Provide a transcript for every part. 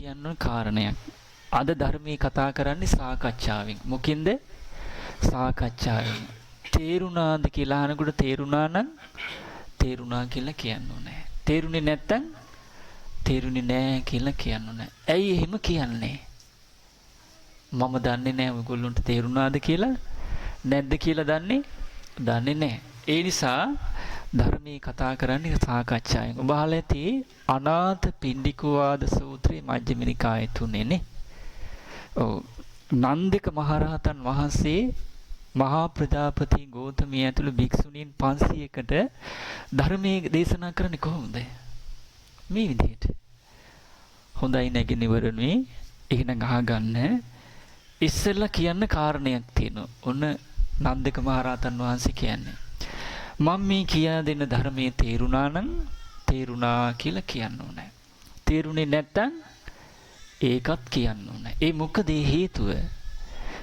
කියන්න කාරණයක්. අද ධර්මයේ කතා කරන්නේ සාකච්ඡාවෙන්. මොකින්ද? සාකච්ඡාවෙන්. තේරුණාද කියලා අහනකොට තේරුණා නම් තේරුණා කියලා කියන්න ඕනේ. තේරුනේ නැත්තම් තේරුනේ නැහැ කියලා කියන්න ඕනේ. ඇයි එහෙම කියන්නේ? මම දන්නේ නැහැ ඔයගොල්ලන්ට තේරුණාද කියලා නැද්ද කියලා දන්නේ නැහැ. ඒ නිසා ධර්මයේ කතා කරන්නේ සාකච්ඡාවෙන්. ඔබ අහලා ඇති අනාථ පිණ්ඩිකවාද සූත්‍රයේ මජ්ක්‍ධිම නිකායේ 3 නේ. ඔව්. නන්දික මහරහතන් වහන්සේ මහා ප්‍රජාපති ගෞතමී ඇතුළු භික්ෂුණීන් 500කට ධර්මයේ දේශනා කරන්නේ කොහොමද? මේ විදිහට. හොඳයි නැගිනවරණේ එහෙනම් අහගන්න. ඉස්සෙල්ලා කියන්න කාරණයක් තියෙනවා. ඔන්න නන්දික මහරහතන් වහන්සේ කියන්නේ මම මේ කියා දෙන ධර්මයේ තේරුණා නම් තේරුණා කියලා කියන්න ඕනේ. තේරුනේ නැත්තම් ඒකත් කියන්න ඕනේ. ඒ මොකද හේතුව?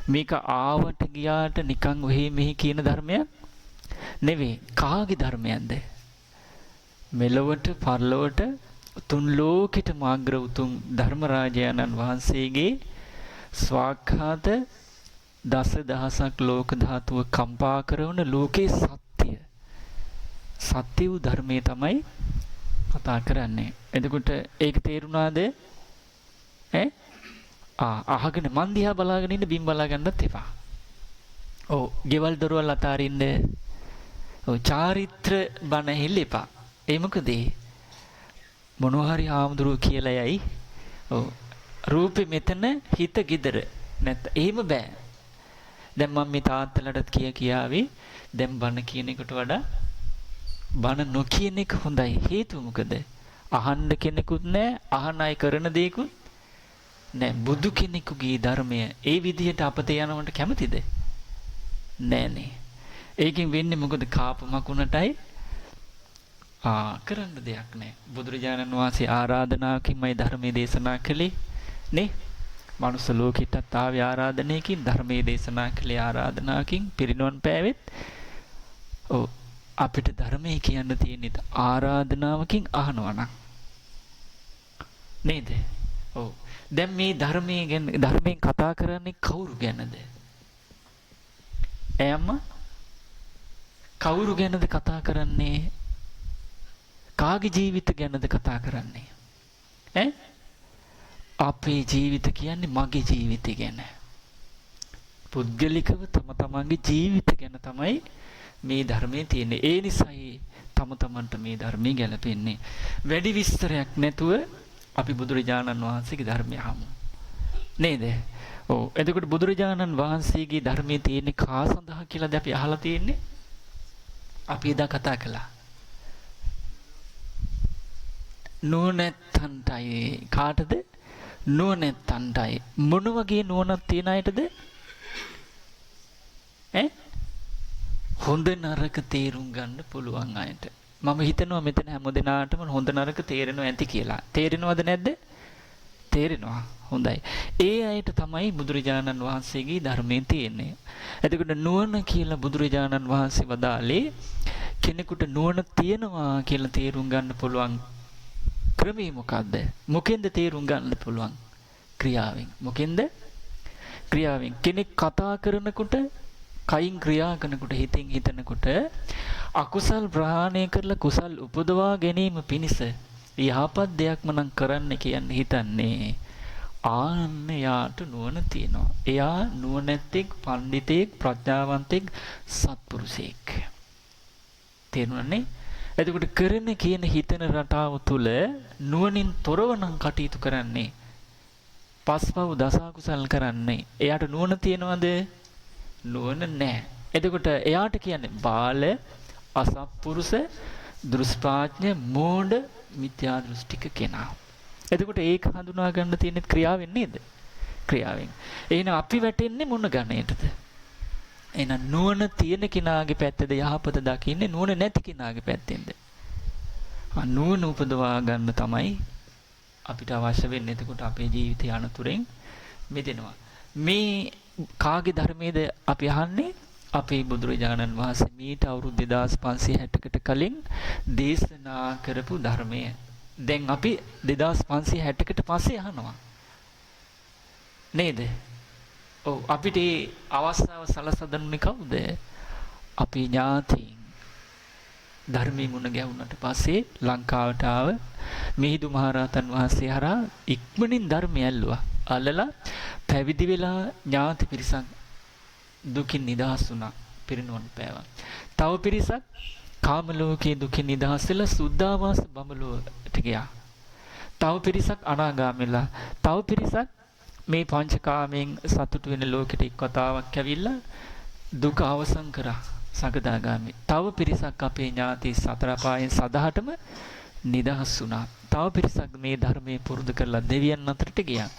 මේක ආවට ගියාට නිකන් ඔහි මෙහි කියන ධර්මයක් නෙවෙයි. කාගේ ධර්මයක්ද? මෙලොවට පරලොවට තුන් ලෝකෙටම අග්‍ර උතුම් ධර්මරාජානන් වහන්සේගේ ස්වාක්ඛාත දසදහසක් ලෝක ධාතුව කම්පා කරන ලෝකේ සත්‍ය වූ ධර්මයේ තමයි කතා කරන්නේ. එතකොට ඒක තේරුණාද? අහගෙන මන් දිහා බලාගෙන ඉන්න බිම් බලා ගන්නත් එපා. ඔව් ගෙවල් දොරවල් අතාරින්න. ඔව් චාරිත්‍ර බණ හෙල්ල එපා. ඒ මොකද මොනවා හරි ආමුදුරුව කියලා යයි. ඔව් රූපෙ මෙතන හිත গিදර නැත්නම් එහෙම බෑ. දැන් මම මේ තාත්තලටත් කියාවි දැන් බණ කියන එකට වඩා බණ නොකියන එක හොඳයි. හේතුව මොකද? අහන්න කෙනෙකුත් නැහැ, අහන අය කරන දේකුත් නෑ. බුදු කෙනෙකුගේ ධර්මය ඒ විදිහට අපතේ යනවට කැමතිද? නෑනේ. ඒකෙන් වෙන්නේ මොකද? කාපු මකුණටයි කරන්න දෙයක් නෑ. බුදුරජාණන් වහන්සේ ආරාධනාවකින්මයි ධර්මයේ දේශනා කළේ නේ. මනුස්ස ලෝකෙටත් ආවේ ආරාධනයකින්, ධර්මයේ දේශනා කළේ ආරාධනාවකින්, පිරිනොන් පෑවෙත්. ඔව් අපිට ධර්මයේ කියන්න තියෙන්නේ ආරාධනාවකින් අහනවා නම් නේද? ඔව් දැන් මේ ධර්මයෙන් කතා කරන්නේ කවුරු ගැනද? එයම කවුරු ගැනද කතා කරන්නේ? කාගේ ජීවිත ගැනද කතා කරන්නේ? අපේ ජීවිත කියන්නේ මගේ ජීවිතය ගැන. පුද්ගලිකව තම තමන්ගේ ජීවිත ගැන තමයි මේ ධර්මයේ තියෙන්නේ. ඒ නිසායි තම තමන්ට මේ ධර්මයේ ගැලපෙන්නේ. වැඩි විස්තරයක් නැතුව අපි බුදුරජාණන් වහන්සේගේ ධර්මය අහමු. නේද? ඔව්. එතකොට බුදුරජාණන් වහන්සේගේ ධර්මයේ තියෙන්නේ කා සඳහා කියලාද අපි අහලා තියෙන්නේ? අපි එදා කතා කළා. නුවණැත්තන්ටයි. කාටද? නුවණැත්තන්ටයි. මොන වගේ නුවණක් තියන අයටද? හොඳ නරක තේරුම් ගන්න පුළුවන් අයට. මම හිතනවා මෙතන හැමදෙනාටම හොඳ නරක තේරෙනවා ඇති කියලා. තේරෙනවද නැද්ද? තේරෙනවා. හොඳයි. ඒ අයට තමයි බුදුරජාණන් වහන්සේගේ ධර්මයේ තියෙන්නේ. එතකොට නුවණ කියලා බුදුරජාණන් වහන්සේ වදාළේ කෙනෙකුට නුවණ තියනවා කියලා තේරුම් ගන්න පුළුවන් ක්‍රමය මොකද්ද? මොකෙන්ද තේරුම් ගන්න පුළුවන්? ක්‍රියාවෙන්. මොකෙන්ද? ක්‍රියාවෙන්. කෙනෙක් කතා කරනකොට කයින් ක්‍රියා කරනකොට හිතින් හිතනකොට අකුසල් ප්‍රහාණය කරලා කුසල් උපදවා ගැනීම පිණිස යහපත් දෙයක්ම නම් කරන්න කියන්නේ හිතන්නේ ආන්න යාට නුවණ තියෙනවා. එයා නුවණැත්තෙක්, පඬිතෙක්, ප්‍රඥාවන්තෙක්, සත්පුරුෂයෙක්. තේරුණානේ? එතකොට කරන කියන හිතන රටාව තුල නුවණින් තොරව නම් කටයුතු කරන්නේ. පස්පව් දසකුසල් කරන්නේ. එයාට නුවණ තියනවද? නුවණ නැහැ. එතකොට එයාට කියන්නේ බාල, අසත්පුරුෂ, දෘෂ්පාඥ, මෝඩ, මිත්‍යා දෘෂ්ටික කෙනා. එතකොට ඒක හඳුනා ගන්න තියෙන්නේ ක්‍රියාවෙන් නේද? ක්‍රියාවෙන්. එහෙනම් අපි වැටෙන්නේ මොන ගණයටද? එහෙනම් නුවණ තියෙන කෙනාගේ පැත්තද යහපත දකින්නේ නුවණ නැති කෙනාගේ පැත්තෙන්ද? නුවණ උපදවා ගන්න තමයි අපිට අවශ්‍ය වෙන්නේ. එතකොට අපේ ජීවිතය අනතුරෙන් මිදෙනවා. මේ කාගේ ධර්මයේද අපි අහන්නේ? අපේ බුදුරජාණන් වහන්සේ මීට අවුරුදු 2560කට කලින් දේශනා කරපු ධර්මය. දැන් අපි 2560කට පස්සේ අහනවා. නේද? ඔව් අපිට මේ අවස්ථාව සලසා දුන්නේ කවුද? අපේ ඥාතීන්. ධර්මයේ මුණ ගැහුණාට පස්සේ ලංකාවට ආව මිහිඳු මහරහතන් වහන්සේ හරහා ඉක්මනින් ධර්මය ඇල්ලුවා. අල්ලලා පැවිදි වෙලා ඥාති පිරිසක් දුකින් නිදහස් වුණා. පිරිනුවන් පෑවා. තව පිරිසක් කාම ලෝකයේ දුකින් නිදහස් වෙලා සුද්ධාවාස බඹලොවට ගියා. තව පිරිසක් අනාගාමීලා. තව පිරිසක් මේ පංචකාමයෙන් සතුටු වෙන ලෝකෙට එක්වතාවක් ඇවිල්ලා දුක අවසන් කරා. සකදාගාමී. තව පිරිසක් අපේ ඥාති සතර පායෙන් සදහටම නිදහස් වුණා. තව පිරිසක් මේ ධර්මයේ පුරුදු කරලා දෙවියන් අතරට ගියා.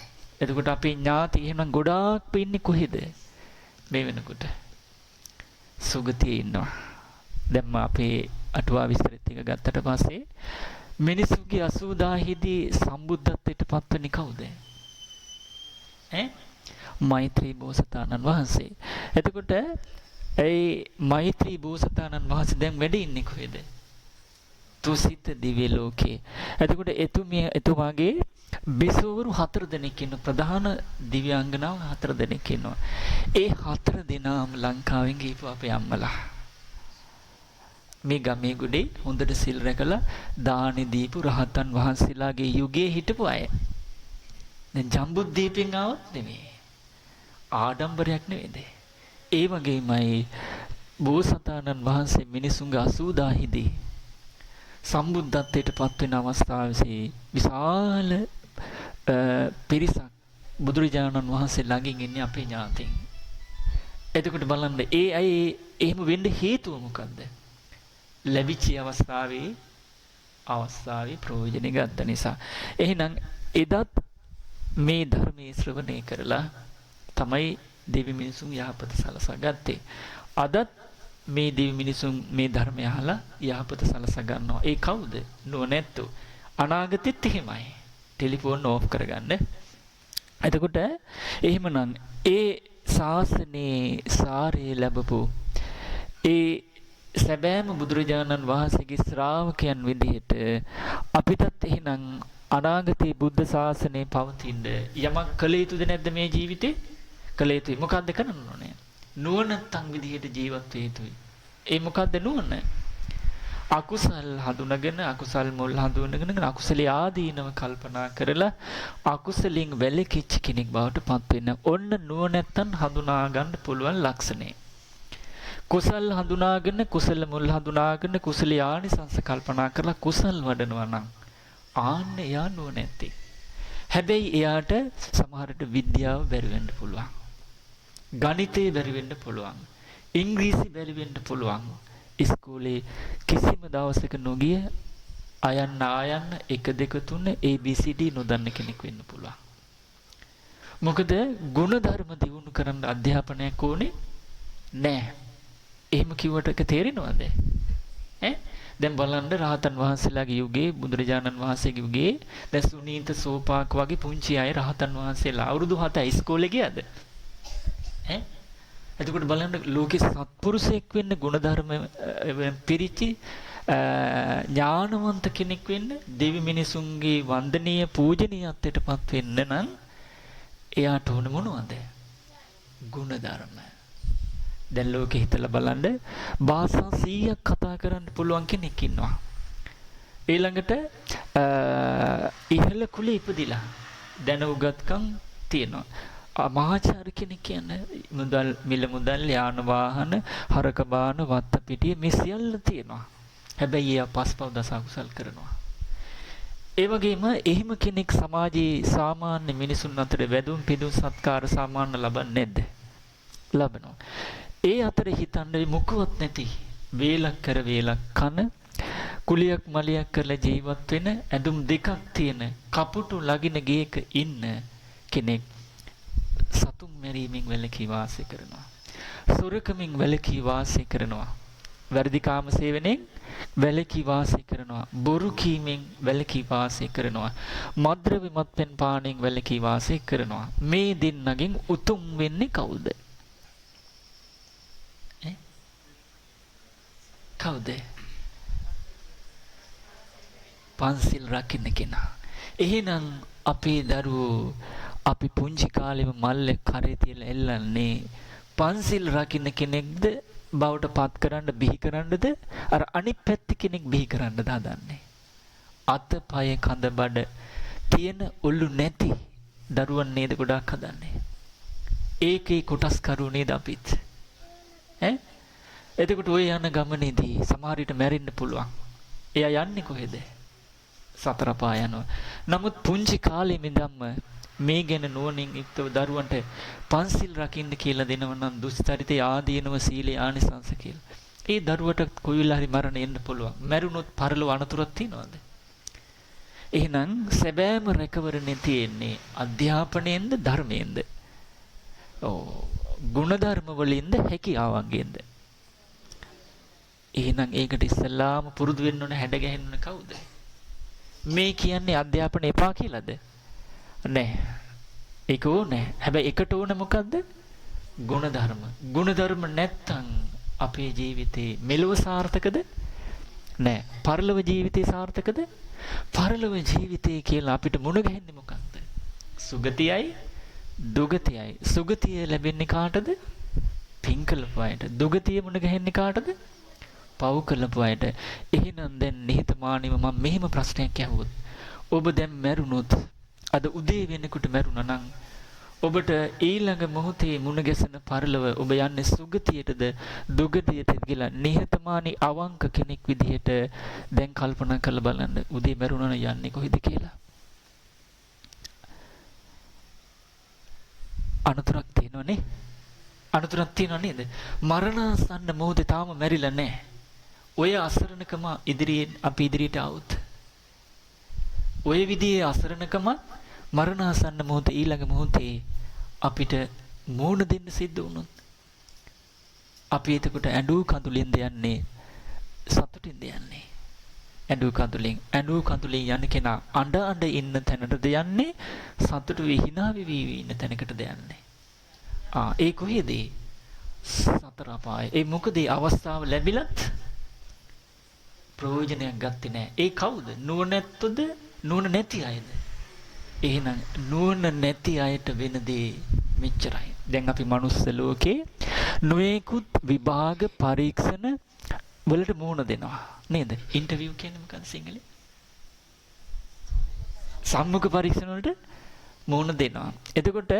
එතකොට අපේ ඥාති එහෙනම් ගොඩාක් ඉන්නේ කොහෙද? මේ වෙනකොට සුගතියේ ඉන්නවා. දැන් අපේ අටුවා විස්තරිත එක ගත්තට පස්සේ මිනිසුගේ 80000 හිදී සම්බුද්ධත්වයට පත්වන්නේ කවුද? මෛත්‍රී බෝසතාණන් වහන්සේ. එතකොට ඒ මෛත්‍රී බෝසතාණන් වහන්සේ දැන් වැඩ ඉන්නේ කොහෙද? තුසිත දිව්‍ය ලෝකේ. එතකොට එතුමාගේ බිසෝවරු 4 දෙනෙක් ඉන්න ප්‍රධාන දිව්‍යාංගනාව 4 දෙනෙක් ඉන්නවා. ඒ 4 දෙනාම ලංකාවෙන් ගිහපු අපේ අම්මලා. මේ ගමේ ගොඩේ හොඳට සිල් රැකලා දානි දීපු රහතන් වහන්සේලාගේ යුගයේ හිටපු අය. දැන් ජම්බුද්දීපෙන් ආවත් නෙමෙයි. ආඩම්බරයක් නෙවෙයිද? ඒ වගේමයි බෝසතාණන් වහන්සේ මිනිසුන්ගේ 80000 හිදී සම්බුද්ධත්වයට පත් වෙන අවස්ථාවේ විශාල පිරිසක් බුදුරජාණන් වහන්සේ ළඟින් ඉන්නේ අපේ ඥාතීන්. එතකොට බලන්න ඒ අය එහෙම වෙන්න හේතුව මොකද්ද? ලැබිච්ච අවස්ථාවේ ප්‍රයෝජන ගත්ත නිසා. එහෙනම් එදත් මේ ධර්මයේ ශ්‍රවණය කරලා තමයි දෙවි මිනිසුන් යහපත සලසා ගත්තේ. අදත් මේ දෙවි මිනිසුන් මේ ධර්මය අහලා යහපත සලසා ගන්නවා. ඒ කවුද? නුවණැත්තෝ. අනාගතෙත් එහෙමයි. ටෙලිෆෝන් ඕෆ් කරගන්න. එතකොට එහෙමනම් ඒ ශාසනයේ සාරය ලැබපු ඒ සැබෑම බුදුරජාණන් වහන්සේගේ ශ්‍රාවකයන් විදිහට අපිටත් එහෙනම් අනාගතයේ බුද්ධ ශාසනය පවතින්න යමක් කළ යුතුද නැද්ද මේ ජීවිතේ? කළ යුතුයි. මොකද්ද කරන්න ඕනේ? නුවණතන් විදිහට ජීවත් වෙ යුතුයි. ඒ මොකද්ද නුවණ? අකුසල් හඳුනගෙන අකුසල් මුල් හඳුනගෙන අකුසල ආදීනව කල්පනා කරලා අකුසලින් වැළකීච්ච කෙනෙක් බවට පත් වෙන ඔන්න නුවණතන් හඳුනා ගන්න පුළුවන් ලක්ෂණය. කුසල් හඳුනාගෙන කුසල මුල් හඳුනාගෙන කුසල ආනිසංස කල්පනා කරලා කුසල් වඩනවා නම් ආන්න එයා නුවණැත්තේ. හැබැයි එයාට සමහරට විද්‍යාව බැරි වෙන්න පුළුවන්. ගණිතය බැරි වෙන්න පුළුවන්. ඉංග්‍රීසි බැරි වෙන්න පුළුවන්. ඉස්කෝලේ කිසිම දවසක නොගිය අයන්න 1 2 3 ABCD නොදන්න කෙනෙක් වෙන්න පුළුවන්. මොකද ගුණධර්ම දියුණු කරන්න අධ්‍යාපනයක් ඕනේ නැහැ. එහෙම කිව්වට තේරෙනවද? දැන් බලන්න රහතන් වහන්සේලාගේ යුගයේ බුදුරජාණන් වහන්සේගේ යුගයේ දැන් සුනීත සෝපාක වගේ පුංචි අය රහතන් වහන්සේලා අවුරුදු 7 ඉස්කෝලේ ගියද? එතකොට බලන්න ලෝකේ සත්පුරුෂයෙක් වෙන්න ගුණධර්ම පිරිච්චි ඥානවන්ත කෙනෙක් වෙන්න දෙවි මිනිසුන්ගේ වන්දනීය පූජනීයත්වයටපත් වෙන්න නම් එයාට ඕන මොනවද? ගුණධර්ම. දැන් ලෝකේ හිතලා බලන්න භාෂා 100ක් කතා කරන්න පුළුවන් කෙනෙක් ඉන්නවා. ඊළඟට ඉහළ කුලේ ඉපදිලා දැන උගත්කම් තියෙනවා. මහාචාර්ය කෙනෙක් කියන්නේ මිල මුදල් යාන වාහන හරක බාන වත්ත පිටිය මේ සියල්ල තියෙනවා. හැබැයි එයා පස්පව් දස අකුසල් කරනවා. ඒ වගේම එහෙම කෙනෙක් සමාජයේ සාමාන්‍ය මිනිසුන් අතර වැදුම් පිදුම් සත්කාර සාමාන්‍ය ලබන්නේ නැද්ද? ලබනවා. ඒ අතර හිතන්නේ මුකුවත් නැති වේලක් කර වේලක් කන කුලියක් මලියක් කරලා ජීවත් වෙන ඇඳුම් දෙකක් තියෙන කපුටු ලගින ගේක ඉන්න කෙනෙක් සතුන් මැරීමෙන් වැළකී වාසය කරනවා. සොරකමින් වැළකී වාසය කරනවා. වැරදි කාම සේවනයෙන් වැළකී වාසය කරනවා. බොරු කීමෙන් වැළකී වාසය කරනවා. මද්ද්‍රව්‍ය මත්පැන් පානයෙන් වැළකී වාසය කරනවා. මේ දෙන්නගෙන් උතුම් වෙන්නේ කවුද? කවුද? පන්සිල් රකින්න කෙනා. එහෙනම් අපේ දරුවෝ අපි පුංචි කාලෙම මල්ලේ කරේ තියලා එල්ලන්නේ පන්සිල් රකින්න කෙනෙක්ද බවට පත් කරන්න බිහි කරන්නද අර අනිත් පැත්ත කෙනෙක් බිහි කරන්නද හදන්නේ. අත පය කඳ බඩ තියෙන ඔලු නැති දරුවන් නේද ගොඩක් හදන්නේ. ඒකේ කොටස් කරු නේද අපිත්. එතකොට ඔය යන ගමනේදී සමහර විට මැරෙන්න පුළුවන්. එයා යන්නේ කොහෙද? සතර පා යනවා. නමුත් පුංචි කාලේ ඉඳන්ම මේ ගැන නුවණින් යුක්තව දරුවන්ට පන්සිල් රකින්න කියලා දෙනව නම් දුස්චරිතය ආදීනව සීලේ ආනිසංස කියලා. ඒ දරුවට කොයිලා හරි මරණ එන්න පුළුවන්. මැරුණොත් පරලොව අනතුරක් තියනවද? එහෙනම් සැබෑම රැකවරණේ තියෙන්නේ අධ්‍යාපනයෙන්ද ධර්මයෙන්ද? ගුණධර්ම වලින්ද හැකියාවන්ගෙන්ද? එහෙනම් ඒකට ඉස්සල්ලාම පුරුදු වෙන්න ඕන හැඩ ගැහෙන්න ඕන කවුද? මේ කියන්නේ අධ්‍යාපන එපා කියලාද? නෑ. ඒක ඕනේ. හැබැයි එකට ඕන මොකද්ද? ගුණධර්ම. ගුණධර්ම නැත්තම් අපේ ජීවිතේ මෙලොව සාර්ථකද? නෑ. පරලොව ජීවිතේ සාර්ථකද? පරලොව ජීවිතේ කියලා අපිට මුණ ගැහෙන්නේ මොකක්ද? සුගතියයි දුගතියයි. සුගතිය ලැබෙන්නේ කාටද? පින් කළපු අයට. දුගතිය මුණ ගැහෙන්නේ කාටද? පව් කළපු අයට. එහෙනම් දැන් නිහතමානීව මම මෙහෙම ප්‍රශ්නයක් අහුවොත් ඔබ දැන් මැරුණොත් අද උදේ වෙනකොට මැරුණා නම් ඔබට ඊළඟ මොහොතේ මුණ ගැසෙන පරලොව ඔබ යන්නේ සුගතියටද දුගතියටද කියලා නිහතමානී අවංක කෙනෙක් විදිහට දැන් කල්පනා කරලා බලන්න. උදේ මැරුණා නම් යන්නේ කොහෙද කියලා. අනතුරක් තියෙනවනේ. අනතුරක් තියෙනව නේද? මරණාසන්න මොහොතේ තාම මැරිලා නැහැ. ඔය අසරණකම අපි ඉදිරියට આવුත් ඔය විදිහේ අසරණකම මරණාසන්න මොහොතේ ඊළඟ මොහොතේ අපිට මෝන දෙන්න සිද්ධ වුණොත් අපි එතකොට ඇඬු කඳුලින්ද යන්නේ සතුටින්ද යන්නේ? ඇඬු කඳුලින් යන කෙනා අඬ ඉන්න තැනටද යන්නේ සතුටු වෙ hina වෙවි ඉන්න තැනකටද යන්නේ? ඒ කොහේද? සතර අපාය. ඒ මොකද මේ අවස්ථාව ලැබිලත් ප්‍රයෝජනයක් ගත්තේ නැහැ. ඒ කවුද? නුවණැත්තොද නුවණ නැති අයද? එහෙනම් නුවණ නැති අයට වෙන දේ මෙච්චරයි. දැන් අපි මනුස්ස ලෝකේ නොයෙකුත් විභාග පරීක්ෂණ වලට මුහුණ දෙනවා නේද? ඉන්ටර්විව් කියන්නේ මොකක්ද සිංහලෙන්? සම්මුඛ පරීක්ෂණ වලට මුහුණ දෙනවා. එතකොට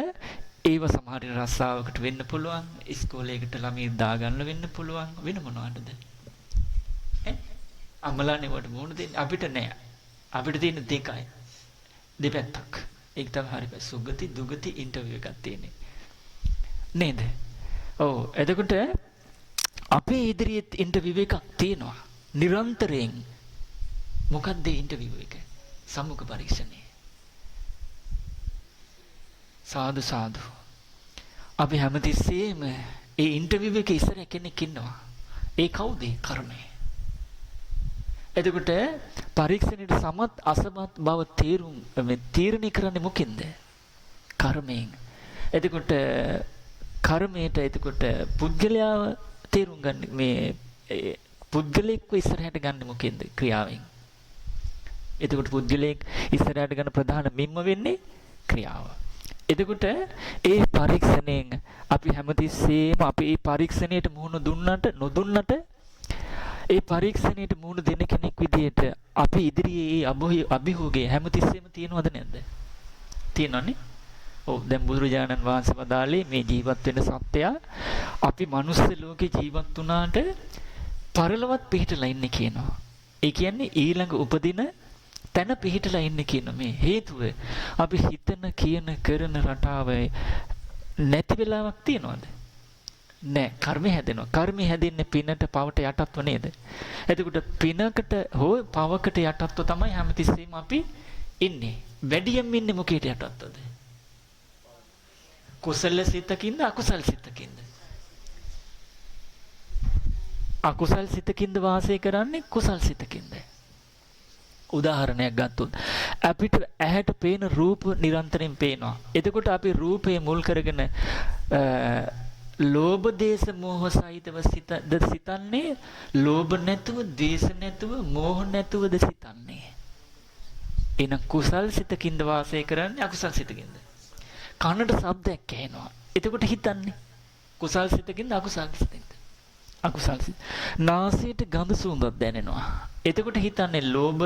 ඒව සමහර රස්සාවකට වෙන්න පුළුවන්, ඉස්කෝලේකට ළමයි දාගන්න වෙන්න පුළුවන්. වෙන මොනවටද? අමලානේ වට මුහුණ දෙන්නේ අපිට නෑ. අපිට තියෙන දෙකයි. දෙපැත්තක්. ඒක තමයි හරි. සුගති දුගති ඉන්ටර්විව් එකක් තියෙන්නේ. නේද? ඔව්. එතකොට අපේ ඉදිරියේ ඉන්ටර්විව් එකක් තියෙනවා. නිරන්තරයෙන්. මොකක්ද ඉන්ටර්විව් එක? සම්මුඛ පරීක්ෂණය. සාදු සාදු. අපි හැමතිස්සෙම ඒ ඉන්ටර්විව් එකේ ඉස්සර කෙනෙක් ඉන්නවා. ඒ කවුද? කර්මය. එතකොට පරීක්ෂණයට සමත් අසමත් බව තීරණය කරන්නේ මොකෙන්ද? කර්මයෙන්. එතකොට කර්මයට එතකොට පුද්ගලයාව තේරුම් ගන්න මේ පුද්ගලෙක්ව ඉස්සරහට ගන්න මොකෙන්ද? ක්‍රියාවෙන්. එතකොට පුද්ගලෙක් ඉස්සරහට ගන්න ප්‍රධාන මිම්ම වෙන්නේ ක්‍රියාව. එතකොට ඒ පරීක්ෂණයෙන් අපි හැමතිස්සෙම අපි මේ පරීක්ෂණයට මුහුණ දුන්නට නොදුන්නට ඒ පරීක්ෂණයට මුහුණ දෙන කෙනෙක් විදිහට අපි ඉදිරියේ ඒ අභියෝගය හැමතිස්සෙම තියෙනවද නැද්ද? තියෙනවනේ. ඔව්. දැන් බුදුරජාණන් වහන්සේ වදාළේ මේ ජීවත් වෙන සත්‍යය අපි මනුස්ස ලෝකේ ජීවත් වුණාට පරලොවත් පිහිටලා ඉන්නේ කියනවා. ඒ කියන්නේ ඊළඟ උපදින තැන පිහිටලා ඉන්නේ කියන මේ හේතුව අපි හිතන කියන කරන රටාව නැති වෙලාවක් තියනවද? නෑ. කර්මය හැදෙනවා. කර්මය හැදෙන්නේ පිනට පවට යටත්ව නේද? එතකොට පිනකට හෝ පවකට යටත්ව තමයි හැමතිස්සෙම අපි ඉන්නේ. වැඩියෙන් ඉන්නේ මොකේට යටත්වද? කුසල සිතකින්ද අකුසල සිතකින්ද? අකුසල් සිතකින්ද වාසය කරන්නේ කුසල් සිතකින්ද? උදාහරණයක් ගත්තොත් අපිට ඇහැට පේන රූප නිරන්තරයෙන් පේනවා. එතකොට අපි රූපය මුල් කරගෙන ලෝභ දේශ මොහ සහිතව සිතන්නේ ලෝභ නැතුව, ද්වේෂ නැතුව, මෝහ නැතුවද සිතන්නේ? එහෙනම් කුසල් සිතකින්ද වාසය කරන්නේ අකුසල් සිතකින්ද? කනට ශබ්දයක් ඇහෙනවා. එතකොට හිතන්නේ කුසල් සිතකින්ද අකුසල් සිතකින්ද? අකුසල් සිත. නාසයට ගඳ සුවඳක් දැනෙනවා. එතකොට හිතන්නේ ලෝභ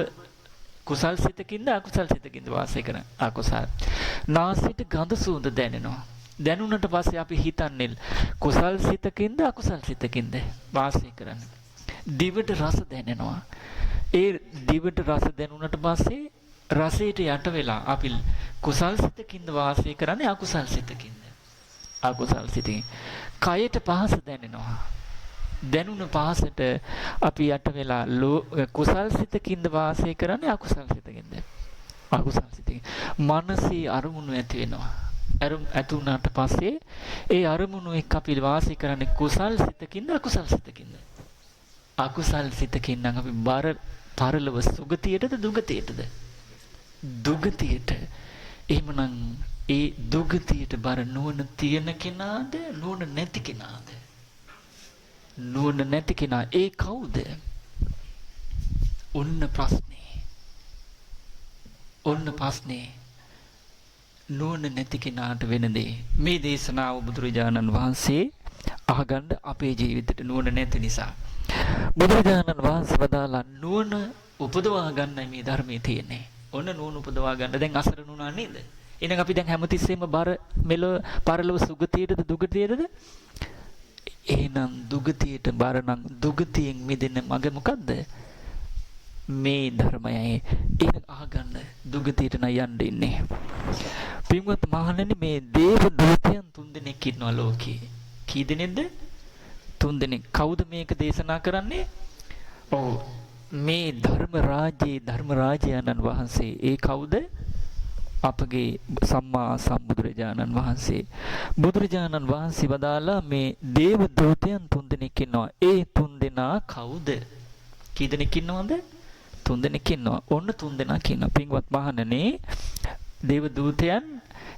කුසල් සිතකින්ද අකුසල් සිතකින්ද වාසය කරන? අකුසල්. නාසයට ගඳ සුවඳ දැනෙනවා. දැනුණට පස්සේ අපි හිතන්නේ කුසල් සිතකින්ද අකුසල් සිතකින්ද වාසය කරන්නේ? දිවට රස දැනෙනවා. ඒ දිවට රස දැනුණට පස්සේ රසයට යට වෙලා අපි කුසල් සිතකින්ද වාසය කරන්නේ අකුසල් සිතකින්ද? අකුසල් සිතකින්. කයට පහස දැනෙනවා. දැනුණ පහසට අපි යට වෙලා කුසල් සිතකින්ද වාසය කරන්නේ අකුසල් සිතකින්ද? අකුසල් සිතකින්. මනසේ අරමුණු ඇති වෙනවා. ඇති වුණාට පස්සේ ඒ අරමුණු එක්ක අපි වාසය කරන්නේ කුසල් සිතකින්ද අකුසල් සිතකින්ද? අකුසල් සිතකින් නම් අපි පරලොව සුගතියටද දුගතියටද? දුගතියට. එහෙමනම් ඒ දුගතියට බර නුවණ තියෙන කෙනාද නුවණ නැති කෙනාද? නුවණ නැති කෙනා. ඒ කවුද? ඔන්න ප්‍රශ්නේ. ඔන්න ප්‍රශ්නේ. නුවණ නැති කෙනාට වෙන දේ. මේ දේශනාව බුදුරජාණන් වහන්සේ අහගන්න අපේ ජීවිතේට නුවණ නැති නිසා. බුදුරජාණන් වහන්සේ වදාලා නුවණ උපදවා ගන්නයි මේ ධර්මයේ තියෙන්නේ. ඔන්න නුවණ උපදවා ගන්න දැන් අසරණුණා නේද? එහෙනම් අපි දැන් හැමතිස්සෙම බර මෙලොව පරලොව සුගතියටද දුගතියටද? එහෙනම් දුගතියට බර නම් දුගතියෙන් මිදෙන්න මඟ මොකද්ද? මේ ධර්මයයි. ඒක අහගන්න දුගතියට නම් යන්න ඉන්නේ. පින්වත් මහණෙනි මේ දේව දූතයන් 3 දෙනෙක් ඉන්නවා ලෝකේ. කී දෙනෙක්ද? 3 දෙනෙක්. කවුද මේක දේශනා කරන්නේ? ඔව් මේ ධර්මරාජයාණන් වහන්සේ. ඒ කවුද? අපගේ සම්මා සම්බුදුරජාණන් වහන්සේ. බුදුරජාණන් වහන්සේ වදාලා මේ දේව දූතයන් 3 දෙනෙක් ඉන්නවා. ඒ 3 දෙනා කවුද? කී දෙනෙක් ඉන්නවද? 3 දෙනෙක් ඉන්නවා. ඔන්න 3 දෙනෙක් ඉන්නවා. පින්වත් මහණෙනි දේව දූතයන්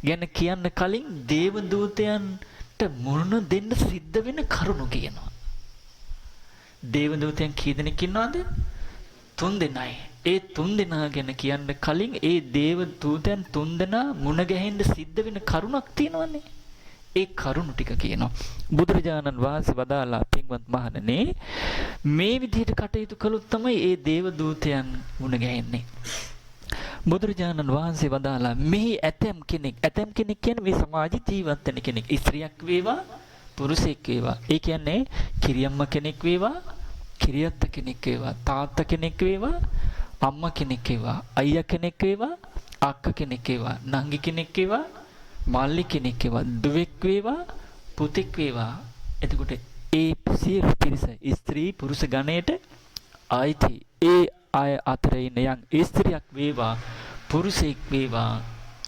ගැන කියන්න කලින් දේව දූතයන්ට මුණ දෙන්න සිද්ධ වෙන කරුණු කියනවා. දේව දූතයන් කී දෙනෙක් ඉන්නවද? 3 දෙනයි. ඒ 3 දෙනා ගැන කියන්න කලින් ඒ දේව දූතයන් 3 දෙනා මුණ ගැහෙන්න සිද්ධ වෙන කරුණක් තියෙනවනේ. ඒ කරුණු ටික කියනවා. බුදුරජාණන් වහන්සේ වදාලා පින්වත් මහණෙනි මේ විදිහට කටයුතු කළොත් තමයි ඒ දේව දූතයන් මුණ ගැහෙන්නේ. බුදුරජාණන් වහන්සේ වදාලා මේ ඇතම් කෙනෙක් කියන්නේ මේ සමාජයේ ජීවත් වෙන කෙනෙක්. ස්ත්‍රියක් වේවා පුරුෂයෙක් වේවා. ඒ කියන්නේ කිරියම්ම කෙනෙක් වේවා කිරියත්ත කෙනෙක් වේවා තාත්තා කෙනෙක් වේවා අම්මා කෙනෙක් වේවා අයියා කෙනෙක් වේවා අක්කා කෙනෙක් වේවා නංගි කෙනෙක් වේවා මල්ලි කෙනෙක් වේවා දුවෙක් වේවා පුතෙක් වේවා. එතකොට ඒ සියලු පිරිස ස්ත්‍රී පුරුෂ ගණයට ආйти. ඒ අය අතර ඉන්න යම් ස්ත්‍රියක් වේවා පුරුෂයෙක් වේවා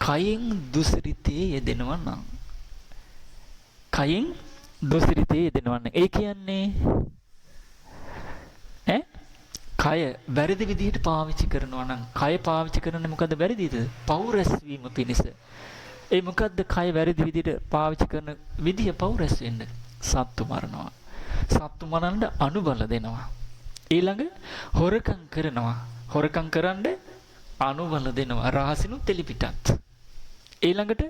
කයෙන් දුසිරිතේ යෙදෙනවා නම් කයෙන් දුසිරිතේ යෙදෙනවා නම් ඒ කියන්නේ කය වැරදි විදිහට පාවිච්චි කරනවා නම් කය පාවිච්චි කරන්නේ මොකද්ද වැරදිද? පව් රැස්වීම පිණිස. ඒ මොකද්ද කය වැරදි විදිහට පාවිච්චි කරන විදිය? පව් රැස් වෙන්න. සත්තු මරනවා. සත්තු මරන්න අනුබල දෙනවා. ඊළඟ හොරකම් කරනවා. හොරකම් කරන්න අනුබල දෙනවා. රහසිනුත් තෙලිපිටත්. ඊළඟට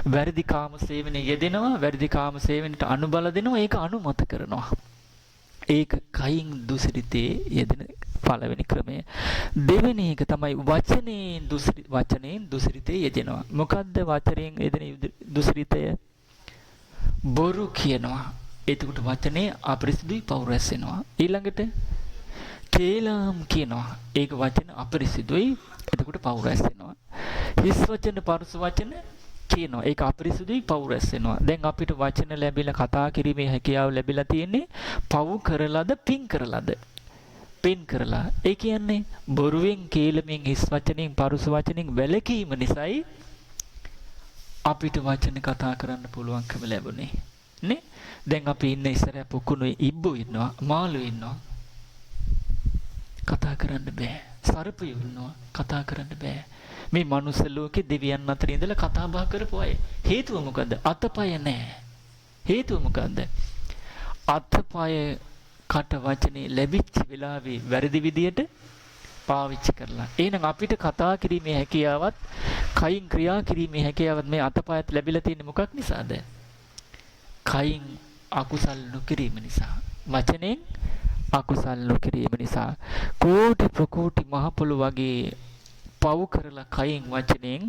වැරදි කාම සේවනයේ යෙදෙනවා. වැරදි කාම සේවනයට අනුබල දෙනවා. ඒක අනුමත කරනවා. ඒක කයින් දුසිරිතේ යෙදෙන පළවෙනි ක්‍රමය. දෙවෙනි එක තමයි වචනයෙන් දුසිරිතේ යෙදෙනවා. මොකද්ද වචනයෙන් යෙදෙන දුසිරිතය? බොරු කියනවා. එතකොට වචනේ අපරිසිදුයි පව් රැස් වෙනවා. ඊළඟට කේලම් කියනවා. ඒක වචන අපරිසිදුයි. එතකොට පව් රැස් වෙනවා. හිස් වචන පරුස වචන කියනවා. ඒක අපරිසුදුයි පව් රැස් වෙනවා. දැන් අපිට වචන ලැබිලා කතා කිරීමේ හැකියාව ලැබිලා තියෙන්නේ පව් කරලාද පින් කරලාද? පින් කරලා. ඒ කියන්නේ බොරුවෙන් කේලමෙන් හිස් වචනෙන් පරුස වචනෙන් වැළකීම නිසායි අපිට වචන කතා කරන්න පුළුවන්කම ලැබුණේ. නේ? දැන් අපි ඉන්න ඉස්සරහ පුකුණුයි ඉබ්බෝ ඉන්නවා මාළු ඉන්නවා. කතා කරන්න බෑ. සර්පයෝ ඉන්නවා. කතා කරන්න බෑ. මේ මනුස්ස ලෝකේ දෙවියන් අතර ඉඳලා කතා බහ කරපු අය. හේතුව මොකද්ද? අතපය නැහැ. හේතුව මොකද්ද? අතපය කට වචනේ ලැබිච්ච වෙලාවේ වැරදි විදියට පාවිච්චි කරලා. එහෙනම් අපිට කතා කිරීමේ හැකියාවත් කයින් ක්‍රියා කිරීමේ හැකියාවත් මේ අතපයත් ලැබිලා තියෙන්නේ මොකක් නිසාද? කයින් අකුසල් නොකිරීම නිසා. වචනෙන් අකුසල් නොකිරීම නිසා. කෝටි ප්‍රකෝටි මහ පොළොව වගේ පව් කරලා කයින් වචනෙන්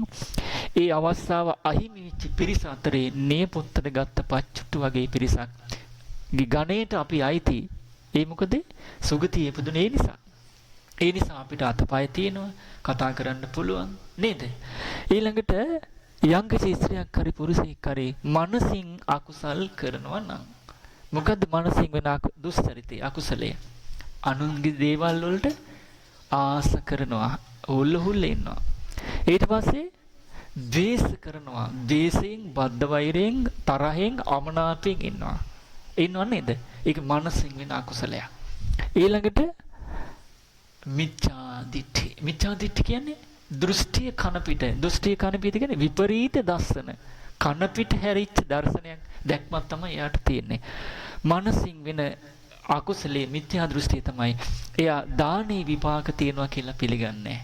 ඒ අවස්ථාව අහිමි වෙච්ච පිරිස අතරේ නේ පොත්තට ගත්ත පච්චුට්ටු වගේ පිරිසක් ගණේට අපි අයිති. ඒ මොකද සුගතිය ඉපදුනේ නිසා. ඒ නිසා අපිට අතපය තියෙනවා, කතා කරන්න පුළුවන් නේද? ඊළඟට යම්කිසි ස්ත්‍රියක් හරි පුරුෂයෙක් හරි මනසින් අකුසල් කරනවා නම් මොකද්ද මනසින් වෙන දුස්චරිතය අකුසලය? අනුන්ගේ දේවල් වලට ආස කරනවා, උල්ලුහුල්ල ඉන්නවා. ඊට පස්සේ ද්වේෂ කරනවා. ද්වේෂයෙන්, බද්ධ වෛරයෙන්, තරහෙන්, අමනාපයෙන් ඉන්නවා. ඉන්නව නේද? ඒක මනසින් වෙන අකුසලයක්. ඊළඟට මිච්ඡා දිට්ඨි. මිච්ඡා දිට්ඨි කියන්නේ දෘෂ්ටිය කන පිට. දෘෂ්ටිය කන පිට කියන්නේ විපරීත දර්ශන. කන පිට හැරිච්ච දර්ශනයක් දැක්මක් තමයි එයාට තියෙන්නේ. මනසින් වෙන අකුසලයේ මිත්‍යා දෘෂ්ටිය තමයි එයා දානේ විපාක තියනවා කියලා පිළිගන්නේ.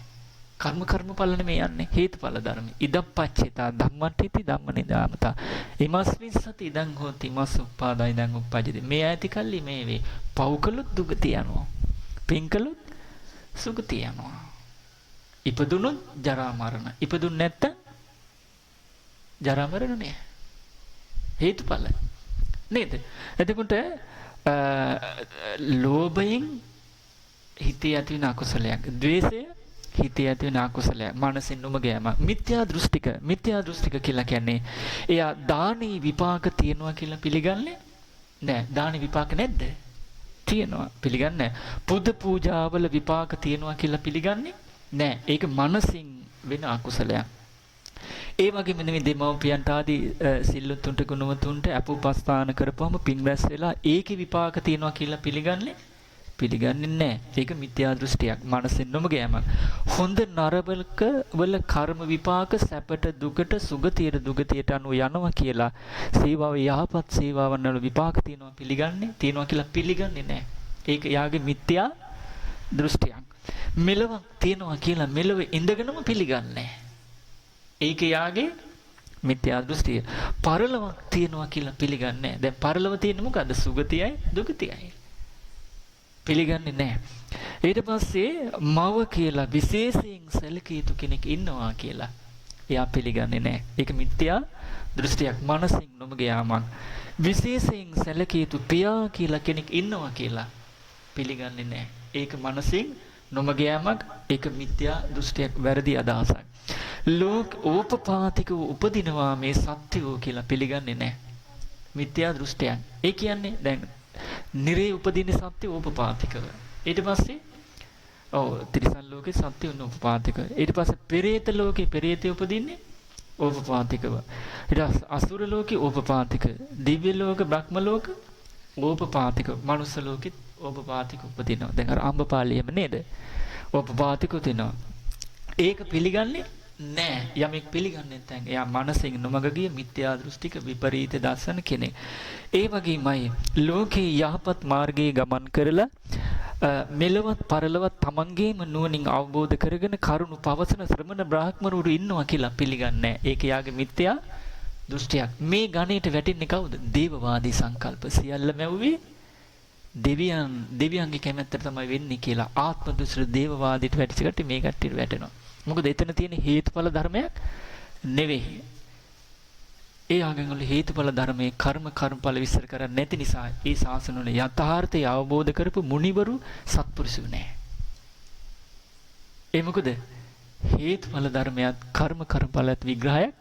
කර්මඵල නෙමෙයි යන්නේ හේතුඵල ධර්ම. ඉදප්පච්චේතා ධම්මට්ඨිති ධම්මනිදාමතා. ඉමස්මින් සති ඉදං හෝති මස් උප්පාදා ඉදං උප්පජ්ජති. මේ ඇති කල්ලි මේ වේ. පව්කලුත් දුගතිය යනවා. පින්කලුත් සුගතිය යනවා. ඉපදුනොත් ජරා මරණ. ඉපදුන් නැත්තම් ජරා මරණ නෑ. හේතුඵල නේද? එතකොට ලෝභයෙන් හිතේ ඇති වෙන අකුසලයක්. ද්වේෂය හිතේ ඇති වෙන අකුසලයක්. මනසින් නොම ගෑම. මිත්‍යා දෘෂ්ටික කියලා කියන්නේ එයා දානී විපාක තියනවා කියලා පිළිගන්නේ නෑ. දානී විපාක නැද්ද? තියෙනවා. පිළිගන්නේ නෑ. පුද පූජාවල විපාක තියනවා කියලා පිළිගන්නේ නෑ. ඒක මනසින් වෙන අකුසලයක්. ඒ වගේම නෙමෙයි දෙමව්පියන්ට ආදී සිල්ලුතුන්ට ගුණවතුන්ට අපෝපස්ථාන කරපුවම පින් රැස් වෙලා ඒකේ විපාක තියනවා කියලා පිළිගන්නේ නැහැ. ඒක මිත්‍යා දෘෂ්ටියක්. මනසෙන් නොම ගෑමක්. හොඳ නරක වල කර්ම විපාක සැපට දුකට සුගතියට දුගතියට අනුව යනවා කියලා සේවාව යහපත් සේවාවන් වල විපාක තියනවා කියලා පිළිගන්නේ නැහැ. ඒක යාගේ මිත්‍යා දෘෂ්ටියක්. මෙලවක් තියනවා කියලා මෙලව ඉඳගෙනම පිළිගන්නේ නැහැ. ඒක යාගේ මිත්‍යා දෘෂ්ටිය. පරලොවක් තියනවා කියලා පිළිගන්නේ නැහැ. දැන් පරලොව තියෙන්නේ මොකද්ද? සුගතියයි දුගතියයි. පිළිගන්නේ නැහැ. ඊට පස්සේ මව කියලා විශේෂයෙන් සැලකිය යුතු කෙනෙක් ඉන්නවා කියලා එයා පිළිගන්නේ නැහැ. ඒක මිත්‍යා දෘෂ්ටියක්. මනසින් නොමග යාමක්. විශේෂයෙන් සැලකිය යුතු පියා කියලා කෙනෙක් ඉන්නවා කියලා පිළිගන්නේ නැහැ. ඒක මනසින් නොමග යාමක්. ඒක මිත්‍යා දෘෂ්ටියක්. වැරදි අදහසක්. ලෝක ඕපපාතිකව උපදිනවා මේ සත්‍යෝ කියලා පිළිගන්නේ නැහැ. මිත්‍යා දෘෂ්ටියක්. ඒ කියන්නේ දැන් නිරේ උපදින සත්‍ය ඕපපාතිකව. ඊට පස්සේ තිරිසන් ලෝකේ සත්‍ය උපපාතිකව. ඊට පස්සේ පෙරේත ලෝකේ පෙරේතය උපදින්නේ ඕපපාතිකව. ඊට අසුර ලෝකේ ඕපපාතික. දිව්‍ය ලෝක බ්‍රහ්ම ලෝක ඕපපාතික. මනුස්ස ලෝකෙත් ඕපපාතික උපදිනවා. දැන් අර අම්බපාලියම නේද? ඕපපාතික උපදිනවා. ඒක පිළිගන්නේ නෑ. යමෙක් පිළිගන්නේ නැත්නම් එයා මනසින් නොමග ගිය මිත්‍යා දෘෂ්ටික විපරීත දර්ශන කෙනෙක්. ඒ වගේමයි ලෝකේ යහපත් මාර්ගයේ ගමන් කරලා මෙලවත් පරලවත් තමන්ගේම නුවණින් අවබෝධ කරගෙන කරුණ පවසන ශ්‍රමණ බ්‍රාහ්මණවරු ඉන්නවා කියලා පිළිගන්නේ නෑ. ඒක යාගේ මිත්‍යා දෘෂ්ටියක්. මේ ගණයට වැටෙන්නේ කවුද? දේවවාදී සංකල්ප. සියල්ල මැව්වේ දෙවියන්ගේ කැමැත්තට තමයි වෙන්නේ කියලා ආත්ම දෘෂ්ටි දේවවාදීට වැටිච්ච කට්ටිය මේ කට්ටියට වැටෙනවා. මොකද එතන තියෙන හේතුඵල ධර්මයක් නෙවෙයි. ඒ ආගම් වල හේතුඵල ධර්මයේ කර්මඵල විස්තර කරන්නේ නැති නිසා ඒ ශාසන වල යථාර්ථය අවබෝධ කරපු මුනිවරු සත්පුරුෂු නැහැ. ඒ මොකද හේතුඵල ධර්මයක් කර්මඵලත් විග්‍රහයක්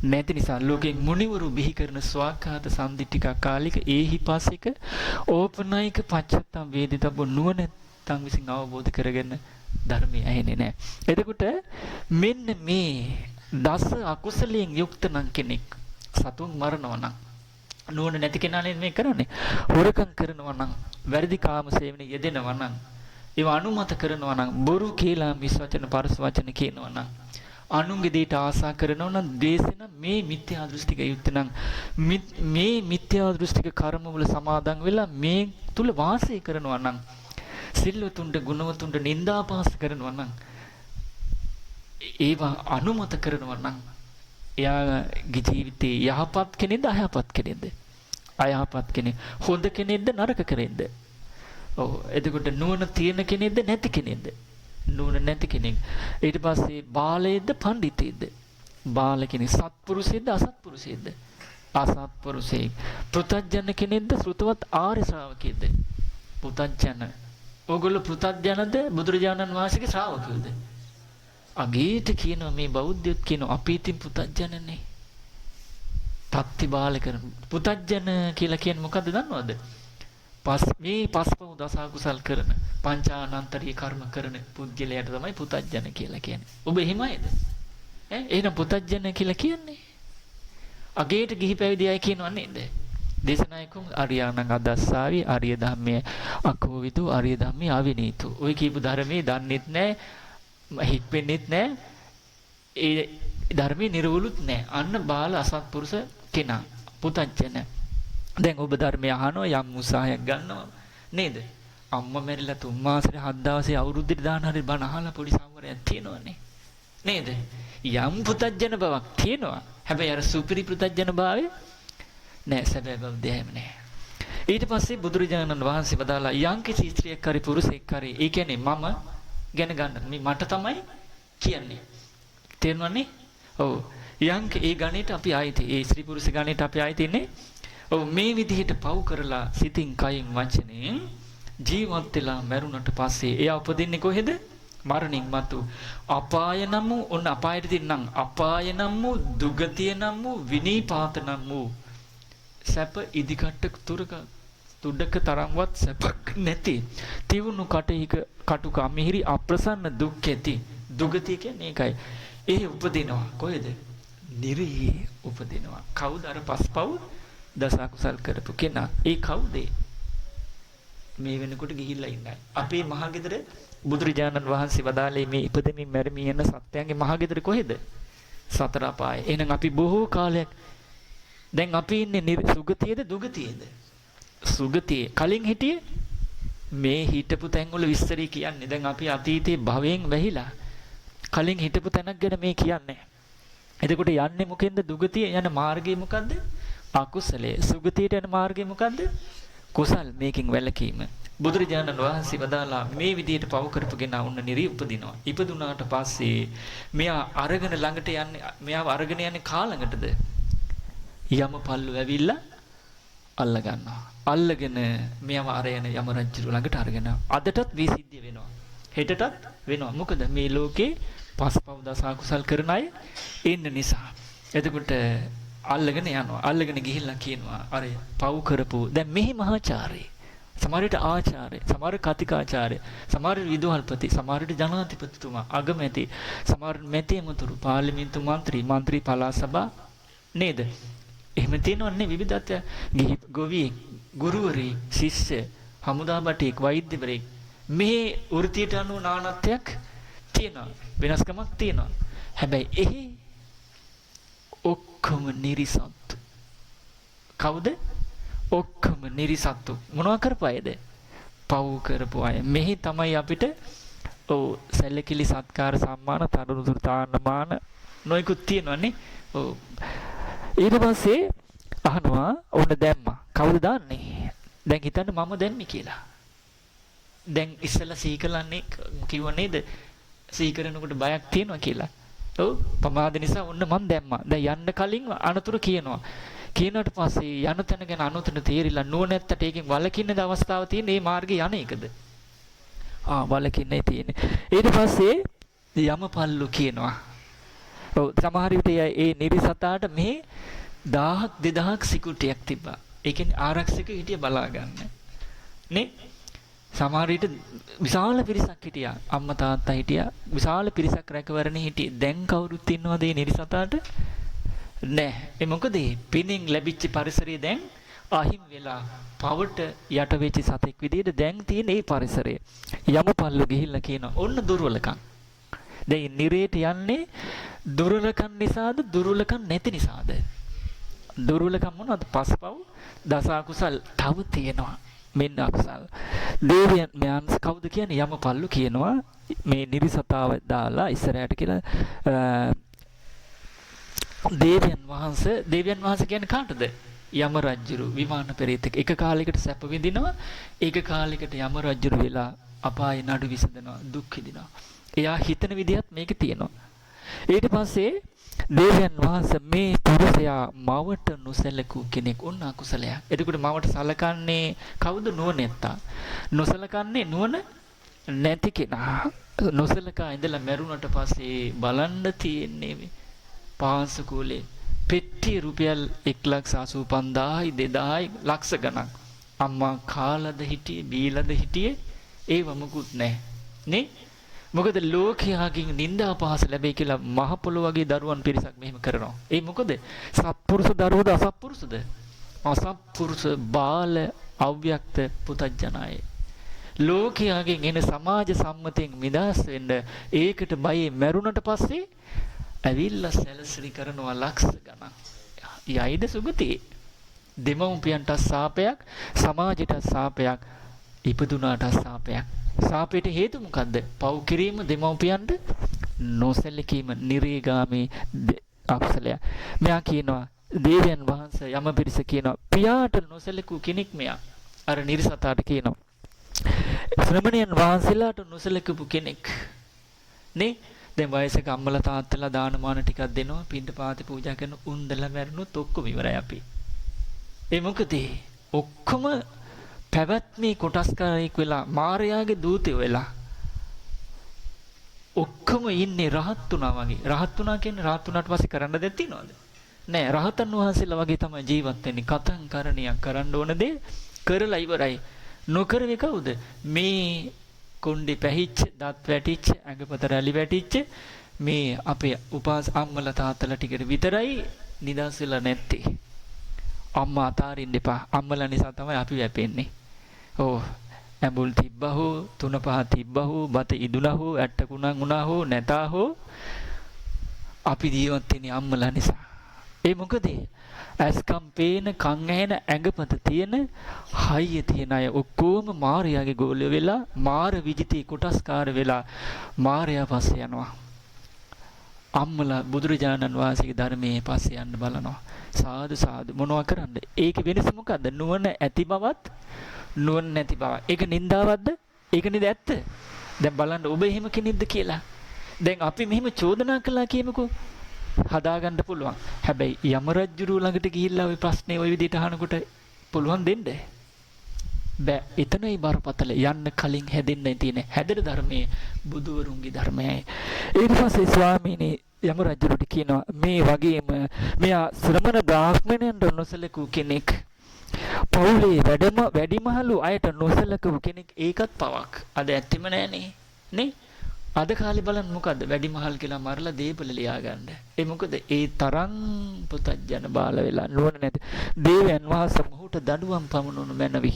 නැති නිසා ලෝකේ මුනිවරු බිහි කරන ස්වාඛාත සම්දිට්ඨික කාලික ඒහිපාසික ඕපනයික පච්චත්තම් වේදිතබ්බ නුවණැත්තන් විසින් අවබෝධ කරගෙන ධර්මය ඇහෙන්නේ නැහැ. එතකොට මෙන්න මේ දස අකුසලයෙන් යුක්ත නම් කෙනෙක් සතුන් මරනවා නම් නුවණ නැති කෙනානේ මේ කරන්නේ. හොරකම් කරනවා නම්, වැරදි කාම සේවනයේ යෙදෙනවා නම්, ඒව අනුමත කරනවා නම්, බොරු කියලා මිස් වචන පරස වචන කියනවා නම්, අනුන්ගේ දේට ආසා කරනවා නම්, ද්වේෂන මේ මිත්‍යා දෘෂ්ටික යුක්ත නම් මේ මිත්‍යා දෘෂ්ටික කර්ම වල සමාදන් වෙලා මේ තුල වාසය කරනවා නම් සිල්වතුන්ට ගුණවතුන්ට නින්දාපාස කරනවා නම් ඒවා අනුමත කරනවා නම් එයාගේ ජීවිතේ යහපත් කෙනෙක්ද අයහපත් කෙනෙක්ද? අයහපත් කෙනෙක්. හොඳ කෙනෙක්ද නරක කෙනෙක්ද? ඔව්. එතකොට නුවණ තියෙන කෙනෙක්ද නැති කෙනෙක්ද? නුවණ නැති කෙනෙක්. ඊට පස්සේ බාලයේද පඬිතේද? බාල කෙනෙක්. සත්පුරුෂයේද අසත්පුරුෂයේද? අසත්පුරුෂයෙක්. පෘථග්ජන කෙනෙක්ද ශ්‍රුතවත් ආර්ය ශ්‍රාවකයේද? පෘථග්ජන. ඕගොල්ලෝ පෘථග්ජනද බුදුරජාණන් වහන්සේගේ ශ්‍රාවකයෝද? අගේට කියනවා මේ බෞද්ධයොත් කියනවා අපි ඉතින් පුතඥනේ. තත්ති බාල කරන පුතඥ කියලා කියන්නේ මොකද්ද දන්නවද? මේ පස්පව දස කුසල් කරන පංචානන්තරීය කර්ම කරන පුද්ගලයාට තමයි පුතඥ කියලා කියන්නේ. ඔබ එහෙමයිද? එහෙනම් පුතඥ කියලා කියන්නේ අගේට ගිහි පැවිදි අය කියනවා නේද? දේශනායකුම් අරියාණං අදස්සාවි ආර්ය ධම්මේ අකෝවිතු ආර්ය ධම්මේ අවිනීතු. ඔය කියපු ධර්මයේ දන්නෙත් නැහැ. හික්පෙන්නෙත් නැහැ. ඒ ධර්මයේ නිර්වලුත් නැහැ. අන්න බාල අසත්පුරුෂ කෙනා පුතඥ. දැන් ඔබ ධර්මය අහනවා යම් උසාහයක් ගන්නවා නේද? අම්මා මැරිලා 3 මාසෙට 7 දවසේ අවුරුද්දට දාන හරි බණ අහලා පොඩි සංවරයක් තියෙනවනේ. නේද? යම් පුතඥ බවක් තියෙනවා. හැබැයි අර සුපිරි පුතඥ භාවය නෑ. සැබෑ බව දෙහැම නෑ. ඊට පස්සේ බුදුරජාණන් වහන්සේ වදාලා යම්කිසි ස්ත්‍රියක් හරි පුරුෂයෙක් හරි ඒ කියන්නේ මම ගැන ගන්න මේ මට තමයි කියන්නේ. තේරුණානේ? ඔව්. යංක ඒ ගණේට අපි ආйти. ඒ ස්ත්‍රී පුරුෂ ගණේට අපි ආйти ඉන්නේ. ඔව් මේ විදිහට පව් කරලා සිතින් කයින් වචනෙන් ජීවත් වෙලා මරුණට පස්සේ එයා උපදින්නේ කොහෙද? මරණින් මතු අපාය නම් වූ ඔන්න අපායට තින්නම් අපාය නම් වූ දුගතිය නම් වූ විනීපාත නම් වූ සැප ඉදිකට්ට තුඩක තරම්වත් සැපක් නැති තිවුණු කටුක මිහිරි අප්‍රසන්න දුක් ඇති දුගතිය කියන්නේ ඒකයි. ඒ උපදිනවා කොහෙද? නිරේ උපදිනවා. කවුද අර පස්පව් දස කුසල් කරපු කෙනා? ඒ කවුද? මේ වෙනකොට ගිහිල්ලා ඉන්නයි. අපේ මහගෙදර බුදුරජාණන් වහන්සේ වදාළේ මේ ඉපදෙමින් මැරෙමින් යන සත්‍යයන්ගේ මහගෙදර කොහෙද? සතර අපායේ. එහෙනම් අපි බොහෝ කාලයක් දැන් අපි ඉන්නේ සුගතියේද දුගතියේද? සුගතියේ. කලින් හිටියේ මේ හිටපු තැන්වල විස්තරي කියන්නේ. දැන් අපි අතීතේ භවයෙන් වැහිලා කලින් හිටපු තැනක් ගැන මේ කියන්නේ. එතකොට යන්නේ මොකෙන්ද? දුගතිය යන මාර්ගය මොකද්ද? අකුසලයේ. සුගතියට යන මාර්ගය මොකද්ද? කුසල්. මේකෙන් වැළකීම. බුදුරජාණන් වහන්සේ වදාලා මේ විදිහට පව කරපුගෙන වුණ නිරි උපදිනවා. ඉපදුනාට පස්සේ මෙයා අරගෙන ළඟට යන්නේ මෙයාව අරගෙන යන්නේ කා ළඟටද? යම පල්ලු ඇවිල්ලා අල්ල ගන්නවා. අල්ලගෙන මෙයාව අරගෙන යම රජු ළඟට අරගෙන අදටත් මේ සිද්ධිය වෙනවා. හෙටටත් වෙනවා. මොකද මේ ලෝකේ පස්පව් දස කුසල් කරන අය ඉන්න නිසා. එතකොට අල්ලගෙන යනවා. අල්ලගෙන ගිහිල්ලා කියනවා අර පව් කරපු දැන් මෙහි මහාචාර්ය සමහරට ආචාර්ය, සමහර කතිකාචාර්ය, සමහර විදුහල්පති, සමහරට ජනාධිපතිතුමා, අගමැති, සමහර මැතිමතුරු, පාර්ලිමේන්තු මන්ත්‍රී, පළාත් සභා නේද? එහෙම තියෙනවන්නේ විවිධත්වය. ගිහි ගොවියෙක්, ගුරුවරයෙක්, ශිෂ්‍ය, හමුදා බටෙක්, වෛද්‍යවරයෙක්. මේ වෘත්තියට අනුව නානත්වයක් තියෙනවා. වෙනස්කමක් තියෙනවා. හැබැයි එහි ඔක්කොම නිරිසත්තු. කවුද? ඔක්කොම නිරිසත්තු. මොනවා කරපු අයද? පව් කරපු අය. මෙහි තමයි අපිට ඔව් සැලකිලි සත්කාර සම්මාන තරුණුතුරු තාන්නමාන නොයිකුත් තියෙනවනේ. ඔව් ඊට පස්සේ අහනවා ඔන්න දැම්මා. කවුද දාන්නේ? දැන් හිතන්න මම දැම්මි කියලා. දැන් ඉස්සෙල්ලා සීකලන්නේ කිව්ව නේද? සීකරනකොට බයක් තියෙනවා කියලා. ඔව් ප්‍රමාද නිසා ඔන්න මම දැම්මා. දැන් යන්න කලින් අනතුරු කියනවා. කියනට පස්සේ යන තැන ගැන අනුතන තේරිලා නුවණැත්තට ඒකෙන් වළකින්න අවස්ථාව තියෙන මේ මාර්ගේ යන එකද? වළකින්නයි තියෙන්නේ. ඊට පස්සේ යමපල්ලු කියනවා. ඔව් සමහර විට ඒ නිරිසතාට මේ 1000ක් 2000ක් සිකුටියක් තිබ්බා. ඒ කියන්නේ ආරක්ෂක හිටිය බලා ගන්න. නේ? සමහර විට විශාල පිරිසක් හිටියා. අම්මා තාත්තා හිටියා. විශාල පිරිසක් රැකවරණේ හිටියේ. දැන් කවුරුත් ඉන්නවද මේ නිරිසතාට? නෑ. ඒ මොකද පිනින් ලැබිච්ච පරිසරය දැන් අහිමි වෙලා පවට යට වෙච්ච සතෙක් විදිහට දැන් තියෙන මේ පරිසරය. යමපල්ලු ගිහිල්ලා කියනවා ඔන්න දුර්වලකම්. දැන් නිරේට යන්නේ දුර්වලකම් නිසාද දුර්වලකම් නැති නිසාද? දුර්වලකම් මොනවද? පස්පව් දස අකුසල් තව තියෙනවා. මෙන්න අකුසල්. දේවයන් මයන් කවුද කියන්නේ යමපල්ලු කියනවා මේ නිරිසතාව දාලා ඉස්සරහට කියලා දේවයන් වහන්සේ කියන්නේ කාටද? යම රජුරු විමාන පෙරේතක එක කාලයකට සැප විඳිනවා, ඒක කාලයකට යම රජුරු වෙලා අපායේ නඩු විසඳනවා, දුක් විඳිනවා. එයා හිතන විදිහත් මේක තියෙනවා. ඊට පස්සේ දේවයන් වහන්සේ මේ පුරුෂයා මවට නොසලකූ කෙනෙක් උන් අකුසලයක්. එතකොට මවට සලකන්නේ කවුද? නුවණැත්තා. නොසලකන්නේ නුවණ නැති කෙනා. නොසලකා ඉඳලා මැරුණට පස්සේ බලන්න තියෙන්නේ පාංශකූලේ පෙට්ටිය රුපියල් 1,85,000යි 2,000යි ලක්ෂ ගණන්. අම්මා කාලද හිටියේ බීලද හිටියේ ඒව මොකුත් නැහැ. නේ? මොකද ලෝකයාගෙන් නිന്ദා අපහාස ලැබෙයි කියලා මහ පොළොව වගේ දරුවන් පිරිසක් මෙහෙම කරනවා. ඒ මොකද? සත්පුරුෂ දරුවෝද අසත්පුරුෂද? අසත්පුරුෂ බාල අව්‍යක්ත පුතඥාය. ලෝකයාගෙන් එන සමාජ සම්මතයෙන් මිදස් වෙන්න ඒකට බයේ මැරුණට පස්සේ ඇවිල්ලා සැලසලි කරනවා ලක්ෂ ගණන්. යයිද සුගතියේ. දෙමව්පියන්ට සාපයක්, සමාජයට සාපයක්, ඉපදුනාට සාපයක්. සාපේට හේතු මොකද්ද? පව් කිරීම, දෙමව්පියන්ට නොසැලකීම, නිරේගාමී අකුසලය. මෙයා කියනවා දේවයන් වහන්සේ යම පිරිස කියනවා පියාට නොසැලකූ කෙනෙක් මෙයා. අර නිර්සතාට කියනවා ශ්‍රමණයන් වහන්සේලාට නොසැලකපු කෙනෙක්. නේ? දැන් වයසක අම්මලා තාත්තලා දානමාන ටිකක් දෙනවා, පින්ඩ පාති පූජා කරන උන්දලා මැරුණොත් ඔක්කොම ඉවරයි අපි. ඒ මොකද? ඔක්කොම පැවැත්මේ කොටස්කාරයෙක් වෙලා මාර්යාගේ දූතයෝ වෙලා ඔක්කොම ඉන්නේ රහත් වුණා වගේ. රහත් වුණා කියන්නේ රහත් වුණාට පස්සේ කරන්න දෙයක් තියනවද? නෑ. රහතන් වහන්සේලා වගේ තමයි ජීවත් වෙන්නේ. කතං කරණියක් කරන්න ඕන දේ කරලා ඉවරයි. නොකරවේ කවුද? මේ කොණ්ඩේ පැහිච්ච, දත් වැටිච්ච, ඇඟපත රැලි වැටිච්ච මේ අපේ උපාස අම්මලා තාත්තලා ටිකට විතරයි නිදහස් වෙලා නැත්තේ. අම්මා අතාරින්න එපා. අම්මලා නිසා තමයි අපි වැපෙන්නේ. ඕ ඇඹුල් තිබ්බා හෝ, තුන පහ තිබ්බා හෝ, බත ඉදුණා හෝ, ඇට්ටකුණන් වුණා හෝ, නැතා හෝ අපි ජීවත් වෙන්නේ අම්මලා නිසා. ඒ මොකද? ඇස්කම් පේන, කන් ඇහෙන, ඇඟපත තියෙන, හයිය තියෙන අය ඔක්කොම මාර්යාගේ ගෝලය වෙලා, මාර විජිතේ කොටස්කාර වෙලා මාර්යා පස්සේ යනවා. අම්මලා බුදුරජාණන් වහන්සේගේ ධර්මයේ පස්සේ යන්න බලනවා. සාදු සාදු මොනවා කරන්නද? ඒකේ වෙනස මොකද්ද? නුවණ ඇති බවත් නුවණ නැති බව. ඒක නින්දාවක්ද? ඒක නේද ඇත්ත? දැන් බලන්න ඔබ එහෙම කෙනෙක්ද කියලා. දැන් අපි මෙහෙම චෝදනා කළා කියමුකෝ. හදාගන්න පුළුවන්. හැබැයි යම රජුරු ළඟට ගිහිල්ලා ওই ප්‍රශ්නේ ওই විදිහට අහනකොට පුළුවන් දෙන්න බෑ. එතනයි බරපතල. යන්න කලින් හැදෙන්න තියෙන හැදෙන ධර්මයේ බුදුවරුන්ගේ ධර්මයයි. ඊට පස්සේ ස්වාමීනි යම රජුට කියනවා මේ වගේම මෙයා ශ්‍රමණ බ්‍රාහ්මණයන්ට නොසලකූ කෙනෙක්. පවුලේ වැඩිමහලු අයට නොසලකපු කෙනෙක්. ඒකත් පවක්. අද ඇත්තෙම නෑනේ. නේ? අද කාලේ බලන්න මොකද්ද? වැඩිමහල් කියලා මරලා දීපල ලියා ගන්න. ඒ මොකද? ඒ තරම් පුතඥ බාල වෙලා නුවණ නැති. දේවයන් වහන්සේ මොහුට දඬුවම් පමුණුණු මැනවි.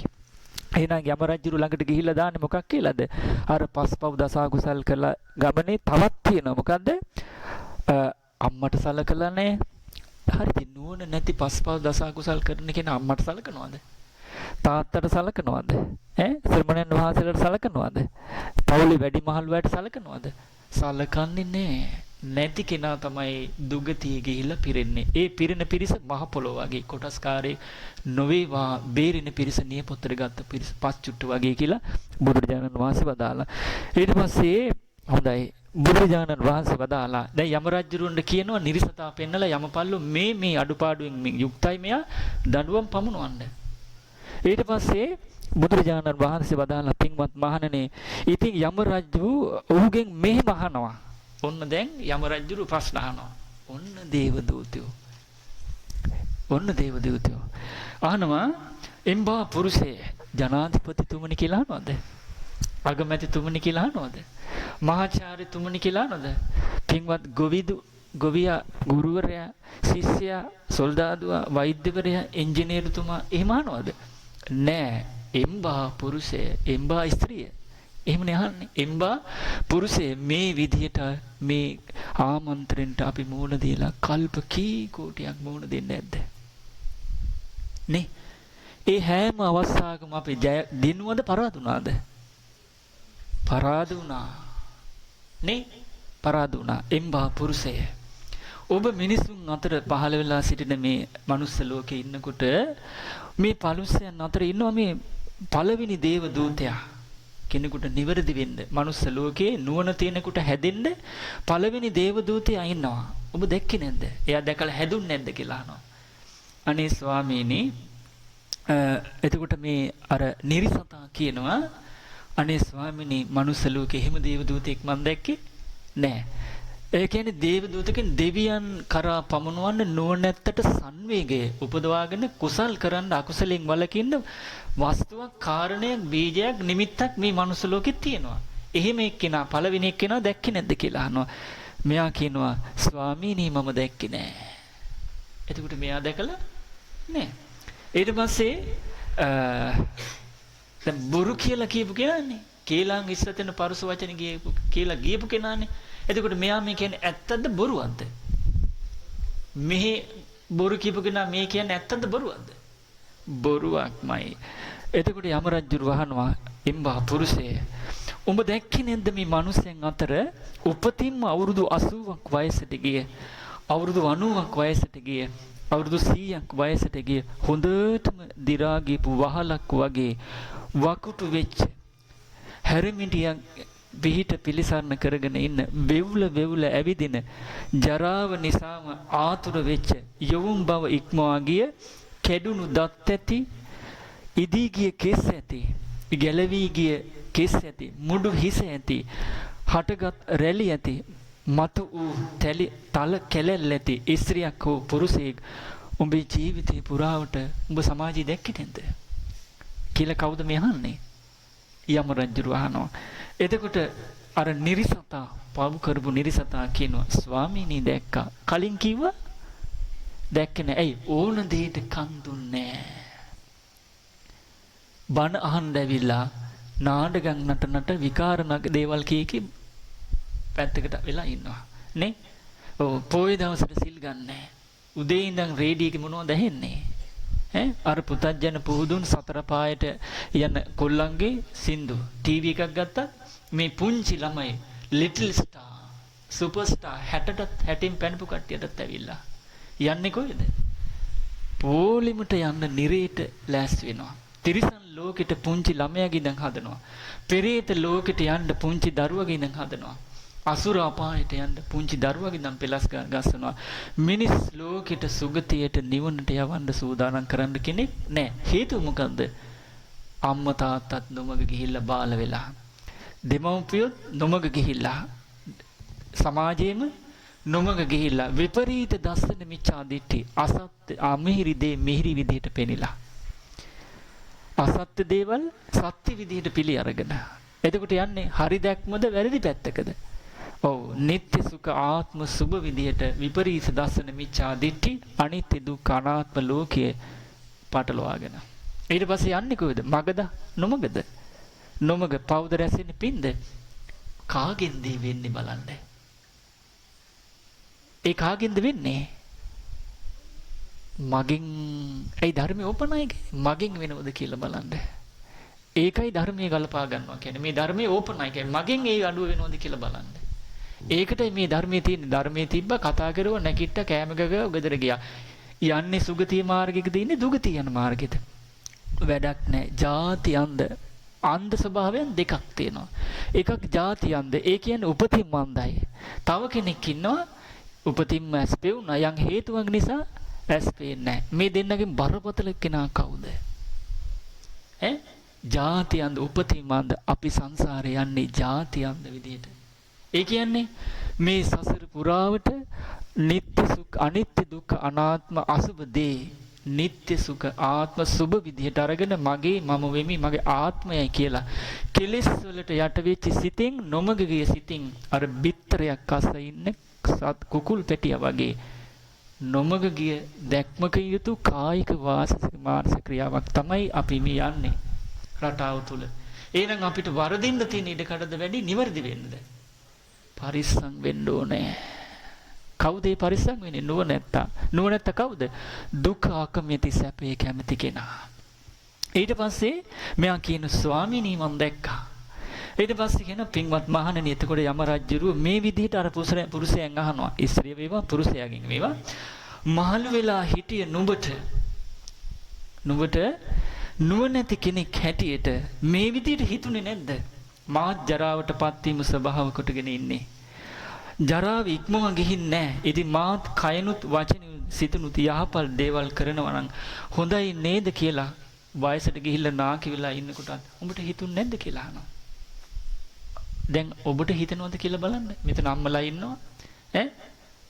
එහෙනම් යම රජු ළඟට ගිහිල්ලා දාන්නේ මොකක් කියලාද? අර පස්පව් දසකුසල් කළා ගමනේ තවත් තියෙනවා. මොකද්ද? අම්මට සලකලා නැහැ. හරිද? නුවණ නැති පස්පව් දසකුසල් කරන කෙනා අම්මට සලකනවද? තාත්තට සලකනවද? ශ්‍රමණයන් වහන්සේලාට සලකනවද? පවුලේ වැඩිමහල්ුවට සලකනවද? සලකන්නේ නැහැ. නැති කෙනා තමයි දුගතිය ගිහිල්ලා පිරෙන්නේ. ඒ පිරෙන පිරිස මහ පොළොව වගේ කොටස්කාරේ නොවේවා බේරින පිරිස නියපොත්තට ගත්ත පිරිස පස්චුට්ටු වගේ කියලා බුදුරජාණන් වහන්සේ වදාලා. ඊට පස්සේ හොඳයි බුදුරජාණන් වහන්සේ වදාලා දැන් යම රජුරුන්ට කියනවා නිරිසතා පෙන්නලා යමපල්ලු මේ අඩුපාඩුවෙන් යුක්තයි මෙයා දඬුවම් පමුණවන්න. ඊට පස්සේ බුදුරජාණන් වහන්සේ වදාලා පින්වත් මහණෙනි ඉතින් යම රජු ඔහුගෙන් මෙහෙම අහනවා. ඔන්න දැන් යම රජු ප්‍රශ්න අහනවා. ඔන්න දේවදූතයෝ අහනවා එම්බා පුරුෂය ජනාධිපතිතුමනි කියලා අහනවද? අගමැතිතුමනි කියලා අහනවද? මහාචාර්යතුමනි කියලා අහනවද? පින්වත් ගොවියා ගුරුවරයා ශිෂ්‍යයා සොල්දාදුවා වෛද්‍යවරයා ඉංජිනේරුතුමා එහෙම අහනවද? නෑ. එම්බා පුරුෂය එම්බා ස්ත්‍රිය එහෙමනේ අහන්නේ. එම්බා පුරුෂය මේ විදිහට මේ ආමන්ත්‍රණයට අපි මූණ දීලා කල්ප කී කෝටියක් මූණ දෙන්නේ නැද්ද? නේ? ඒ හැම අවස්ථාවකම අපි දිනුවද පරාද වුණාද? පරාද වුණා. නේ? පරාද වුණා. එම්බා පුරුෂය. ඔබ මිනිසුන් අතර පහළ වෙලා සිටින මේ මනුස්ස ලෝකේ ඉන්නකොට මේ පළුස්සයන් අතර ඉන්නවා මේ පළවෙනි දේව දූතයා. කෙනෙකුට නිවැරදි වෙන්න මනුස්ස ලෝකේ නුවණ තියෙනෙකුට හැදෙන්න පළවෙනි දේව දූතයා ඉන්නවා. ඔබ දැක්කේ නැද්ද? එයා දැකලා හැදුන්නේ නැද්ද කියලා අහනවා. අනේ ස්වාමීනි එතකොට මේ අර නිරිසතා කියනවා අනේ ස්වාමීනි මනුස්ස ලෝකේ එහෙම දේව දූතෙක් මම දැක්කේ නෑ. ඒ කියන්නේ දේව දූතකෙන් දෙවියන් කරා පමුණවන්න නුවණැත්තට සංවේගය උපදවාගෙන කුසල් කරන්න අකුසලෙන් වළකින්න වස්තුවක් කාරණයක් බීජයක් නිමිත්තක් මේ මනුස්ස ලෝකෙත් තියෙනවා. එහෙම එක්කෙනා පළවෙනි එක්කෙනා දැක්කේ නැද්ද කියලා අහනවා. මෙයා කියනවා ස්වාමීනි මම දැක්කේ නෑ. එතකොට මෙයා දැකලා නෑ. ඊට පස්සේ දැන් බොරු කියලා කියපු කෙනානේ. කේලං ඉස්සතෙන පරුස වචන කියලා ගියපු කෙනානේ. එතකොට මෙයා මේ කියන්නේ ඇත්තද බොරුවක්ද? මෙහි බොරු කියපු කෙනා මේ කියන්නේ ඇත්තද බොරුවක්ද? බොරුවක්මයි. එතකොට යම රජු වහනවා එම්බා පුරුෂය. උඹ දැක්කේ නැද්ද මේ මිනිස්යන් අතර උපතින්ම අවුරුදු 80ක් වයසට ගිය, අවුරුදු 90ක් වයසට ගිය, අවුරුදු 100ක් වයසට ගිය හොඳටම දි รา ගියපු වහලක් වගේ වකුටු වෙච්ච හැරමිටියක් පිහිට පිලිසරණ කරගෙන ඉන්න වෙවුල ඇවිදින ජරාව නිසාම ආතුර වෙච්ච යොවුන් බව ඉක්මවා ගිය කැඩුණු දත් ඇති ඉදී ගිය කෙස් ඇති ගැලවී ගිය කෙස් ඇති මුඩු හිස ඇති හටගත් රැලි ඇති මතු වූ තල කැලැල් ඇති ස්ත්‍රියක් හෝ පුරුෂයෙක් උඹේ ජීවිතේ පුරාවට උඹ සමාජය දැක්කේ නැද්ද කියලා කවුද මේ අහන්නේ? යම රජු අහනවා. එතකොට අර නිරිසතා පව් කරපු නිරිසතා කියනවා ස්වාමීනි දැක්කා. කලින් කිව්වා දැක්කේ නෑ. ඇයි ඕන දෙයට කන් දුන්නේ නෑ. බණ අහන්න ඇවිල්ලා නාඩගම් නටනට විකාර දේවල් කීකි පැත්තකට වෙලා ඉන්නවා නේ. ඔව් පොයේ දවසට සිල් ගන්නෑ. උදේ ඉඳන් රේඩියෝ එකේ මොනවද ඇහෙන්නේ? අර පුතත්ජන පුහුදුන් සතර පායට යන කොල්ලන්ගේ සින්දු ටීවී එකක් ගත්තා මේ පුංචි ළමයි ලිටල් ස්ටාර් සුපර් ස්ටාර් 60න් පැනපු කට්ටියටත් ඇවිල්ලා යන්නේ කොහෙද? පොලිමට යන්න නිරේට ලෑස්ති වෙනවා. තිරිසන් ලෝකෙට පුංචි ළමයාගේ ඉඳන් හදනවා. පෙරේත ලෝකෙට යන්න පුංචි දරුවගේ ඉඳන් හදනවා. අසුර අපායට යන්න පුංචි දරුවගේ ඉඳන් පෙලස් ගස්සනවා. මිනිස් ලෝකෙට සුගතියට නිවනට යවන්න සූදානම් කරන්න කෙනෙක් නැහැ. හේතුව මොකද්ද? අම්මා තාත්තත් නොමග ගිහිල්ලා බාල වෙලා. දෙමව්පියොත් නොමග ගිහිල්ලා. සමාජයේම නොමග ගිහිල්ලා විපරීත දස්සන මිච්ඡා දිට්ඨි අසත්‍ය අමිහිරි දේ මිහිරි විදිහට පෙනිලා. අසත්‍ය දේවල් සත්‍ය විදිහට පිළි අරගෙන. එතකොට යන්නේ හරි දැක්මද වැරදි පැත්තකද? ඔව් නিত্য සුඛ ආත්ම සුභ විදියට විපරීත දර්ශන මිච්ඡා දිට්ඨි අනිත්‍ය දුක්ඛ අනාත්ම ලෝකයේ පටලවාගෙන ඊට පස්සේ යන්නේ කොහෙද? මගද නොමගද? නොමග පවුද රැසෙන්නේ පින්ද? කාගෙන්ද වෙන්නේ බලන්න. ඒ කාගෙන්ද වෙන්නේ? මගෙන්. ඒ ධර්මයේ ඕපනයික මගෙන් වෙනවද කියලා බලන්න. ඒකයි ධර්මයේ ගලපා ගන්නවා කියන්නේ. මේ ධර්මයේ ඕපනයික මගෙන් ඒ අඩුව වෙනවද කියලා බලන්න. ඒකටයි මේ ධර්මයේ තියෙන. ධර්මයේ තිබ්බ කතා කරුවා නැකිට කෑම ගග ගෙදර ගියා. යන්නේ සුගතිය මාර්ගයකද ඉන්නේ දුගතිය යන මාර්ගෙද? වැඩක් නැහැ. ಜಾති අන්ධ ස්වභාවයන් දෙකක් තියෙනවා. එකක් ಜಾති අන්ධ. ඒ කියන්නේ උපතින්ම අන්ධයි. තව කෙනෙක් ඉන්නවා උපතින්ම ඇස් පෙවුනා යම් හේතුවක් නිසා ඇස් පේන්නේ නැහැ. මේ දෙන්නගෙන් බරපතල කෙනා කවුද? ಜಾති අන්ධ උපතින්ම අන්ධ. අපි සංසාරේ යන්නේ ಜಾති අන්ධ විදියට. ඒ කියන්නේ මේ සසර පුරාවට නিত্য සුඛ අනිත්‍ය දුක්ඛ අනාත්ම අසුබ දේ නিত্য සුඛ ආත්ම සුබ විදිහට අරගෙන මගේ මම වෙමි මගේ ආත්මයයි කියලා කෙලෙස් වලට යට වෙච්ච සිතින් නොමග ගිය සිතින් අර බිත්තරයක් අස්ස ඉන්න කුකුල් පැටියා වගේ නොමග ගිය දැක්මක යුතු කායික වාචික මානසික ක්‍රියාවක් තමයි අපි මේ යන්නේ රටාව තුල. එහෙනම් අපිට වරදින්න තියෙන ඉඩ කඩද වැඩි නිවැරදි වෙන්නද? පරිස්සම් වෙන්න ඕනේ. කවුද ඒ පරිස්සම් වෙන්නේ? නුවණැත්තා. නුවණැත්තා කවුද? දුක අකමැති සැපේ කැමති කෙනා. ඊට පස්සේ මෙයා කියන ස්වාමීනි මම දැක්කා. ඊට පස්සේ කියන පින්වත් මහණෙනි එතකොට යම රජුරුව මේ විදිහට අර පුරුෂයන් අහනවා. ස්ත්‍රිය වේවා පුරුෂයාගෙන් වේවා මහලු වෙලා හිටිය නුඹට නුවණැති කෙනෙක් හැටියට මේ විදිහට හිතුනේ නැද්ද? මාත් ජරාවටපත් වීම ස්වභාව කොටගෙන ඉන්නේ. ජරාව ඉක්මව ගිහින් නැහැ. ඉතින් මාත් කයනුත් වචනුත් සිතනුත් යහපල් දේවල් කරනවා නම් හොඳයි නේද කියලා වයසට ගිහිල්ලා නාකි වෙලා ඉන්නකොට උඹට හිතුන්නේ නැද්ද කියලා අහනවා. දැන් ඔබට හිතනවද කියලා බලන්න. මෙතන අම්මලා ඉන්නවා.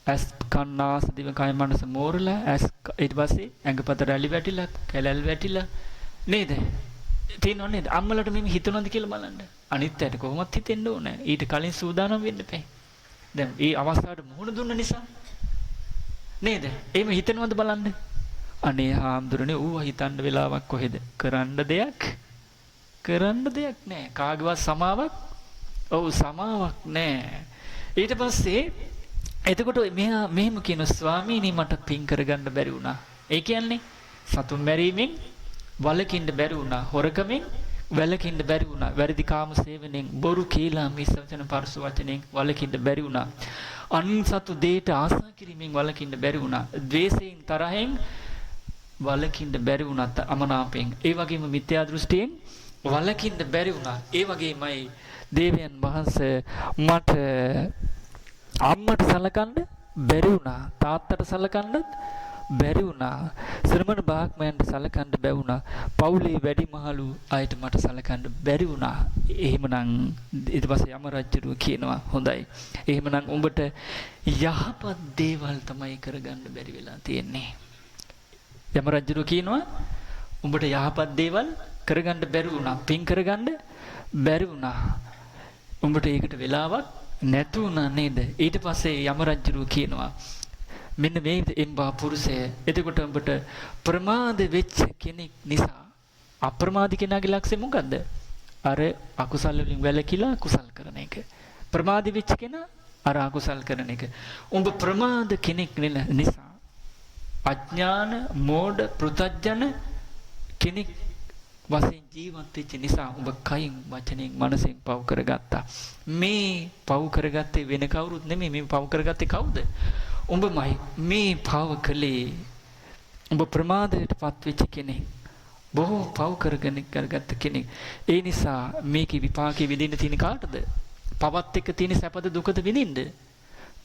ඇස් කන්නාස දිව කය මනස මෝරලා ඇස් ඊට පස්සේ ඇඟපත රැලි වැටිලා කැලල් වැටිලා නේද? තියෙනව නේද? අම්මලට මෙහෙම හිතනවද කියලා බලන්න. අනිත් ඇයට කොහොමත් හිතෙන්න ඕනේ. ඊට කලින් සූදානම් වෙන්න එපා. දැන් මේ අවස්ථාවට මුහුණ දුන්න නිසා නේද? එහෙම හිතනවද බලන්න. අනේ හාමුදුරනේ ඌව හිතන්න වෙලාවක් කොහෙද? කරන්න දෙයක් නැහැ. කාගේවත් සමාවක් සමාවක් නැහැ. ඊට පස්සේ එතකොට මෙහා මෙහෙම කියන ස්වාමීනි මට පින් කරගන්න බැරි වුණා. ඒ කියන්නේ සතුන් මැරීමෙන් වළකින්න බැරි වුණා. හොරකමෙන් වැළකින්න බැරි වුණා. වැරදි කාම සේවනයෙන් බොරු කීලා මිස වචන පරස වචනෙන් වළකින්න බැරි වුණා. අන්සතු දෙයට ආසා කිරීමෙන් වළකින්න බැරි වුණා. ද්වේෂයෙන් තරහෙන් වළකින්න බැරි වුණා. අමනාපයෙන් ඒ වගේම මිත්‍යා දෘෂ්ටියෙන් වළකින්න බැරි වුණා. ඒ වගේමයි දේවයන් වහන්සේ මට අම්මට සලකන්න බැරි වුණා. තාත්තට සලකන්නත් බැරි වුණා. ශ්‍රමණ බ්‍රාහ්මණයන්ට සලකන්න බැරි වුණා. පවුලේ වැඩිමහලු අයට මට සලකන්න බැරි වුණා. එහෙමනම් ඊට පස්සේ යම රජුරුව කියනවා හොඳයි. එහෙමනම් උඹට යහපත් දේවල් තමයි කරගන්න බැරි වෙලා තියෙන්නේ. යම රජුරුව කියනවා උඹට යහපත් දේවල් කරගන්න බැරි වුණා. පින් කරගන්න බැරි වුණා. උඹට ඒකට වෙලාවක් නැතු වුණා නේද? ඊට පස්සේ යම රජුරුව කියනවා මෙන්න මේ එම්බා පුරුෂය එතකොට උඹට ප්‍රමාද වෙච්ච කෙනෙක් නිසා අප්‍රමාද කෙනාගේ ලක්ෂ්‍ය මොකද්ද? අර අකුසල වලින් වැළකීලා කුසල් කරන එක. ප්‍රමාදී වෙච්ච කෙනා අර අකුසල් කරන එක. උඹ ප්‍රමාද කෙනෙක් නිසා අඥාන මෝඩ පෘතජන කෙනෙක් වශයෙන් ජීවත් වෙච්ච නිසා උඹ කයින් වචනෙන් මනසෙන් පව් කරගත්තා. මේ පව් කරගත්තේ වෙන කවුරුත් නෙමෙයි. මේ පව් කරගත්තේ කවුද? උඹමයි මේ පව කළේ. උඹ ප්‍රමාදයටපත් වෙච්ච කෙනෙක්. බොහෝ පව කරගත්ත කෙනෙක්. ඒ නිසා මේකේ විපාකේ විඳින්න තියෙන කාටද? පවත් එක්ක තියෙන සැපද දුකද විඳින්න?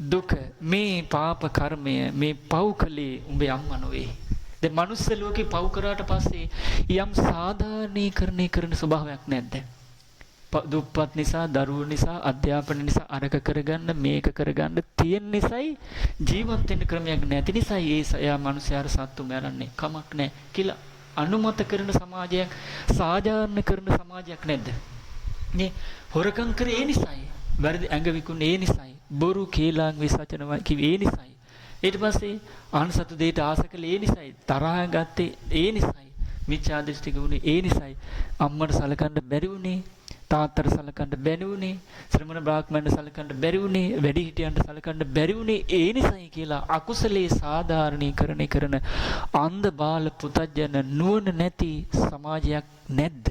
දුක. මේ පාප කර්මය මේ පව කළේ උඹේ අම්මා නොවේ. දැන් මනුස්ස ලෝකේ පව කරාට පස්සේ යම් සාධාරණීකරණය කරන ස්වභාවයක් නැද්ද? දුප්පත් නිසා, දරුවෝ නිසා, අධ්‍යාපන නිසා අරක කරගන්න මේක කරගන්න තියෙන නිසායි ජීවත් වෙන්න ක්‍රමයක් නැති නිසායි එයා මිනිස්යාර සත්තු මරන්නේ. කමක් නැහැ කියලා අනුමත කරන සමාජයක්, සාධාරණ කරන සමාජයක් නැද්ද? නේ හොරකම් කරේ ඒ නිසායි. වැරදි ඇඟ විකුණේ ඒ නිසායි. බොරු කේලාම් විසචන කිව්වේ ඒ නිසායි. ඊට පස්සේ අන්සතු දෙයට ආස කළේ ඒ නිසායි. තරහ ගත්තේ ඒ නිසායි. මිච්ඡා දෘෂ්ටික වුණේ ඒ නිසායි. අම්මට සලකන්න බැරි වුණේ. තාත්තට සලකන්න බැරි වුණේ. ශ්‍රමණ බ්‍රාහ්මණයට සලකන්න බැරි වුණේ. වැඩිහිටියන්ට සලකන්න බැරි වුණේ ඒ නිසායි කියලා අකුසලේ සාධාරණීකරණය කරන අන්ධ බාල පුතජන නුවණ නැති සමාජයක් නැද්ද?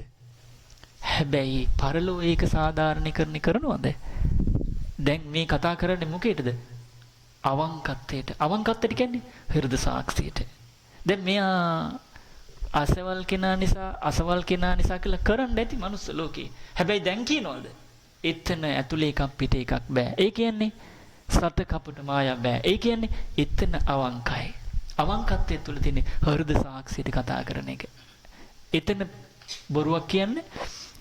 හැබැයි පරලෝ ඒක සාධාරණීකරණය කරනවද? දැන් මේ කතා කරන්නේ මොකේද? අවංකත්වයට. අවංකත්වයට කියන්නේ හෘද සාක්ෂියට. දැන් මෙයා අසවල් කෙනා නිසා කියලා කරන්න ඇති මනුස්ස ලෝකේ. හැබැයි දැන් කියනවද? එතන ඇතුලේ එකක් පිට එකක් බෑ. ඒ කියන්නේ සත කපට මායා බෑ. ඒ කියන්නේ එතන අවංකයි. අවංකත්වයේ තුල තියෙන හෘද සාක්ෂියට කතා කරන එක. එතන බොරුවක් කියන්නේ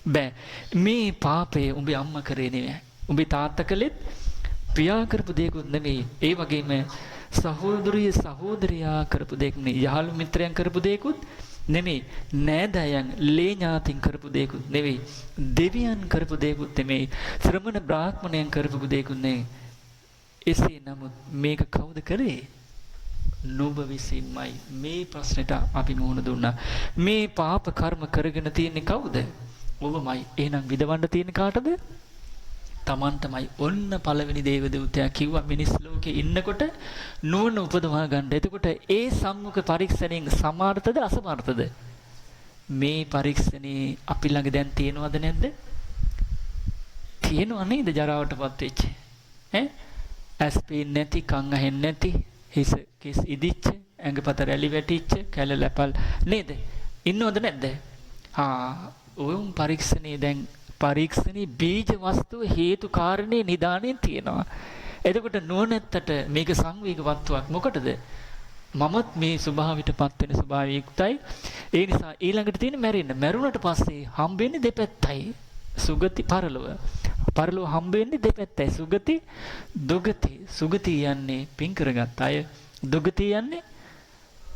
බෑ. මේ පාපය උඹේ අම්මා කරේ නෙවෙයි. උඹේ තාත්තා කළෙත් පියා කරපු දෙයක්වත් නෙවෙයි. ඒ වගේම සහෝදරියා කරපු දෙයක් නෙවෙයි. යහළු මිත්‍රයන් කරපු දෙයක්වත් නෙමෙයි. නෑදෑයන් ලේ ඥාතින් කරපු දෙයක්වත් නෙවෙයි. දෙවියන් කරපු දෙයක්වත් නෙමෙයි. ශ්‍රමණ බ්‍රාහ්මණයන් කරපු දෙයක්වත් නෙවෙයි. එසේ නමුත් මේක කවුද කරේ? නුඹ විසින්මයි. මේ ප්‍රශ්නෙට අපි මුහුණ දුන්නා. මේ පාප කර්ම කරගෙන තියෙන්නේ කවුද? ඔබමයි. එහෙනම් විදවන්න තියෙන්නේ කාටද? තමන්ටමයි. ඔන්න පළවෙනි දේවදූතයා කිව්වා මිනිස් ලෝකේ ඉන්නකොට නුවණ උපදවා ගන්න. එතකොට ඒ සම්මුඛ පරීක්ෂණයෙන් සමර්ථද අසමර්ථද? මේ පරීක්ෂණේ අපි ළඟ දැන් තියෙනවද නැද්ද? තියෙනව නේද ජරාවටපත් වෙච්ච? ඇස් පේන්නේ නැති, කන් ඇහෙන්නේ නැති, හිස කිස් ඉදිච්ච, ඇඟපත රැලි වැටිච්ච, කැල ලැපල් නේද? ඉන්නවද නැද්ද? ඔවුන් පරීක්ෂණේ දැන් පරීක්ෂණේ බීජ වස්තුව හේතු කාරණේ නිදාණයෙන් තියෙනවා. එතකොට නුවණැත්තට මේක සංවේග වස්තුවක්. මොකටද? මමත් මේ ස්වභාවයටපත් වෙන ස්වභාවය යුක්තයි. ඒ නිසා ඊළඟට තියෙන මැරෙන්න. මැරුණට පස්සේ හම්බෙන්නේ දෙපැත්තයි. සුගති පරලොව. පරලොව හම්බෙන්නේ දෙපැත්තයි. සුගති දුගති. සුගති යන්නේ පින් කරගත් අය. දුගති යන්නේ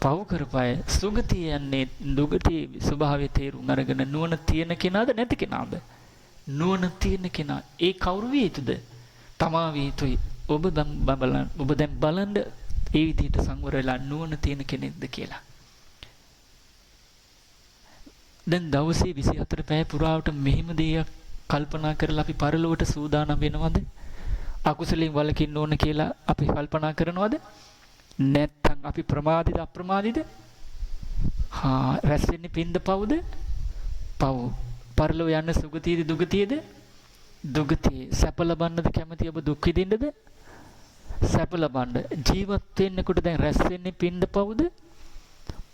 පව් කරපය. සුගති යන්නේ දුගති ස්වභාවයේ තේරුම් අරගෙන නුවණ තියෙන කෙනාද නැති කෙනාද? නුවණ තියෙන කෙනා. ඒ කවුරු විය යුතුද? තමා විය යුතුයි. ඔබ දැන් බලන්න ඒ විදිහට සංවර වෙලා නුවණ තියෙන කෙනෙක්ද කියලා. දැන් දවසේ 24 පැය පුරාවට මෙහෙම දෙයක් කල්පනා කරලා අපි පරලොවට සූදානම් වෙනවද? අකුසලයෙන් වළකින්න ඕන කියලා අපි කල්පනා කරනවද? නැත්නම් අපි ප්‍රමාදිත අප්‍රමාදිත? රැස් වෙන්නේ පින්ද පවුද? පව්. පරලොව යන්න සුගතියද දුගතියද? දුගතිය. සැප ලබන්නද කැමති ඔබ දුක් විඳින්නද? සැප ලබන්න. ජීවත් වෙන්නකොට දැන් රැස් වෙන්නේ පින්ද පවුද?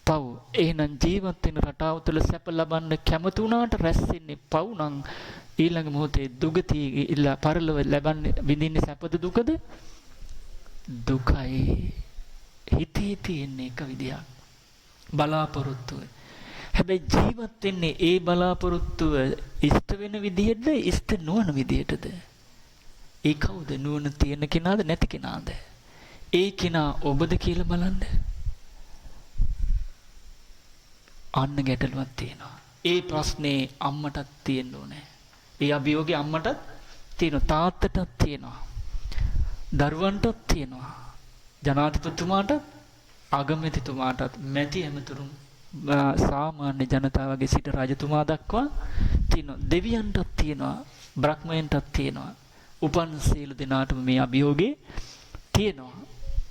පව්. එහෙනම් ජීවත් වෙන රටාව තුළ සැප ලබන්න කැමති වුණාට රැස් වෙන්නේ පව් නම් ඊළඟ මොහොතේ දුගතිය ඉල්ලා පරලොව ලබන්නේ විඳින්නේ සැපද දුකද? දුකයි. හිතේ තියෙන එක විදියක් බලාපොරොත්තුව. හැබැයි ජීවත් වෙන්නේ ඒ බලාපොරොත්තුව ඉෂ්ට වෙන විදිහටද ඉෂ්ට නොවන විදිහටද? ඒ කවුද? නුවණ තියෙන කෙනාද නැති කෙනාද? ඒ කෙනා ඔබද කියලා බලන්න. අන්න ගැටලුවක් තියෙනවා. ඒ ප්‍රශ්නේ අම්මටත් තියෙන්න ඕනේ. ඒ අභියෝගේ අම්මටත් තියෙනවා, තාත්තටත් තියෙනවා, දරුවන්ටත් තියෙනවා, ජනාධිපතිතුමාටත්, අගමැතිතුමාටත්, මැති ඇමතුරුන් සාමාන්‍ය ජනතාවගේ සිට රජතුමා දක්වා තියෙනවා. දෙවියන්ටත් තියෙනවා, බ්‍රහ්මයන්ටත් තියෙනවා. උපන් සියලු දෙනාටම මේ අභියෝගේ තියෙනවා.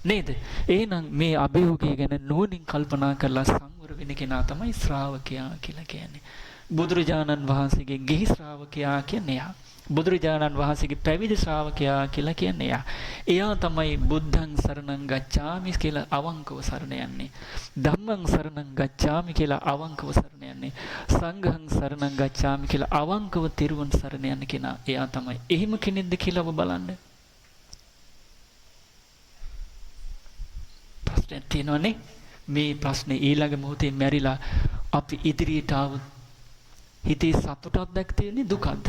නේද? එහෙනම් මේ අභියෝගය ගැන නුවණින් කල්පනා කරලා සංවර වෙන කෙනා තමයි ශ්‍රාවකයා කියලා කියන්නේ. බුදුරජාණන් වහන්සේගේ ගිහි ශ්‍රාවකයා කියන්නේ යා. බුදුරජාණන් වහන්සේගේ පැවිදි ශ්‍රාවකයා කියලා කියන්නේ යා. එයා තමයි බුද්ධං සරණං ගච්ඡාමි කියලා අවංකව සරණ යන්නේ. ධම්මං සරණං ගච්ඡාමි කියලා අවංකව සරණ යන්නේ. සංඝං සරණං ගච්ඡාමි කියලා අවංකව තිරුවන් සරණ යන කෙනා එයා තමයි. එහෙම කෙනෙක්ද කියලා ඔබ බලන්න. ප්‍රශ්නයක් තියෙනවනේ. මේ ප්‍රශ්නේ ඊළඟ මොහොතේ මැරිලා අපි ඉදිරියට ආවොත් හිතේ සතුටක් දැක් තියෙන්නේ දුකක්ද?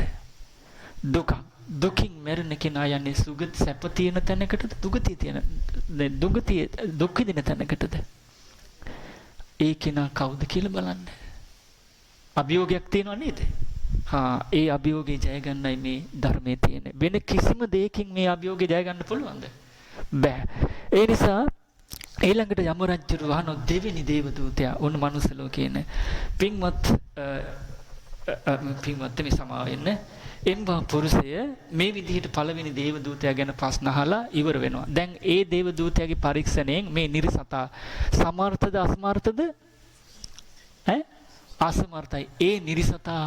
දුක. දුකින් මැරෙන කෙනා යන්නේ සුගත සැප තියෙන තැනකටද දුගතිය තියෙන දුගතිය දුක් විඳින තැනකටද? ඒ කෙනා කවුද කියලා බලන්න. අභියෝගයක් තියෙනව නේද? ඒ අභියෝගේ ජය ගන්නයි මේ ධර්මයේ තියෙන්නේ. වෙන කිසිම දෙයකින් මේ අභියෝගේ ජය ගන්න පුළුවන්ද? බෑ. ඒ නිසා ඊළඟට යම රජු වහන දෙවෙනි දේව දූතයා උන් මනුස්ස ලෝකේ ඉන්න පින්වත් මේ සමාව වෙන්න එම්බා පුරුෂය මේ විදිහට පළවෙනි දේව දූතයා ගැන ප්‍රශ්න අහලා ඉවර වෙනවා. දැන් ඒ දේව දූතයාගේ පරීක්ෂණයෙන් මේ නිර්සතා සමර්ථද අසමර්ථද? අසමර්ථයි. ඒ නිර්සතා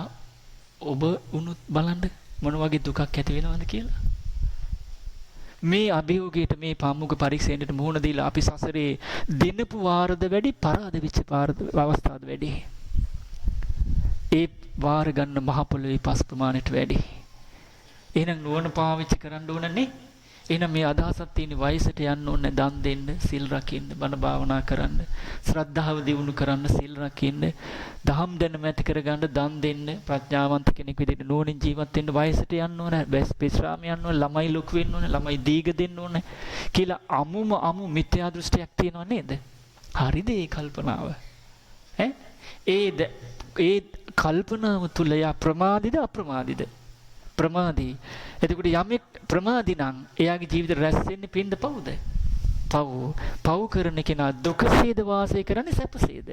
ඔබ උනුත් බලන්න මොන වගේ දුකක් ඇති වෙනවද කියලා. මේ අභියෝගයට මේ පාමුක පරීක්ෂණයට මුහුණ දීලා අපි සසරේ දිනපු වාරද වැඩි, පරාද වෙච්ච අවස්ථාද වැඩි. ඒ වාර ගන්න මහ පොළොවේ පස් ප්‍රමාණයට වැඩි. එහෙනම් නුවණ පාවිච්චි කරන්න ඕනනේ. එහෙනම් මේ අදහසක් තියෙන වයසට යන්න ඕනේ, දන් දෙන්න, සිල් රකින්න, බණ භාවනා කරන්න, ශ්‍රද්ධාව දියුණු කරන්න, සිල් රකින්න, දහම් දැනුම ඇති කරගන්න, දන් දෙන්න, ප්‍රඥාවන්ත කෙනෙක් විදිහට නුවණින් ජීවත් වෙන්න වයසට යන්න ඕනේ, විශ්‍රාම යන්න ඕනේ, ළමයි ලොකු වෙන්න ඕනේ, ළමයි දීග දෙන්න ඕනේ කියලා අමු මිත්‍යා දෘෂ්ටියක් තියෙනව නේද? හරිද ඒ කල්පනාව? ඒ කල්පනාව තුල යා ප්‍රමාදිද අප්‍රමාදිද? ප්‍රමාදී. එතකොට යමෙක් ප්‍රමාදී නම් එයාගේ ජීවිතේ රැස් වෙන්නේ පින්ද පවුද? පව්. පව් කරන කෙනා දුකසේද වාසය කරන්නේ සැපසේද?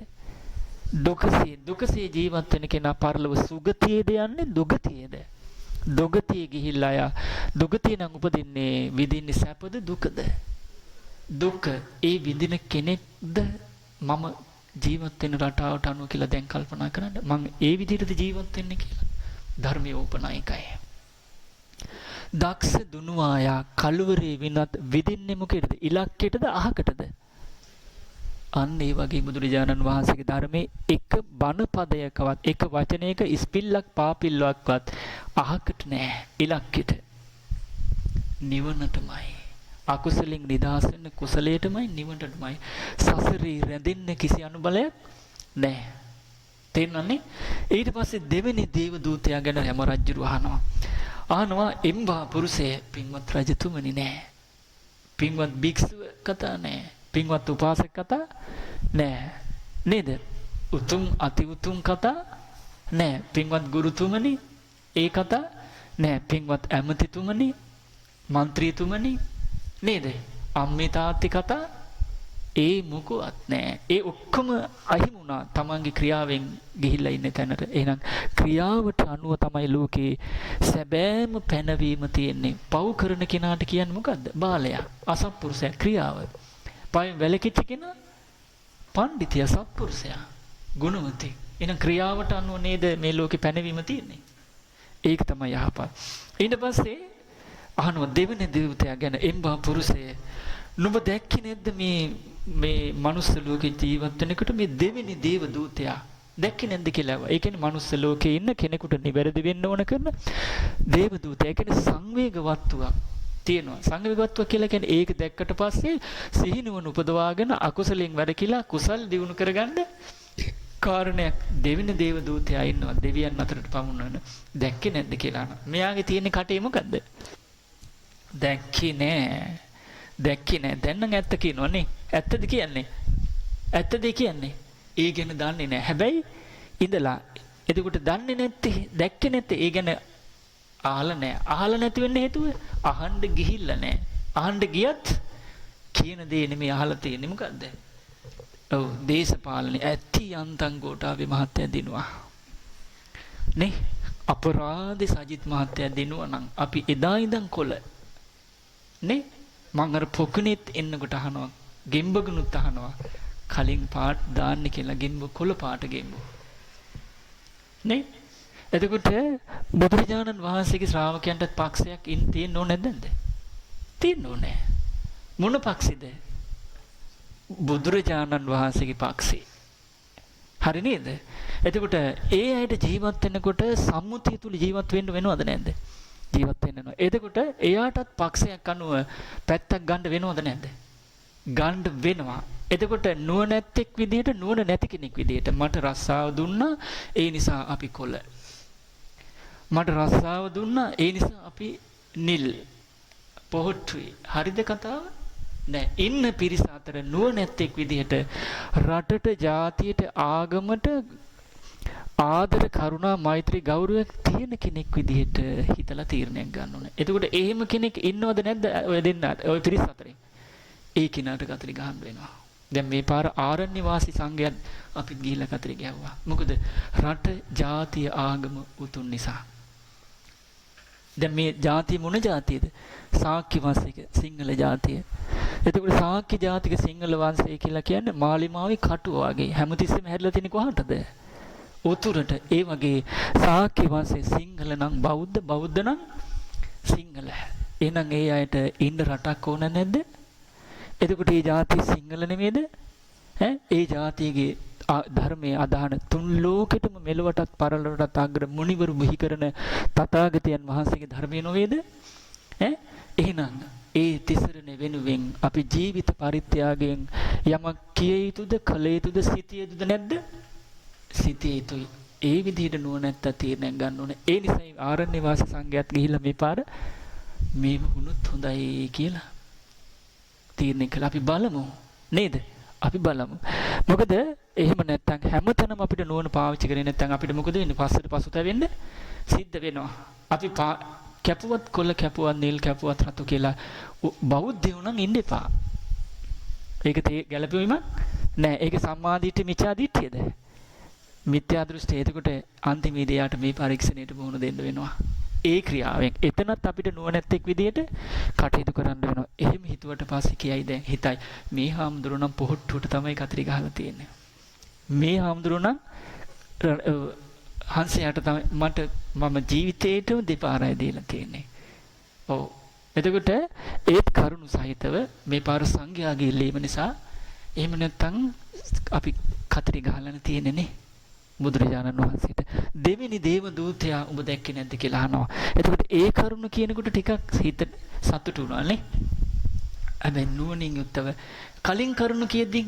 දුකසේ ජීවත් වෙන කෙනා පරලොව සුගතියේද යන්නේ දුගතියේද? දුගතිය ගිහිල්ලා යා දුගතිය නම් උපදින්නේ විඳින්නේ සැපද දුකද? දුක. ඒ විඳින කෙනෙක්ද මම ජීවත් වෙන රටාවට අනුව කියලා දැන් කල්පනා කරන්න. මං ඒ විදිහටද ජීවත් වෙන්නේ කියලා. ධර්මයේ ඕපනායකයි. දක්ෂ දුනුවායා කලවරේ විනත් විදින්නේ මොකේද? ඉලක්කයටද අහකටද? අන්න ඒ වගේ බුදුරජාණන් වහන්සේගේ ධර්මයේ එක බණ පදයකවත් එක වචනයක ඉස්පිල්ලක් පාපිල්ලක්වත් අහකට නෑ, ඉලක්කයට. නිවනටමයි. අකුසලින් නිදහස් වෙන්න කුසලයටමයි, නිවනටමයි. සසරේ රැඳෙන්න කිසි අනුබලයක් නෑ. තේරුණානේ? ඊට පස්සේ දෙවෙනි දේව දූතයා ගැන හැම රජුරු අහනවා එම්බා පුරුෂය පින්වත් රජතුමනි නෑ. පින්වත් භික්ෂුව කතා නෑ. පින්වත් උපාසක කතා නෑ. නේද? උතුම් අති උතුම් කතා නෑ. පින්වත් ගුරුතුමනි ඒ කතා නෑ. පින්වත් ඇමතිතුමනි, മന്ത്രിතුමනි නේද? අම්මේ තාත්ති කතා ඒ මොකවත් නෑ. ඒ ඔක්කොම අහිමුණා තමන්ගේ ක්‍රියාවෙන් ගිහිල්ලා ඉන්න තැනට. එහෙනම් ක්‍රියාවට අනුව තමයි ලෝකේ සැබෑම පැනවීම තියෙන්නේ. පව් කරන කෙනාට කියන්නේ මොකද්ද? බාලයා, අසත්පුරුෂයා. ක්‍රියාව. පයෙන් වැලකිච්ච කෙනා පඬිතියා, සත්පුරුෂයා, ගුණවතෙක්. එහෙනම් ක්‍රියාවට අනුව නේද මේ ලෝකේ පැනවීම තියෙන්නේ. ඒක තමයි යහපත්. ඊට පස්සේ අහනවා දෙවෙනි දේවතයා ගැන එම්බා පුරුෂය නුඹ දැක්කේ නැද්ද මේ මනුස්ස ලෝකේ ජීවත් වෙනකොට මේ දෙවෙනි දේව දූතයා දැක්කේ නැද්ද කියලා. ඒ කියන්නේ මනුස්ස ලෝකේ ඉන්න කෙනෙකුට නිවැරදි වෙන්න ඕන කරන දේව දූතයා. ඒ කියන්නේ සංවේගවත්තුවක් තියෙනවා. සංවේගවත්තුවක් කියලා කියන්නේ ඒක දැක්කට පස්සේ සිහිනුවන උපදවාගෙන අකුසලෙන් වැඩ කියලා කුසල් දිනු කරගන්න කාරණයක්. දෙවෙනි දේව දූතයා ඉන්නවා දෙවියන් අතරට පමුණවන. දැක්කේ නැද්ද කියලා. මෙයාගේ තියෙන කටේ මොකද්ද? දැක්කේ නෑ. දැක්කේ නෑ. දැන් නම් ඇත්ත කියනවනේ. ඇත්තද කියන්නේ? ඇත්තද කියන්නේ? ඒ ගැන දන්නේ නෑ. හැබැයි ඉඳලා එතකොට දන්නේ නැත්තේ, දැක්කේ නැත්තේ ඒ ගැන අහලා නෑ. අහලා නැති වෙන්න හේතුව අහන්න ගිහිල්ලා නෑ. අහන්න ගියත් කියන දේ නෙමෙයි අහලා තියෙන්නේ. මොකද්ද? ඔව්, දේශපාලනේ ඇති යන්තම් ගෝඨාභය මහත්තයා දිනුවා. නේ? අපරාධ සජිත් මහත්තයා දිනුවා නම් අපි එදා ඉඳන් කොළ නේ? මං අර පොකුණෙත් එන්නකොට අහනවා, ගෙම්බගුණුත් අහනවා කලින් පාට දාන්න කියලා. ගෙම්බ කොළ පාට ගෙම්බ නේ? එතකොට බුදුරජාණන් වහන්සේගේ ශ්‍රාවකයන්ට පක්ෂයක් තියෙන්න ඕනේ නැද්ද? තියෙන්න ඕනේ. මොන පක්ෂෙද? බුදුරජාණන් වහන්සේගේ පක්ෂේ. හරි නේද? එතකොට ඒ අයට ජීවත් වෙනකොට සම්මුතිය තුල ජීවත් වෙන්න වෙනවද නැද්ද? ජීවත් වෙනවා. එතකොට එයාටත් පක්ෂයක් අනුව පැත්තක් ගන්න වෙනවද නැද්ද? ගන්න වෙනවා. එතකොට නුවණැත්තෙක් විදිහට, නුවණ නැති කෙනෙක් විදිහට මට රස්සාව දුන්නා ඒ නිසා අපි කොළ. මට රස්සාව දුන්නා ඒ නිසා අපි නිල් පොහොට්ටුයි. හරිද කතාව? නෑ. ඉන්න පිරිස අතර නුවණැත්තෙක් විදිහට රටට, ජාතියට, ආගමට ආදර, කරුණා, මෛත්‍රී, ගෞරවයක් තියෙන කෙනෙක් විදිහට හිතලා තීරණයක් ගන්න ඕනේ. එතකොට එහෙම කෙනෙක් ඉන්නවද නැද්ද ඔය දෙන්නාට, ඔය පිරිස අතරේ? ඒ කෙනාට කතරි ගහන්න වෙනවා. දැන් මේ පාර ආරණ්‍ය වාසී සංඝයාත් අපිත් ගිහිල්ලා කතරි ගැහුවා. මොකද රට, ජාතිය, ආගම උතුම් නිසා. දැන් මේ ජාතිය මොන ජාතියද? ශාක්‍ය වංශික සිංහල ජාතිය. එතකොට ශාක්‍ය ජාතික සිංහල වංශය කියලා කියන්නේ මාලිමාවේ කටුව වගේ. හැමතිස්සෙම හැදලා තියෙන්නේ කොහාටද? උතුරට. ඒ වගේ ශාක්‍ය වංශයේ සිංහල නම් බෞද්ධ, බෞද්ධ නම් සිංහල. එහෙනම් ඒ අයට ඉන්න රටක් ඕන නැද්ද? එතකොට ඒ ජාතිය සිංහල නෙමෙයිද? ඒ ජාතියගේ ධර්මයේ අදහන තුන් ලෝකෙටම මෙලොවටත් පරලොවටත් අග්‍ර මුනිවරු බිහි කරන තථාගතයන් වහන්සේගේ ධර්මය නොවේද? එහෙනම් ඒ තිසරණ වෙනුවෙන් අපි ජීවිත පරිත්‍යාගයෙන් යමක් කිය යුතුද, කළ යුතුද, සිටිය යුතුද නැද්ද? සිටිය යුතුයි. ඒ විදිහට නුවණැත්ත තීරණයක් ගන්න ඕනේ. ඒ නිසායි ආරණ්‍ය වාසී සංඝයාත් ගිහිල්ලා මේ පාර මේ වුණොත් හොඳයි කියලා තීරණය කළා. අපි බලමු නේද? අපි බලමු. මොකද එහෙම නැත්නම් හැමතැනම අපිට නුවණ පාවිච්චි කරේ නැත්නම් අපිට මොකද වෙන්නේ? පස්සට පසුතැවෙන්න සිද්ධ වෙනවා. අපි කැපුවත්, කොළ කැපුවත්, නිල් කැපුවත්, රතු කියලා බෞද්ධයෝ නම් ඉන්න එපා. ඒක ගැළපෙවීමක් නෑ. ඒක සම්මාදිට්ඨි මිච්ඡා දිට්ඨියද? මිත්‍යා දෘෂ්ටි. එතකොට අන්තිමේදී යාට මේ පරීක්ෂණයට මුහුණ දෙන්න වෙනවා. ඒ ක්‍රියාවෙන් එතනත් අපිට නුවණැත්තෙක් විදියට කටයුතු කරන්න වෙනවා. එහෙම හිතුවට පස්සේ කියයි දැන් හිතයි මේ හාමුදුරුවෝ නම් පොහොට්ටුවට තමයි කතරි ගහලා තියෙන්නේ. මේ හාමුදුරුවෝ හංසයාට තමයි මට මම ජීවිතේටම දෙපාරයි දීලා තියෙන්නේ. ඔව්. එතකොට ඒත් කරුණු සහිතව මේ පාර සංඝයාගේ ඉල්ලීම නිසා එහෙම නැත්නම් අපි කතරි ගහලා තියෙන්නේ නේ බුදුරජාණන් වහන්සේට. දෙවෙනි දේව දූතයා ඔබ දැක්කේ නැද්ද කියලා අහනවා. එතකොට ඒ කරුණ කියනකොට ටිකක් හිත සතුටු වුණා නේ. හැබැයි නුවණින් යුක්තව කලින් කරුණ කියද්දී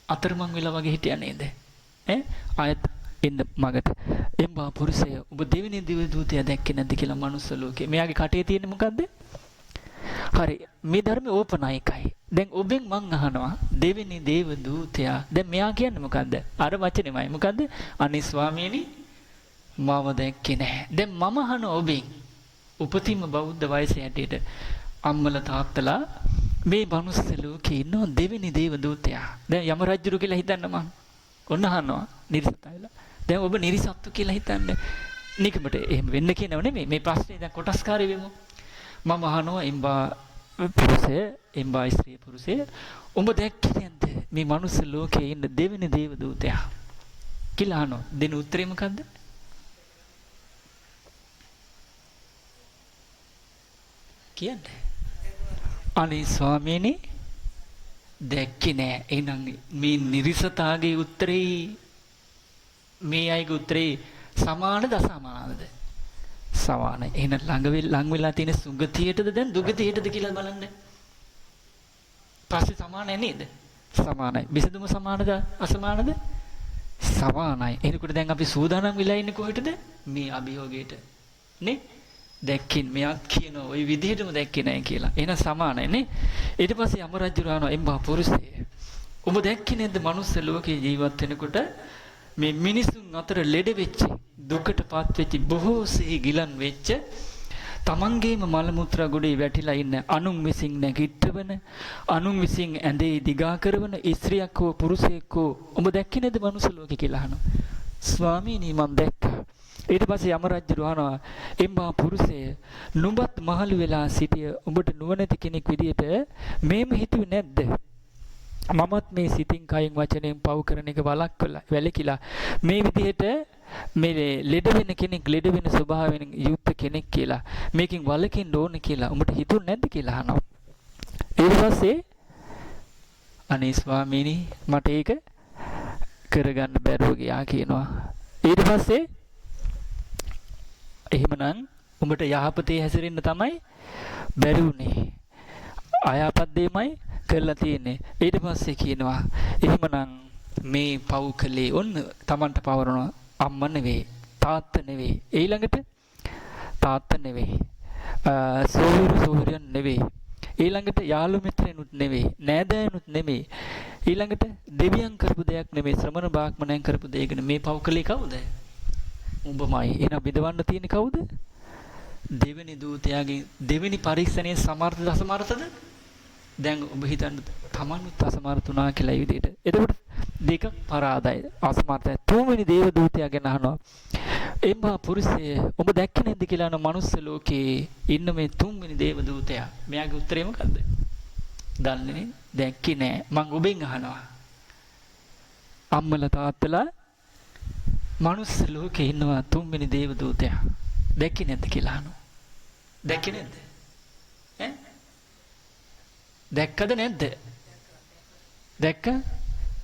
අතරමං වෙලා වගේ හිටියා නේද? ආයත් එන්න මගට එම්බා පුරුෂය ඔබ දෙවෙනි දිව දූතයා දැක්කේ නැද්ද කියලා මනුස්ස ලෝකේ. මෙයාගේ කටේ තියෙන්නේ මොකද්ද? හරි මේ ධර්මයේ ඕපනායකයි. දැන් ඔබෙන් මං අහනවා දෙවෙනි දේව දූතයා දැන් මෙයා කියන්නේ මොකද්ද? අර වචනේමයි. මොකද්ද? අනේ ස්වාමීනි මම දැක්කේ නැහැ. දැන් මම අහන ඔබෙන් උපතින්ම බෞද්ධ වයසේ හැටියට අම්මලා තාත්තලා මේ මනුස්ස ලෝකේ ඉන්න දෙවෙනි දේව දූතයා. දැන් යම රජුරු කියලා හිතන්න මං. ඔන්න අහනවා නිරිසතයිලා. දැන් ඔබ නිරිසත්තු කියලා හිතන්නේ. නිකමට එහෙම වෙන්න කියනව නෙමෙයි. මේ ප්‍රශ්නේ දැන් කොටස්කාරී වෙමු. මම අහනවා එම්බා පුරුෂය, එම්බා ස්ත්‍රී පුරුෂය ඔබ දැක්කේ නැද්ද මේ මනුස්ස ලෝකේ ඉන්න දෙවෙනි දේව දූතයා කියලා අහනවා. දෙන උත්තරේ මොකද්ද? කියන්නේ අනේ ස්වාමීනි දැක්කේ නෑ. එහෙනම් මේ නිරිසතාගේ උත්තරේ මේ අයගේ උත්තරේ සමානද අසමානද? සමානයි. එහෙනම් ළඟ වෙලා තියෙන සුගතියටද දැන් දුගතියටද කියලා බලන්න. ප්‍රශ්නේ සමානයි නේද? සමානයි. විසඳුම සමානද අසමානද? සමානයි. එනකොට දැන් අපි සූදානම් වෙලා ඉන්නේ කොහෙටද? මේ අභියෝගයට. නේ? දැක්කින් මෙයාත් කියනවා ওই විදිහටම දැක්කේ නැහැ කියලා. එහෙනම් සමානයි නේ? ඊට පස්සේ යම රජු රානවා එම්බා පුරුෂය. ඔබ දැක්කේ නැද්ද මනුස්ස ලෝකේ ජීවත් වෙනකොට මේ මිනිසුන් අතර ලෙඩ වෙච්ච දුකටපත් වෙච්ච බොහෝසේ ගිලන් වෙච්ච තමන්ගේම මල මුත්‍රා ගොඩේ වැටිලා ඉන්න අනුන් විසින් නැගිටවන අනුන් විසින් ඇඳේ දිගා කරන ස්ත්‍රියක් හෝ පුරුෂයෙක් හෝ ඔබ දැක්කේ නැද්ද මනුස්ස ලෝකේ කියලා අහනවා. ස්වාමීනි මම දැක්කා. ඊට පස්සේ යම රජු අහනවා එම්බා පුරුෂය නුඹත් මහලු වෙලා සිටිය ඔබට නුවණැති කෙනෙක් විදියට මේම හිතුවේ නැද්ද? මමත් මේ සිතින් කයින් වචනයෙන් පව් කරන එක වැළකීලා මේ විදිහට මේ ලෙඩ වෙන කෙනෙක් ලෙඩ වෙන ස්වභාවයෙන් යුක්ත කෙනෙක් කියලා මේකෙන් වළකින්න ඕන කියලා උඹට හිතුනේ නැද්ද කියලා අහනවා. ඊට පස්සේ අනේ ස්වාමීනි මට ඒක කරගන්න බැරුව ගියා කියනවා. ඊට පස්සේ එහෙමනම් උඹට යහපතේ හැසිරෙන්න තමයි බැරි උනේ. අයහපත් දෙයමයි කරලා තියෙන්නේ. ඊට පස්සේ කියනවා එහෙමනම් මේ පව් කලේ ඔන්න Tamanට පවරන අම්මා නෙවෙයි තාත්තා නෙවෙයි ඊළඟට තාත්තා නෙවෙයි සෝහිරියන් නෙවෙයි ඊළඟට යාළු මිත්‍රෙනුත් නෙවෙයි නෑදෑයනුත් නෙවෙයි ඊළඟට දෙවියන් කරපු දෙයක් නෙවෙයි ශ්‍රමණ බ්‍රාහ්මණයන් කරපු දෙයකට මේ පව් කලේ කවුද? උඹමයි. එහෙනම් බිඳවන්න තියෙන්නේ කවුද? දෙවෙනි දූතයාගේ දෙවෙනි පරීක්ෂණයේ සමර්ථද අසමර්ථද? දැන් ඔබ හිතන්න තමනුත් අසමර්ථුණා කියලා ඒ විදිහට. එතකොට දෙකක් පරාදයි අසමර්ථයි. තුන්වෙනි දේව දූතයා ගැන අහනවා. එම්බා පුරුෂය ඔබ දැක්කේ නැද්ද කියලා අන මනුස්ස ලෝකේ ඉන්න මේ තුන්වෙනි දේව දූතයා. මෙයාගේ උත්තරේ මොකද්ද? දන්නේ දැක්කේ නෑ. මං ඔබෙන් අහනවා. අම්මලා තාත්තලා මනුස්ස ලෝකේ ඉන්නවා තුන්වෙනි දේව දූතයා. දැක්කේ නැද්ද කියලා අහනවා. දැක්කේ නැද්ද? ඈ? දැක්කද නැද්ද? දැක්ක?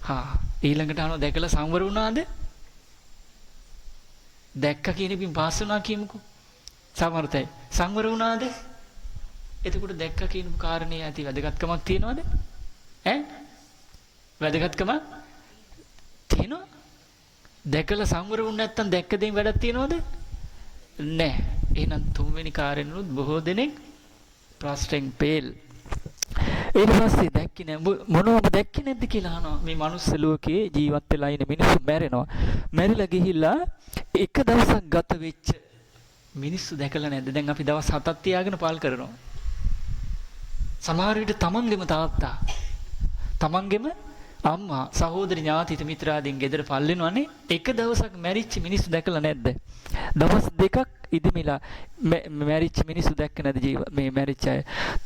හා ඊළඟට අහනවා දැකලා සංවර වුණාද? දැක්ක කියන එකෙන් පාස් වුණා කියමුකෝ. සමර්ථයි. සංවර වුණාද? එතකොට දැක්ක කියන කාරණේ ඇති වැදගත්කමක් තියෙනවද? ඈ? වැදගත්කමක් තියෙනවද? දැකලා සංවර වුණ නැත්නම් දැක්ක දෙයින් වැඩක් තියනවද? නැහැ. එහෙනම් තුන්වෙනි කාරණේනුත් බොහෝ දෙනෙක් ප්‍රශ්නෙන් පෙල්. ඊට පස්සේ දැක්කේ නෑ මොනවද දැක්කේ නැද්ද කියලා අහනවා. මේ මනුස්ස ලෝකේ ජීවත් වෙලා ඉන්න මිනිස්සු මැරෙනවා. මැරිලා ගිහිල්ලා එක දවසක් ගත වෙච්ච මිනිස්සු දැකලා නැද්ද? දැන් අපි දවස් 7ක් තියාගෙන පාල් කරනවා. සමහර විට තමන්ගේම තාත්තා තමන්ගේම අම්මා සහෝදර ඥාතිත මිත්‍රාදීන් ගෙදර පල්ලෙනවනේ. එක දවසක් මැරිච්ච මිනිස්සු දැකලා නැද්ද? දවස් දෙකක් ඉදිමිලා මැරිච්ච මිනිස්සු දැක්ක නැද්ද මේ මැරිච්ච අය?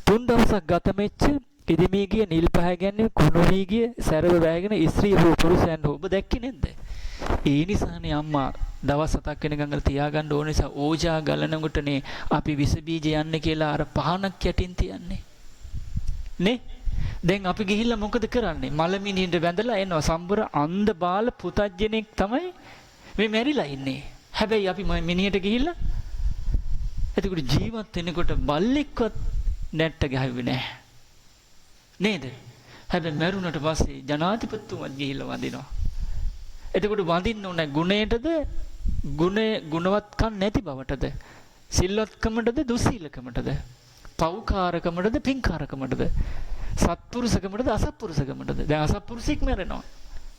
3 දවසක් ගත වෙච්ච ඉදිමී ගිය නිල් පහ ගැන්නේ කුණු වී ගිය සැරව වැගෙන ස්ත්‍රී හෝ පුරුෂයන් හෝ ඔබ දැක්කේ නැද්ද? ඒ නිසානේ අම්මා දවස් 7ක් වෙනකන් තියාගන්න ඕන නිසා ඕජා ගලනකොටනේ අපි විස බීජ යන්නේ කියලා අර පහනක් යටින් තියන්නේ. නේ? දැන් අපි ගිහිල්ලා මොකද කරන්නේ? මලමිනියට වැඳලා එනවා. සම්බුර අන්ධ බාල පුතජ්ජනෙක් තමයි මේ මැරිලා ඉන්නේ. හැබැයි අපි මිනිහට ගිහිල්ලා එතකොට ජීවත් වෙනකොට බල්ලෙක්වත් නැට්ට ගහුවේ නැහැ. නේද? හැබැයි මැරුණට පස්සේ ජනාධිපතිතුමත් ගිහිල්ලා වඳිනවා. එතකොට වඳින්න ඕනේ ගුණයටද ගුණවත්කම් නැති බවටද සිල්වත්කමටද දුස්සීලකමටද පෞකාරකමටද පින්කාරකමටද සත්පුරුෂකමටද අසත්පුරුෂකමටද දැන් අසත්පුරුෂෙක් මැරෙනවා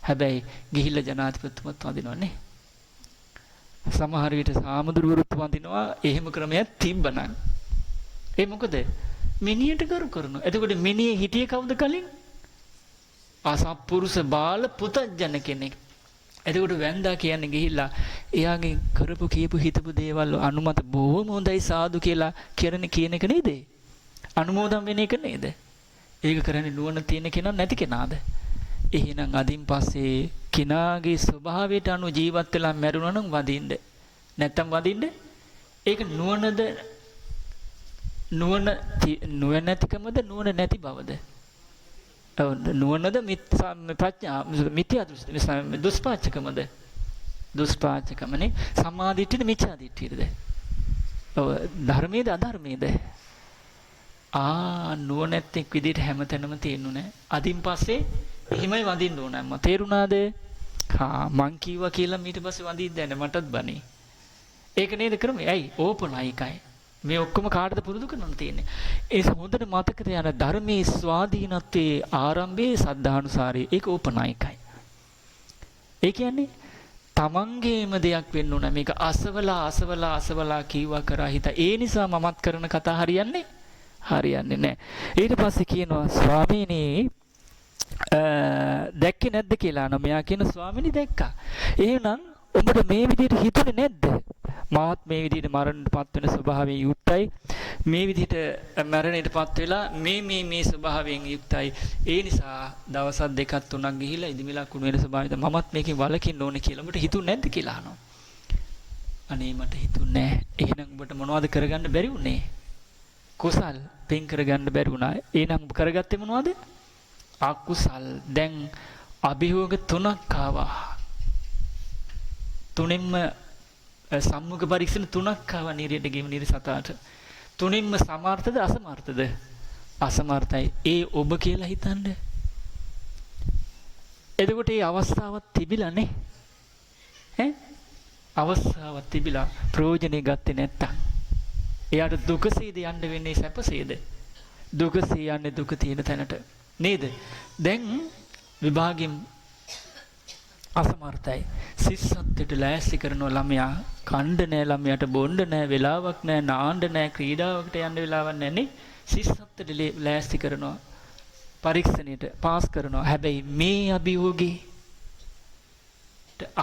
හැබැයි ගිහිල්ලා ජනාධිපතිතුමත් වඳිනවනේ සමහර විට සාමුදුරුවරුත් වඳිනවා එහෙම ක්‍රමයක් තිබ්බනම් ඒ මොකද මිනියට කරු කරනවා එතකොට මිනිහේ හිටියේ කවුද කලින් අසත්පුරුෂ බාල පුතජන කෙනෙක් එතකොට වැන්දා කියන්නේ ගිහිල්ලා එයාගේ කරපු කියපු හිතපු දේවල් අනුමත බොහොම හොඳයි සාදු කියලා කියන එක නේද? අනුමෝදන් වෙන එක නේද? ඒක කරන්නේ නුවණ තියෙන කෙනා නැති කෙනාද? එහෙනම් අදින් පස්සේ කෙනාගේ ස්වභාවයට අනුව ජීවත් වෙලා මැරුණා නම් වදින්න. නැත්තම් වදින්න? ඒක නුවණද නුවණ නැතිකමද නුවණ නැති බවද? නුවණද ප්‍රඥා මිත්‍යා දෘෂ්ටි දුස්පාචකමද දුස්පාචකමනේ සම්මාදිට්ඨියද මිච්ඡාදිට්ඨියද ඔව් ධර්මයේද අධර්මයේද නුවණැත්තෙක් විදිහට හැමතැනම තේරුණු නැහැ අදින් පස්සේ එහෙමයි වඳින්න ඕන අම්මා තේරුණාද මං කිව්වා කියලා ඊට පස්සේ වඳින්න දැන මටත් බනේ ඒක නේද ක්‍රමය ඇයි ඕපනයිකයි මේ ඔක්කොම කාටද පුරුදු කරන්න තියෙන්නේ. ඒ හොඳට මතක තියාගන්න ධර්මයේ ස්වාධීනත්වයේ ආරම්භයේ සද්ධානුසාරී ඒක ඕපනායකයි. ඒ කියන්නේ තමන්ගේම දෙයක් වෙන්න ඕන මේක අසවලා කීවා කරා හිත. ඒ නිසා මමත් කරන කතා හරියන්නේ නැහැ. ඊට පස්සේ කියනවා ස්වාමීනි දැක්කේ නැද්ද කියලා අහනවා. මෙයා කියන ස්වාමීනි දැක්කා. එහෙනම් ඔබට මේ විදිහට හිතුනේ නැද්ද? මාත් මේ විදිහට මරණයටපත් වෙන ස්වභාවයෙන් යුක්තයි. මේ විදිහට මරණයටපත් වෙලා මේ ස්වභාවයෙන් යුක්තයි. ඒ නිසා දවස් දෙකක් තුනක් ගිහිලා ඉදිමිලා කුණු වෙන ස්වභාවයද මමත් මේකෙන් වළකින්න ඕනේ කියලා ඔබට හිතුනේ නැද්ද කියලා අහනවා. අනේ මට හිතුන්නේ නැහැ. එහෙනම් ඔබට මොනවද කරගන්න බැරි වුනේ? කුසල් පින් කරගන්න බැරි වුණා. එහෙනම් ඔබ කරගත්තේ මොනවද? අකුසල්. දැන් අභියෝග තුනක් ආවා. තුනෙන්ම සම්මුඛ පරීක්ෂණ තුනක් ආවා නිරයට ගෙම නිර සතාට. තුනින්ම සමර්ථද අසමර්ථද? අසමර්ථයි. ඒ ඔබ කියලා හිතන්න. එතකොට මේ අවස්ථාවක් තිබිලා නේ. අවස්ථාවක් තිබිලා ප්‍රයෝජනෙ ගත්තේ නැත්තම් එයාට දුකසේද යන්න වෙන්නේ සැපසේද? දුකසේ යන්නේ දුක තියෙන තැනට. නේද? දැන් විභාගෙන් අසමර්ථයි. සිස්සත්ත්වයට ලෑස්ති කරන ළමයා කණ්ඩ නැහැ ළමයාට බොණ්ඩ නැහැ වෙලාවක් නැහැ නාන්න නැහැ ක්‍රීඩාවකට යන්න වෙලාවක් නැහැ නේ. සිස්සත්ත්වයට ලෑස්ති කරනවා පරීක්ෂණයට පාස් කරනවා. හැබැයි මේ අභියෝගේ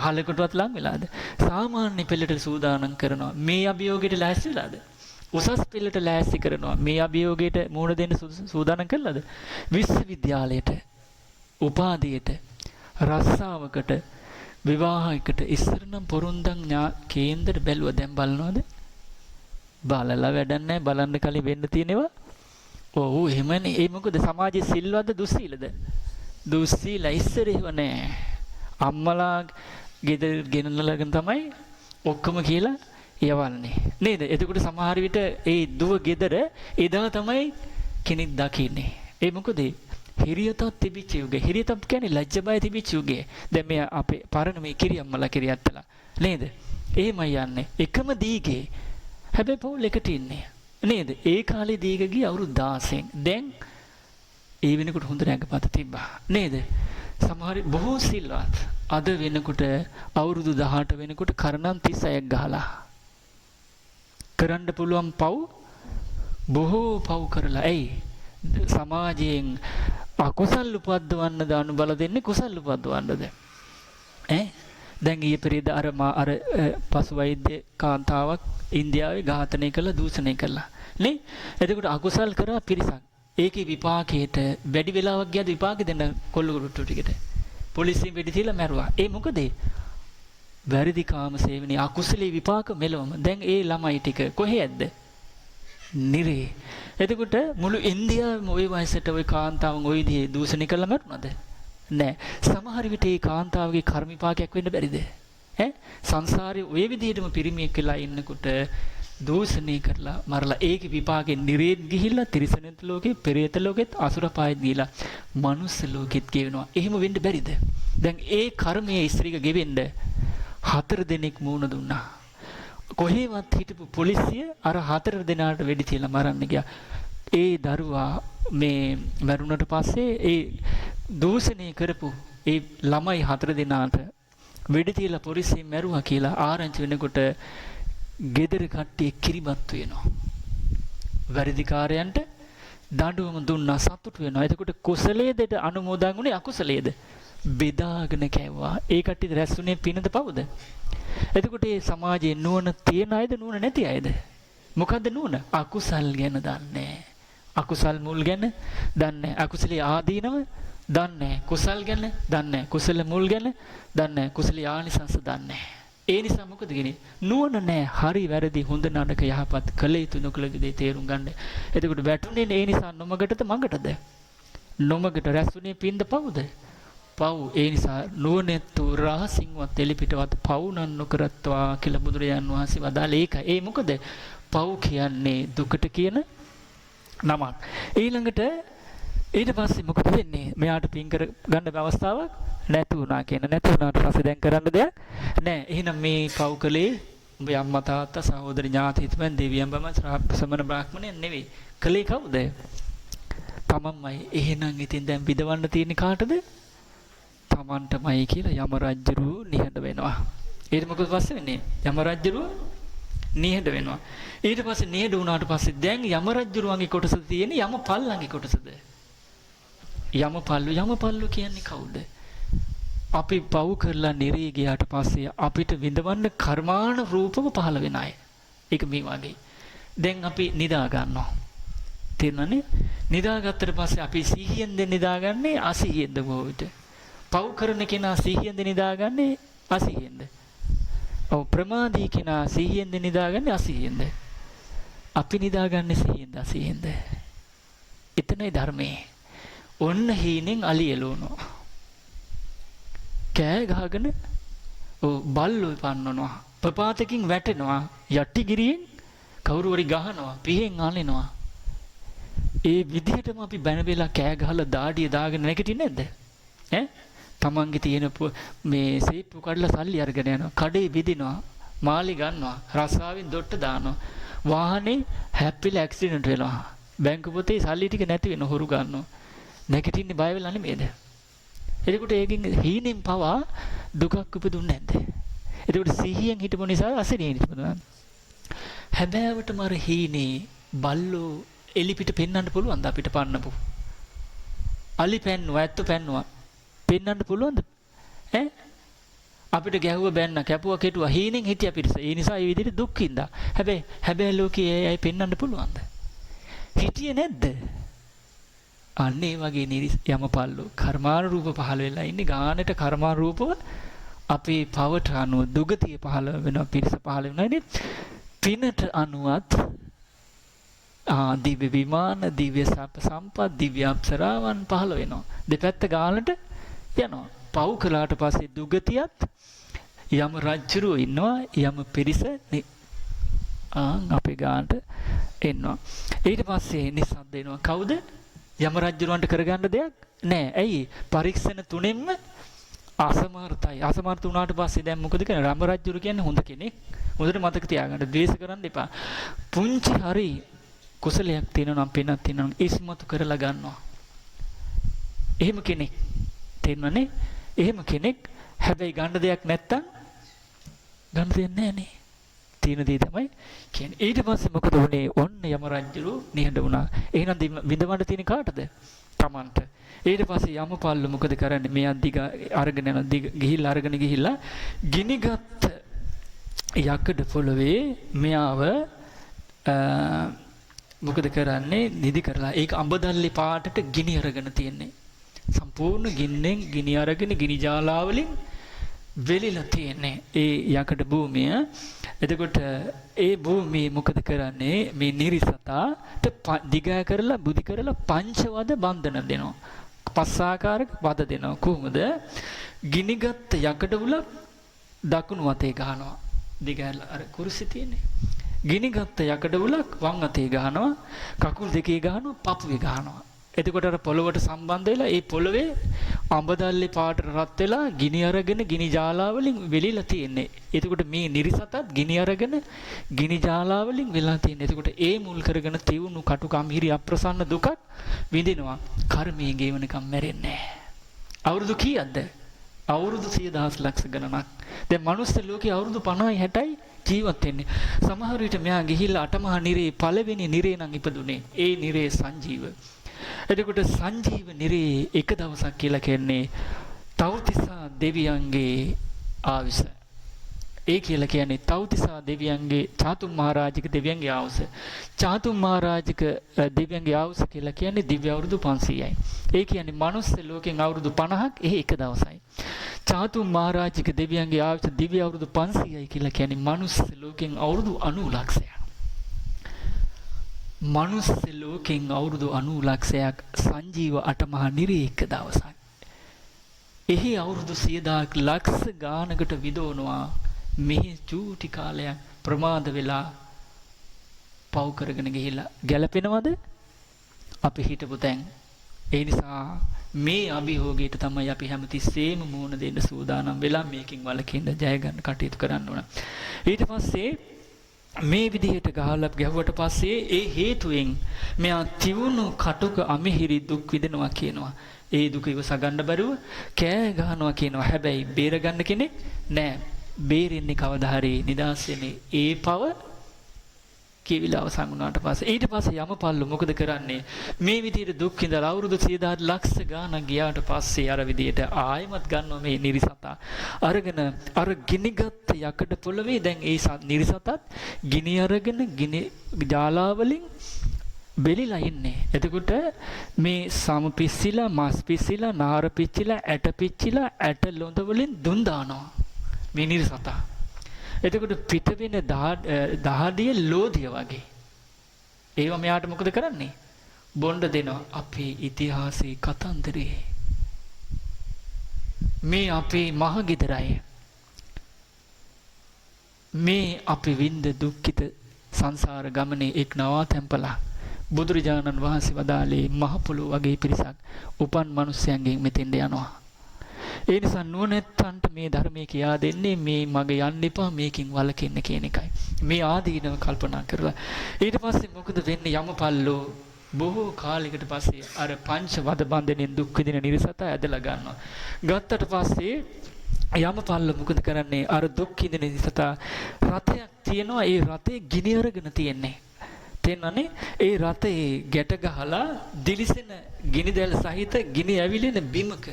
අහලකටවත් ලං වෙලාද? සාමාන්‍ය පෙළට සූදානම් කරනවා. මේ අභියෝගයට ලෑස්ති වෙලාද? උසස් පෙළට ලෑස්ති කරනවා. මේ අභියෝගයට මුහුණ දෙන්න සූදානම් කළාද? විශ්වවිද්‍යාලයට උපාධියට රස්සාවකට විවාහයකට ඉස්සර නම් පොරුන්දන් කේන්දර බැලුවා දැන් බලනවද? බලලා වැඩක් නැහැ. බලන්න කලින් වෙන්න තියෙනවා. ඔව් එහෙමනේ. ඒ මොකද සමාජයේ සිල්වත්ද දුස්සීලද? දුස්සීල ඉස්සර ඒව නැහැ. අම්මලා ගෙදර ගෙනනලගෙන තමයි ඔක්කොම කියලා යවන්නේ. නේද? එතකොට සමහර විට ඒ දුව ගෙදර එදා තමයි කෙනෙක් දකින්නේ. ඒ මොකද හිරියතක් තිබිච්ච යුගය. හිරියතක් කියන්නේ ලැජ්ජ බය තිබිච්ච යුගය. දැන් මේ අපේ පරණ මේ කිරියම්මලා කිරියත්තලා නේද? එහෙමයි යන්නේ. එකම දීගේ. හැබැයි පොල් එකට ඉන්නේ. නේද? ඒ කාලේ දීග ගිය අවුරුදු 16න්. දැන් ඒ වෙනකොට හොඳ නැගපත තිබ්බා. නේද? සමහර බොහෝ සිල්වත්. අද වෙනකොට අවුරුදු 18 වෙනකොට කරණම් 36ක් ගහලා. කරන්න පුළුවන් පව් බොහෝ පව් කරලා. ඇයි? සමාජයෙන් අකුසල් උපද්දවන්නද අනුබල දෙන්නේ කුසල් උපද්දවන්නද? දැන් ඊයේ පෙරේද අර පසු වෛද්‍ය කාන්තාවක් ඉන්දියාවේ ඝාතනය කළා දූෂණය කළා නේ? එතකොට අකුසල් කරා පිරිසක් ඒකේ විපාකයට වැඩි වෙලාවක් ගියද විපාක දෙන්න කොල්ලුරුට්ටු ටිකට. පොලිසියෙන් වෙඩි තියලා මැරුවා. ඒ මොකද? වැරදි කාම සේවනයේ අකුසලී විපාක මෙලොවම. දැන් ඒ ළමයි ටික කොහෙයක්ද? නිරේ. එතකොට මුළු ඉන්දියාවේම ওই වයසට ওই කාන්තාවන් ওই විදිහේ දූෂණය කළා මරුණාද? නෑ. සමහර විට ඒ කාන්තාවගේ කර්ම විපාකයක් වෙන්න බැරිද? සංසාරේ ওই විදිහටම පිරිමියෙක් වෙලා ඉන්නකොට දූෂණය කරලා මරලා ඒකේ විපාකේ නිරේත් ගිහිල්ලා තිරිසනෙත් ලෝකේ පෙරේත ලෝකෙත් අසුර පායෙත් ගිහිලා මනුස්ස ලෝකෙත් ගෙවෙනවා. එහෙම වෙන්න බැරිද? දැන් ඒ කර්මයේ ස්ත්‍රීක ගෙවෙන්න 4 දෙනෙක් මූණ දුන්නා. කොහේවත් හිටපු පොලිසිය අර 4 දෙනාට වෙඩි තියලා මරන්න ගියා. ඒ දරුවා මේ මරුණට පස්සේ ඒ දූෂණය කරපු ඒ ළමයි 4 දෙනාට වෙඩි තියලා පොලිසියෙන් මැරුවා කියලා ආරංචි වෙනකොට ගෙදර කට්ටිය කිරිබත් වෙනවා. වැරදිකාරයන්ට දඬුවම දුන්නා සතුටු වෙනවා. එතකොට කුසලයේද අනුමෝදන් වුණේ අකුසලයේද? බෙදාගෙන කැවුවා. ඒ කට්ටිය රැස්ුනේ පිනද පවුද? එතකොට මේ සමාජයේ නුවණ තියන අයද නුවණ නැති අයද? මොකද්ද නුවණ? අකුසල් ගැන දන්නේ. අකුසල් මුල් ගැන දන්නේ. අකුසලයේ ආදීනව දන්නේ. කුසල් ගැන දන්නේ. කුසල මුල් ගැන දන්නේ. කුසල ආනිසංස දන්නේ. ඒ නිසා මොකද කියන්නේ? නුවණ නැහැ. හරි වැරදි හොඳ නරක යහපත් කළ යුතු නොකළ යුතු දේ තේරුම් ගන්න. එතකොට වැටුනේ ඒ නිසා නොමගටද මඟටද? නොමගට රැස්ුනේ පින්ද පවුද? පව්. ඒ නිසා නුවණැත්තු රහසින්වත් එලිපිටවත් පව් නන් නොකරත්වා කියලා බුදුරජාන් වහන්සේ වදාළේ ඒකයි. ඒ මොකද? පව් කියන්නේ දුකට කියන නමක්. ඊළඟට ඊට පස්සේ මොකද වෙන්නේ? මෙයාට පින් කර ගන්න අවස්ථාවක් නැතු වුණා කියන. නැතු වුණාට පස්සේ දැන් කරන්න දෙයක් නැහැ. එහෙනම් මේ පව් කලේ උඹ අම්මා තාත්තා සහෝදර ඥාති හිතපන් දෙවියන් බම සමන බ්‍රාහ්මණයන් නෙවෙයි. කලේ කවුද? තමන්මයි. එහෙනම් ඉතින් දැන් විදවන්න තියෙන්නේ කාටද? තමන්ටමයි කියලා යම රජුරු නිහඬ වෙනවා. ඊට මොකද පස්සේ වෙන්නේ? යම රජුරු නිහඬ වෙනවා. ඊට පස්සේ නිහඬ වුණාට පස්සේ දැන් යම රජුරුවන්ගේ කොටසද තියෙන්නේ යම පල්ලන්ගේ කොටසද? යමපල්ලු කියන්නේ කවුද? අපි පව් කරලා නිරේ ගියාට පස්සේ අපිට විඳවන්න කර්මාන රූපව පහළ වෙන අය. ඒක මේ වගේ. දැන් අපි නිදා ගන්නවා. තේරුණානේ? නිදාගත්තට පස්සේ අපි සිහියෙන්ද නිදාගන්නේ අසිහියෙන්ද මොවිත? පව් කරන කෙනා සිහියෙන්ද නිදාගන්නේ අසිහියෙන්ද? ඔව් ප්‍රමාදී කෙනා සිහියෙන්ද නිදාගන්නේ අසිහියෙන්ද? අපි නිදාගන්නේ සිහියෙන්ද අසිහියෙන්ද? එතනයි ධර්මයේ. ඔන්න හීනෙන් අලි එළවනවා. කෑ ගහගෙන බල්ලෝ පන්නනවා. ප්‍රපාතකින් වැටෙනවා. යටිගිරියෙන් කවුරු හරි ගහනවා. පිහෙන් අලිනවා. ඒ විදිහටම අපි බැන බෙලා කෑ ගහලා දාඩිය දාගෙන නැගිටින්නේ නැද්ද? තමන්ගේ තියෙන මේ සීප්පු කඩලා සල්ලි අරගෙන යනවා. කඩේ විදිනවා. මාළි ගන්නවා. රස්සාවෙන් දොට්ට දානවා. වාහනේ හැප්පිලා ඇක්සිඩන්ට් වෙනවා. බැංකු පොතේ සල්ලි ටික නැති වෙන හොරු ගන්නවා. නැගිටින්නේ බය වෙලා නෙමෙයිද? එතකොට ඒකෙන් හීනෙන් පවා දුකක් උපදුන්නේ නැද්ද? එතකොට සිහියෙන් හිටපු නිසා අසිරියෙන් හිටපුවා. හැබෑවටම අර හීනේ බල්ලෝ එලිපිට පෙන්වන්න පුළුවන්ද අපිට පන්නපු? අලි පෙන්නුවා, ඇත්ත පෙන්නුවා. පෙන්වන්න පුළුවන්ද? අපිට ගැහුව බැන්න, කැපුවා, කෙටුවා හීනෙන් හිටිය පිරිස. ඒ නිසා මේ විදිහට දුක් විඳා. හැබැයි ලෝකයේ අය පෙන්වන්න පුළුවන්ද? හිටියේ නැද්ද? අන්න ඒ වගේ යමපල්ලු කර්මාන රූප පහළ වෙලා ඉන්නේ. ගානට කර්මාන රූපව අපේ පවට අනුව දුගතිය පහළ වෙනවා, පිරිස පහළ වෙනවා නේ. පිනට අනුවත් දිව්‍ය විමාන, දිව්‍ය සම්පත්, දිව්‍ය අප්සරාවන් පහළ වෙනවා. දෙපැත්ත ගානට යනවා. පව් කළාට පස්සේ දුගතියත් යම රජ්ජුරුව ඉන්නවා, යම පිරිස අපේ ගානට එනවා. ඊට පස්සේ නිස්සද්ද වෙනවා. කවුද? යම රජුරවන්ට කරගන්න දෙයක් නෑ. ඇයි? පරීක්ෂණ තුනෙන්ම අසමර්ථයි. අසමර්ථ වුණාට පස්සේ දැන් මොකද කරන්නේ? රාම රජුර කියන්නේ හොඳ කෙනෙක්. හොඳට මතක තියාගන්න. ද්වේෂ කරන්න එපා. පුංචි හරි කුසලයක් තියෙනවා නම් පිනක් තියෙනවා නම් ඉස්මතු කරලා ගන්නවා. එහෙම කෙනෙක් තේරෙනවනේ? එහෙම කෙනෙක් හැබැයි ගන්න දෙයක් නැත්තම් ගන්න දෙයක් නෑනේ. තියෙන දේ තමයි කියන්නේ. ඊට පස්සේ මොකද වුනේ? ඔන්න යම රජුරු නිහඬ වුණා. එහෙනම් විඳවන්න තියෙන කාටද? Tamanට. ඊට පස්සේ යමපල්ලු මොකද කරන්නේ? මෙයා දිග අරගෙන යන ගිහිල්ලා අරගෙන ගිහිල්ලා ගිනිගත් යකඩ පොළවේ මෙයාව මොකද කරන්නේ? නිදි කරලා ඒක අඹදල්ලේ පාටට ගිනි අරගෙන තියෙන්නේ. සම්පූර්ණ ගින්නෙන් ගිනි අරගෙන ගිනි ජාලා වලින් වෙලිලා තියෙන්නේ ඒ යකඩ භූමිය. එතකොට ඒ භූමිය මොකද කරන්නේ? මේ නිරිසතාට දිගා කරලා බුදි කරලා පංචවද බන්ධන දෙනවා. පස් ආකාරයක වද දෙනවා. කොහොමද? ගිනිගත් යකඩ උල දකුණු අතේ ගහනවා. දිගාලා අර කුරුසි තියෙන්නේ. ගිනිගත් යකඩ උලක් වම් අතේ ගහනවා. කකුල් දෙකේ ගහනවා. පපුවේ ගහනවා. එතකොට අර පොළවට සම්බන්ධ වෙලා ඒ පොළවේ අඹදල්ලේ පාට රත් වෙලා ගිනි අරගෙන ගිනි ජාලා වලින් වෙලිලා තියෙන්නේ. එතකොට මේ නිරිසතත් ගිනි අරගෙන ගිනි ජාලා වලින් වෙලා තියෙන්නේ. එතකොට ඒ මුල් කරගෙන තියුණු කටුක අමිහිරි අප්‍රසන්න දුකක් විඳිනවා. කර්මයේ ගෙවනකම් මැරෙන්නේ නැහැ. අවුරුදු කීයක්ද? අවුරුදු 100,000 ලක්ෂ ගණනක්. දැන් මනුස්ස ලෝකේ අවුරුදු 50යි 60යි ජීවත් වෙන්නේ. සමහර විට මෙයා ගිහිල්ලා අටමහා නිරේ පළවෙනි නිරේ නම් ඉපදුනේ. ඒ නිරේ සංජීව. එතකොට සංජීව නිරේ එක දවසක් කියලා කියන්නේ තව්තිසා දෙවියන්ගේ ආවිස. ඒ කියලා කියන්නේ තව්තිසා දෙවියන්ගේ චාතුම් මහරජික දෙවියන්ගේ ආවුස. චාතුම් මහරජික දෙවියන්ගේ ආවුස කියලා කියන්නේ දිව්‍ය අවුරුදු 500යි. ඒ කියන්නේ මනුස්ස ලෝකෙන් අවුරුදු 50ක් ඒ එක දවසයි. චාතුම් මහරජික දෙවියන්ගේ ආවුස දිව්‍ය අවුරුදු 500යි කියලා කියන්නේ මනුස්ස ලෝකෙන් අවුරුදු 90 ලක්ෂයක්. මනුස්ස ලෝකෙන් අවුරුදු 90 ලක්ෂයක් සංජීව අටමහා නිරේ එක දවසක්. එහි අවුරුදු 100,000 ලක්ෂ ගානකට විදෝනවා. මෙහි චූටි කාලයක් ප්‍රමාද වෙලා පව් කරගෙන ගිහිල්ලා ගැලපෙනවද? අපි හිටපු තැන්. ඒ නිසා මේ අභියෝගයට තමයි අපි හැමතිස්සෙම මුහුණ දෙන්න සූදානම් වෙලා මේකෙන් වළකින්න ජය ගන්න කටයුතු කරන්න ඕන. ඊට පස්සේ මේ විදිහට ගහලා ගැහුවට පස්සේ ඒ හේතුවෙන් මෙයා තියුණු කටුක අමිහිරි දුක් විඳිනවා කියනවා. ඒ දුක ඉවස ගන්න බැරුව කෑ ගහනවා කියනවා. හැබැයි බේර ගන්න කෙනෙක් නෑ. බේරෙන්නේ කවදා හරි නිදාස් වෙන්නේ ඒ පව කියවිලා අවසන් වුණාට පස්සේ. ඊට පස්සේ යමපල්ලු මොකද කරන්නේ? මේ විදිහට දුක් විඳලා අවුරුදු 100,000 ලක්ෂ ගාණක් ගියාට පස්සේ අර විදිහට ආයෙමත් ගන්නවා මේ නිරිසතා. අරගෙන අර ගිනිගත් යකඩ පොළවේ දැන් ඒ නිරිසතත් ගිනි අරගෙන ගිනි ජාලා වලින් බෙලිලා ඉන්නේ. එතකොට මේ සම පිස්සිලා, මස් පිස්සිලා, නාර පිච්චිලා, ඇට පිච්චිලා, ඇට ලොඳ වලින් දුන් දානවා මේ නිරිසතා. එතකොට පිට වෙන දහඩිය ලෝදිය වගේ. ඒවා මෙයාට මොකද කරන්නේ? බොණ්ඩ දෙනවා. අපේ ඉතිහාසයේ කතන්දරේ. මේ අපේ මහගෙදරයි. මේ අපි විඳ දුක්ඛිත සංසාර ගමනේ එක් නවාතැන්පලා බුදුරජාණන් වහන්සේ වදාළේ මහ පොළොව වගේ පිරිසක් උපන් මිනිස්යන්ගෙන් මෙතෙන්ට යනවා. ඒ නිසා නුවණැත්තන්ට මේ ධර්මයේ කියා දෙන්නේ මේ මග යන්න එපා, මේකෙන් වළකින්න කියන එකයි. මේ ආදීනව කල්පනා කරලා ඊට පස්සේ මොකද වෙන්නේ? යමපල්ලෝ බොහෝ කාලයකට පස්සේ අර පංච වද බන්ධනෙන් දුක් විඳින නිරසතා ඇදලා ගන්නවා. ගත්තට පස්සේ යමපල්ල මොකද කරන්නේ? අර දුක් විඳින නිරසතා රතයක් තියෙනවා. ඒ රතේ ගිනි අරගෙන තියෙන්නේ. තේන්නනේ? ඒ රතේ ගැට ගහලා දිලිසෙන ගිනිදැල් සහිත ගිනි ඇවිලෙන බිමක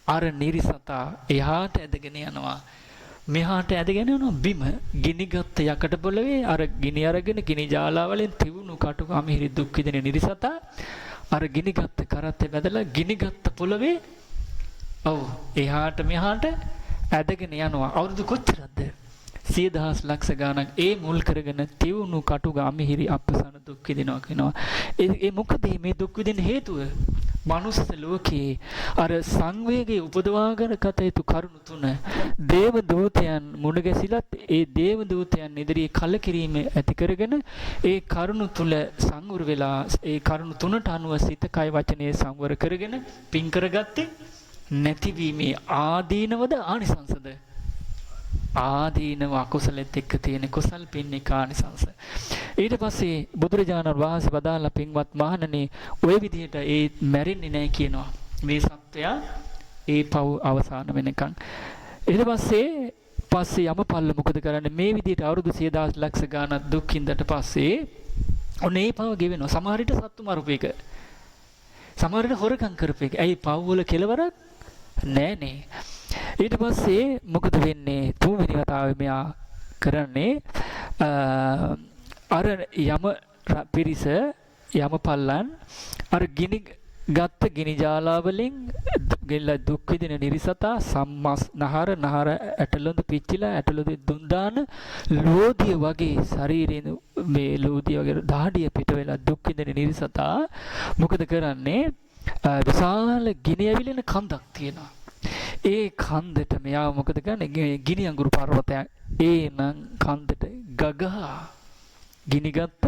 අර නිරිසතා එහාට ඇදගෙන යනවා. මෙහාට ඇදගෙන යනවා බිම. ගිනිගත් යකඩ පොළවේ අර ගිනි අරගෙන ගිනි ජාලා වලින් තිබුණු කටුක අමිහිරි දුක් විඳින නිරිසතා අර ගිනිගත් කරත්තේ බැදලා ගිනිගත් පොළවේ එහාට මෙහාට ඇදගෙන යනවා. අවුරුදු කොච්චරද? 100,000 ලක්ෂ ගාණක් ඒ මුල් කරගෙන තියුණු කටුක අමිහිරි අපසන දුක් විඳිනවා කියනවා. ඒ මොකද මේ දුක් විඳින හේතුව? මනුස්ස ලෝකේ අර සංවේගයේ උපදවාගෙන ගත යුතු කරුණු තුන දේව දූතයන් මුණ ගැසිලත් ඒ දේව දූතයන් ඉදිරියේ කලකිරීම ඇති කරගෙන ඒ කරුණු තුල සංවර වෙලා ඒ කරුණු තුනට අනුව සිත කය වචනේ සංවර කරගෙන පින් කරගත්තේ නැතිවීමේ ආදීනවද ආනිසංසද? ආදීනව අකුසලෙත් එක්ක තියෙන කුසල් පින්නේ කානිසංස. ඊට පස්සේ බුදුරජාණන් වහන්සේ වදාළ පින්වත් මහණනි ඔය විදිහට ඒ මැරෙන්නේ නැහැ කියනවා. මේ සත්වයා ඒ පව් අවසාන වෙනකන්. ඊට පස්සේ යමපල්ල මොකද කරන්නේ? මේ විදිහට අවුරුදු 100,000 ලක්ෂ ගාණක් දුක් විඳට පස්සේ ඔන්නේ ඒ පව ගෙවෙනවා. සමහර විට සත්තු මරුප එක. සමහර විට හොරකම් කරප එක. ඇයි පව් වල කෙලවරක් නැහනේ. ඊට පස්සේ මොකද වෙන්නේ? තුන්වෙනි වතාවේ මෙයා කරන්නේ අර යම පිරිස යමපල්ලන් අර ගිනි ගත්ත ගිනි ජාලා වලින් ගෙල්ල දුක් විඳින නිරිසතා සම්මස් නහර ඇටලොඳු පිච්චිලා ඇටලොඳු දුන් දාන ලෝදිය වගේ ශරීරයෙන් මේ ලෝදිය වගේ දහඩිය පිට වෙලා දුක් විඳින නිරිසතා මොකද කරන්නේ විශාල ගිනි ඇවිලෙන කන්දක් තියෙනවා ඒ කන්දට මෙයා මොකද කරන්නේ ගිනි අඟුරු පර්වතයක් ඒ නම් කන්දට ගගහා ගිනි ගත්ත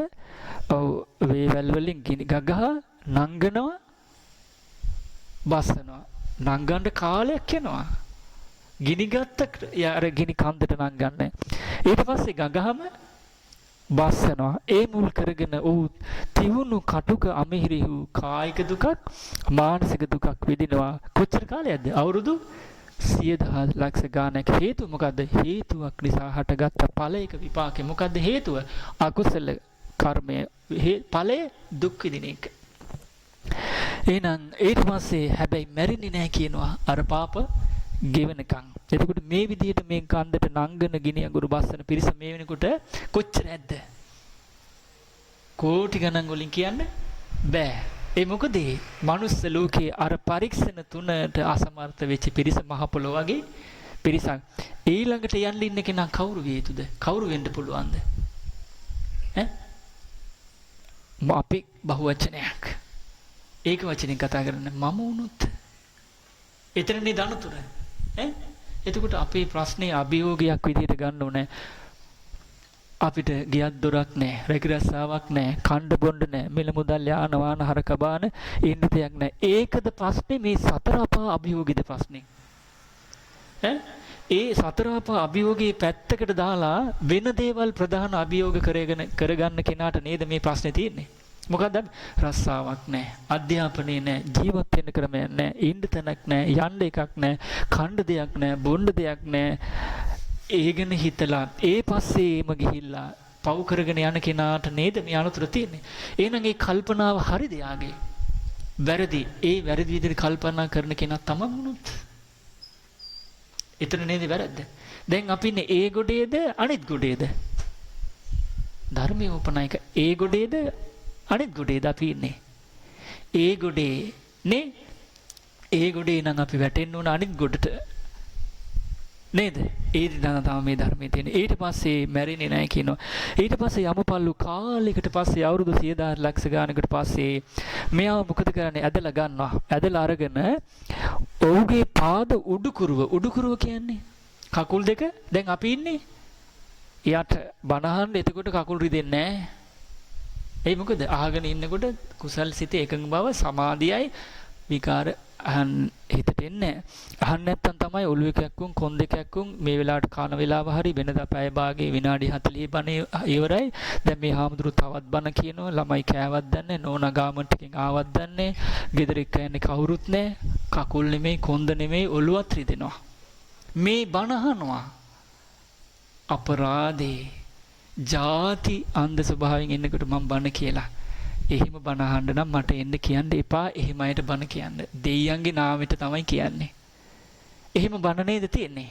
ඔව් වේවැල් වලින් ගිනි ගගහා නංගනවා බස්සනවා නංගන්න කාලයක් යනවා ගිනි ගත්ත අර ගිනි කන්දට නංගන්නේ ඊට පස්සේ ගගහම බස්සනවා ඒ මුල් කරගෙන ඔහු තිවුණු කටුක අමිහිරි වූ කායික දුකක් මානසික දුකක් විඳිනවා කොච්චර කාලයක්ද අවුරුදු 100,000 ලක්ෂ ගානක් හේතුව මොකද්ද හේතුවක් නිසා හටගත්ත ඵලයක විපාකේ මොකද්ද හේතුව අකුසල කර්මය ඵලය දුක් විඳින එක එහෙනම් ඊට පස්සේ හැබැයි මැරෙන්නේ නැහැ කියනවා අර පාප ගෙවනකම්. එතකොට මේ විදිහට මේ කන්දට නංගන ගිනි අඟුරු බස්සන පිරිස මේ වෙනකොට කොච්චර ඇද්ද? කෝටි ගණන් වලින් කියන්න බෑ. ඒ මොකද මනුස්ස ලෝකේ අර පරීක්ෂණ තුනට අසමර්ථ වෙච්ච පිරිස මහ පොළොව වගේ පිරිසක්. ඊළඟට යන්න ඉන්න කෙනා කවුරු විය යුතුද? කවුරු වෙන්න පුළුවන්ද? අපි බහුවචනයක්. ඒක වචනෙන් කතා කරන්නේ මම වුණොත් එතනනේ ධනතුර එතකොට අපේ ප්‍රශ්නේ අභියෝගයක් විදිහට ගන්න ඕනේ අපිට ගියක් දොරක් නැහැ රැකී රස්සාවක් නැහැ කණ්ඩ බොණ්ඩ නැහැ මිල මුදල් යාන වාහන හරක බාන ඉන්න දෙයක් නැහැ ඒකද ප්‍රශ්නේ මේ සතර අපා අභියෝගිත ප්‍රශ්නේ ඒ සතර අපා අභියෝගයේ පැත්තකට දාලා වෙන දේවල් ප්‍රධාන අභියෝග කරගන්න කෙනාට නේද මේ ප්‍රශ්නේ තියෙන්නේ මොකද රස්සාවක් නැහැ අධ්‍යාපනය නැහැ ජීවත් වෙන්න ක්‍රමයක් නැහැ ඉන්න තැනක් නැහැ යන්න එකක් නැහැ කණ්ඩ දෙයක් නැහැ බොණ්ඩ දෙයක් නැහැ ඒ ගැන හිතලා ඒ පස්සේම ගිහිල්ලා පව් කරගෙන යන කෙනාට නේද මේ අනුතර තියෙන්නේ එහෙනම් ඒ කල්පනාව හරිද යාගේ වැරදි ඒ වැරදි විදිහට කල්පනා කරන කෙනා තමයි වුණොත් එතන නේද වැරද්ද දැන් අපි ඉන්නේ ඒ ගොඩේද අනිත් ගොඩේද ධර්මයේ උපනායක ඒ ගොඩේද අනිත් ගොඩේද අපි ඉන්නේ ඒ ගොඩේ නේ ඒ ගොඩේ නම් අපි වැටෙන්න ඕන අනිත් ගොඩට නේද ඒ දිනා තමයි මේ ධර්මයේ තියෙන ඊට පස්සේ මැරෙන්නේ නැහැ කියනවා ඊට පස්සේ යමපල්ලු කාලයකට පස්සේ අවුරුදු 100,000 ලක්ෂ ගානකට පස්සේ මෙයා මොකද කරන්නේ ඇදලා ගන්නවා ඇදලා අරගෙන ඔහුගේ පාද උඩුකුරුව කියන්නේ කකුල් දෙක දැන් අපි ඉන්නේ යට බනහන්න එතකොට කකුල් රිදෙන්නේ නැහැ ඒ මොකද අහගෙන ඉන්නකොට කුසල් සිතේ එකඟ බව සමාධියයි විකාර අහන් හිතට එන්නේ අහන්න නැත්තම් තමයි ඔළුව එකක්කුම් කොන් දෙකක්කුම් මේ වෙලාවට කන වෙලාව හරි වෙනදා පැය භාගේ විනාඩි 40 බණ ඉවරයි දැන් මේ හාමුදුරු තවත් බණ කියනවා ළමයි කෑවත් දන්නේ නෝනා ගාමන්ට් එකෙන් ආවත් දන්නේ ගෙදර එක්ක යන්නේ කවුරුත් නැහැ කකුල් නෙමෙයි කොන්ද නෙමෙයි ඔළුවත් රිදෙනවා මේ බණ අහනවා අපරාධේ ජාති අන්ධ ස්වභාවයෙන් එන්නකොට මම බණ කියලා. එහෙම බණ අහන්න නම් මට එන්න කියන්න එපා. එහෙම අයට බණ කියන්න. දෙයියන්ගේ නාමයට තමයි කියන්නේ. එහෙම බණ නේද තියෙන්නේ?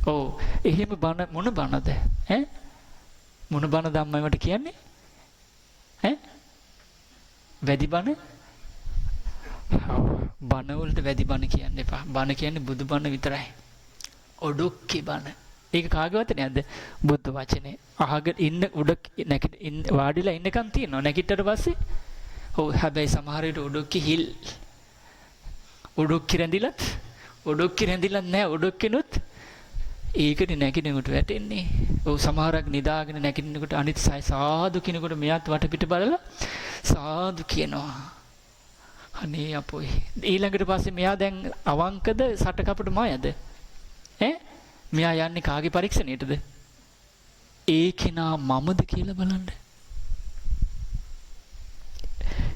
ඔව්. එහෙම බණ මොන බණද? මොන බණ ධම්මයි මට කියන්නේ? වැඩි බණ? බණ වලට වැඩි බණ කියන්න එපා. බණ කියන්නේ බුදු බණ විතරයි. ඔඩොක්කේ බණ. ඒක කාගේවත් නෑද බුද්ධ වචනේ අහගෙන ඉන්න උඩ වාඩිලා ඉන්නකන් තියෙනවා නැගිටතර පස්සේ ඔව් හැබැයි සමහර විට ඔඩොක්කි රැඳිලත් නෑ ඔඩොක්කිනුත් ඒකනේ නැගිටිනකොට වැටෙන්නේ ඔව් සමහරක් නිදාගෙන නැගිටිනකොට අනිත් සයි සාදු කිනකොට මෙයාත් වටපිට බලලා සාදු කියනවා අනේ අපොයි ඊළඟට පස්සේ මෙයා දැන් අවංකද සටකපට මායද මෙයා යන්නේ කාගේ පරීක්ෂණයටද? ඒ කෙනා මමද කියලා බලන්න.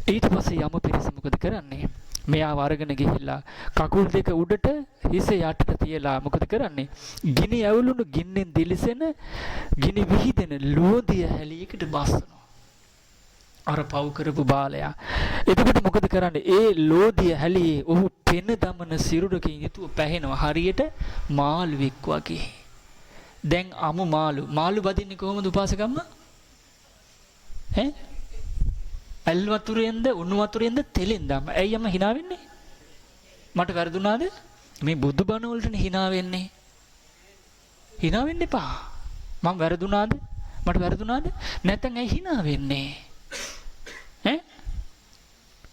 ඊට පස්සේ යම පිරිස මොකද කරන්නේ? මෙයා වරගෙන ගිහිල්ලා කකුල් දෙක උඩට හිස යටට තියලා මොකද කරන්නේ? ගිනි ඇවුලුණු ගින්නෙන් දිලිසෙන ගිනි විහිදෙන ලෝදිය හැලියකට බස්සනවා. අර පව් කරපු බාලයා. එතකොට මොකද කරන්නේ? ඒ ලෝදිය හැලියේ ඔහු පෙන දමන සිරුරකින් යුතුව පැහෙනවා. හරියට මාළුවෙක් වගේ. දැන් අමු මාළු බදින්නේ කොහොමද උපාසකම්ම? ඈ ඇල් වතුරෙන්ද උණු වතුරෙන්ද තෙලෙන්ද ඇයි අම්මා hina වෙන්නේ? මට වැරදුනාද? මේ බුදු බණ වලටනේ hina වෙන්නේ. hina වෙන්න එපා. මම වැරදුනාද? මට වැරදුනාද? නැත්නම් ඇයි hina වෙන්නේ? ඈ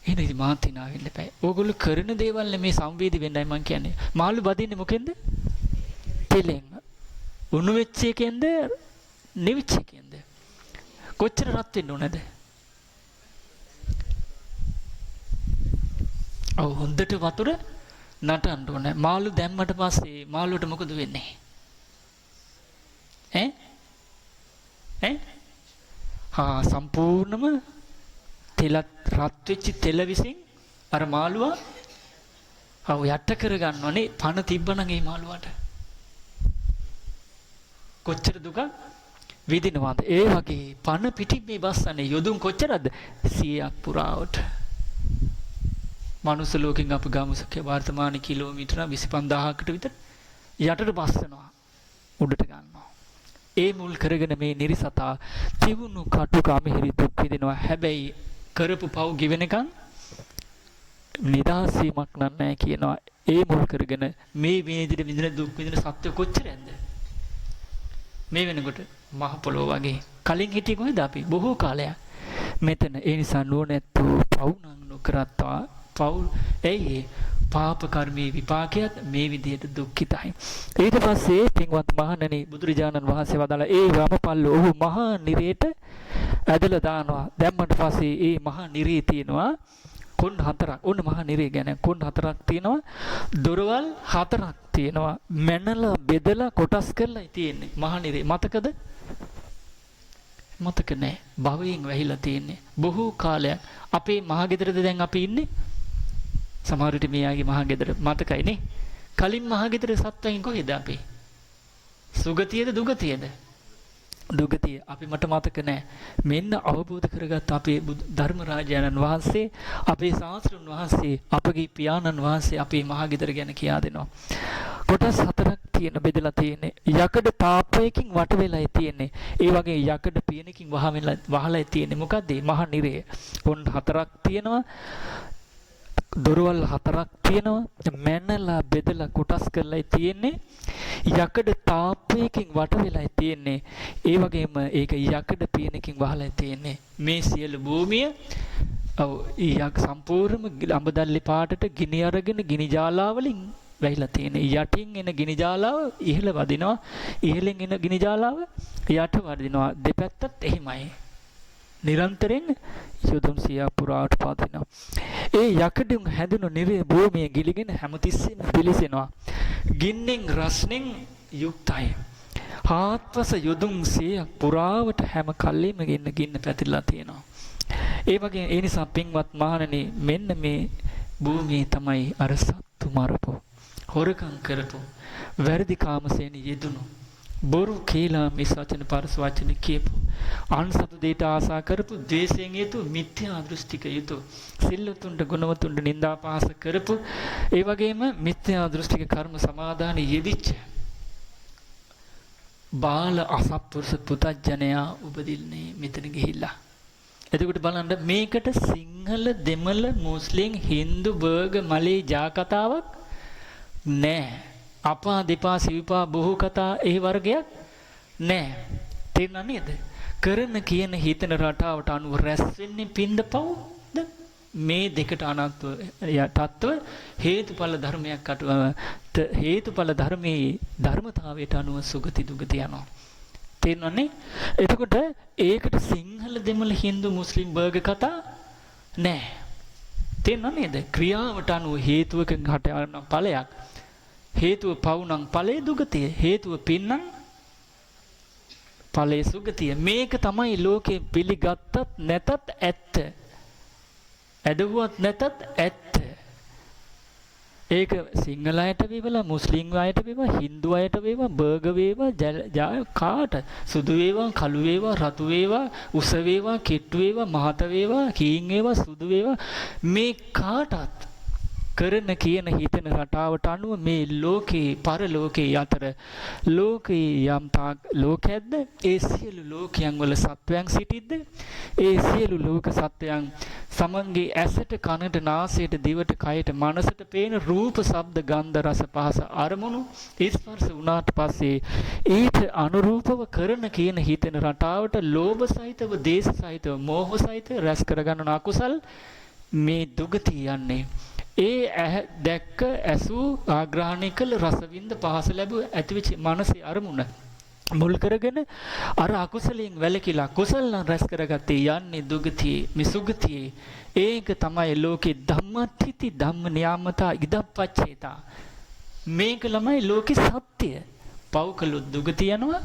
එහෙනම් ඉතින් මාත් hina වෙන්න එපා. ඕගොල්ලෝ කරන දේවල් මේ සංවේදී වෙන්නයි මම කියන්නේ. මාළු බදින්නේ මොකෙන්ද? තෙලෙන්. උණු වෙච්ච එකෙන්ද? නිවිච්ච එකෙන්ද? කොච්චර රත් වෙන්න ඕනද? ඔව් හොඳට වතුර නටන්න ඕනේ. මාළු දැම්මට පස්සේ මාළුවට මොකද වෙන්නේ? සම්පූර්ණම තෙලත් රත් වෙච්ච තෙල විසින් අර මාළුවා යට කරගන්නවනේ. පණ තිබ්බනම් ඒ මාළුවාට කොච්චර දුක විඳිනවද? ඒ වගේ පණ පිටින් මේ බස්සන්නේ යොදුන් කොච්චරද? 100ක් පුරාවට. මනුස්ස ලෝකෙන් අප ගාමුසක වර්තමාන කිලෝමීටර 25000කට විතර යටට බස්සනවා. උඩට ගන්නවා. ඒ මුල් කරගෙන මේ නිරිසතා තිවුණු කටුක අමිහිරි දුක් විඳිනවා. හැබැයි කරපු පව් ගෙවෙනකන් නිදහස් වීමක් නැහැ කියනවා. ඒ මුල් කරගෙන මේ විදිහට විඳින දුක් විඳින සත්‍ය කොච්චරද? මේ වෙනකොට මහ පොළොව වගේ කලින් හිටියේ කොහෙද අපි? බොහෝ කාලයක්. මෙතන ඒ නිසා නුවණැත්තු පව් නම් නොකරත්වා පව් එයි පාප කර්මයේ විපාකයක් මේ විදිහට දුක්ඛිතයි. ඊට පස්සේ පින්වත් මහණනි බුදුරජාණන් වහන්සේ වදාළ ඒ රාමපල්ල ඔහු මහා නිරේට ඇදලා දානවා. දැම්මට පස්සේ ඒ මහා නිරේ තියෙනවා කොන් හතරක්. ඔන්න මහා නිරේ ගැන කොන් හතරක් තියෙනවා. දොරවල් හතරක් තියෙනවා. මැනලා බෙදලා කොටස් කරලා තියෙන්නේ මහා නිරේ. මතකද? මතක නැහැ. භවයෙන් වැහිලා තියෙන්නේ. බොහෝ කාලයක් අපේ මහගෙදරද දැන් අපි ඉන්නේ? සමහර විට මෙයාගේ මහගෙදර මතකයි නේ. කලින් මහගෙදර සත්වයින් කොහෙද අපි? සුගතියද දුගතියද? දුගතිය. අපි මට මතක නැහැ. මෙන්න අවබෝධ කරගත් අපේ ධර්ම රාජානන් වහන්සේ, අපේ ශාස්ත්‍රඥ වහන්සේ, අපගේ පියාණන් වහන්සේ අපේ මහගෙදර ගැන කියා දෙනවා. කොටස් හතරක් තියෙන බෙදලා තියෙන්නේ. යකඩ තාප්පයකින් වට වෙලා තියෙන්නේ. ඒ වගේ යකඩ පියනකින් වහලා තියෙන්නේ. මොකද්ද? මහා නිරය. කොන් හතරක් තියෙනවා. දොරවල් හතරක් තියෙනවා. මැනලා බෙදලා කොටස් කරලා තියෙන්නේ. යකඩ තාප්පයකින් වට වෙලා තියෙන්නේ. ඒ වගේම ඒක යකඩ පියනකින් වහලා තියෙන්නේ. මේ සියලු භූමිය සම්පූර්ණම අඹදල්ලි පාටට ගිනි අරගෙන ගිනි ජාලා වලින් වැහිලා තියෙන්නේ. යටින් එන ගිනි ජාලාව ඉහළ වදිනවා. ඉහළින් එන ගිනි ජාලාව යට වදිනවා. දෙපැත්තත් එහෙමයි. නිරන්තරයෙන් යොදුන් 100 පුරාට පවතිනවා. ඒ යකඩුන් හැදුණු නිරේ භූමිය ගිලිගෙන හැමතිස්සෙම පිලිසෙනවා. ගින්නෙන් රස්නෙන් යුක්තයි. හාත්පස යොදුන් 100 පුරාවට හැම කල්ලිම ගින්න පැතිරලා තියෙනවා. ඒ වගේ ඒ නිසා පින්වත් මහණනි මෙන්න මේ භූමියේ තමයි අර සත්තු මරපු, හොරකම් කරපු, වැරදි කාමසේන යෙදුණු, බොරු කේලා මිස් වචන පරස වචන කියපු, අන්සතු දෙයට ආසා කරපු, ද්වේෂයෙන් යුතු, මිත්‍යා දෘෂ්ටික යුතු, සිල්වතුන්ට ගුණවතුන්ට නිନ୍ଦා පහස කරපු, ඒ වගේම මිත්‍යා දෘෂ්ටික කර්ම සමාදාන යෙදිච්ච බාල අසත්පුරුෂ පුතඥයා උපදින්නේ මෙතන ගිහිල්ලා. එතකොට බලන්න මේකට සිංහල, දෙමළ, මුස්ලිම්, හින්දු, බර්ග, මලේ ජාකතාවක් නෑ. අපා දෙපා සිව්පා බොහෝ කතා ඒ වර්ගයක් නෑ. තේරුණා නේද? කරන කියන හිතන රටාවට අනුව රැස් වෙන්නේ පින්ද පව්ද? මේ දෙකට අනත්ව යටත්ව හේතුඵල ධර්මයක් හේතුඵල ධර්මයේ ධර්මතාවයට අනුව සුගති දුගති යනවා. තේරුණානේ? එතකොට ඒකට සිංහල, දෙමළ, හින්දු, මුස්ලිම්, බර්ග කතා නෑ. තේරුණා නේද? ක්‍රියාවට අනුව හේතුවකින් හට යන ඵලයක්. හේතුව පව් නම් ඵලයේ දුගතිය, හේතුව පින් නම් ඵලයේ සුගතිය. මේක තමයි ලෝකේ පිළිගත්තත් නැතත් ඇත්ත. ඇදුවත් නැතත් ඇත්ත. ඒක සිංහල අයට වේවා, මුස්ලිම් අයට වේවා, හින්දු අයට වේවා, බර්ග වේවා, කාට සුදු වේවා, කළු වේවා, රතු වේවා, උස වේවා, කෙට්ටු වේවා, මහත වේවා, කීන් වේවා, සුදු වේවා, මේ කාටත් කරන කියන හිතන රටාවට අනුව මේ ලෝකේ පරලෝකේ අතර ලෝකේ යම් තාක් ලෝකයක්ද ඒ සියලු ලෝකයන් වල සත්වයන් සිටිද්ද ඒ සියලු ලෝක සත්වයන් සමන්ගේ ඇසට කනට නාසයට දිවට කයට මනසට පේන රූප ශබ්ද ගන්ධ රස පහස අරමුණු ස්පර්ශ වුණාට පස්සේ ඊට අනුරූපව කරන කියන හිතන රටාවට ලෝභ සහිතව දේශ සහිතව මෝහ සහිතව රැස් කරගන්න අකුසල් මේ දුගතිය යන්නේ ඒ දැක්ක ඇසූ ආග්‍රහණය කළ රසවින්ද පහස ලැබුව ඇතිවිච මනසේ අරමුණ මුල් කරගෙන අර අකුසලයෙන් වැළකීලා කුසල නම් රැස් කරගත්තේ යන්නේ දුගතියේ මේ සුගතියේ ඒක තමයි ලෝකේ ධම්මත්‍ත්‍ති ධම්ම නියාමතා ඉදප්පච්චේතා මේක ළමයි ලෝකේ සත්‍ය පව්කලොත් දුගතිය යනවා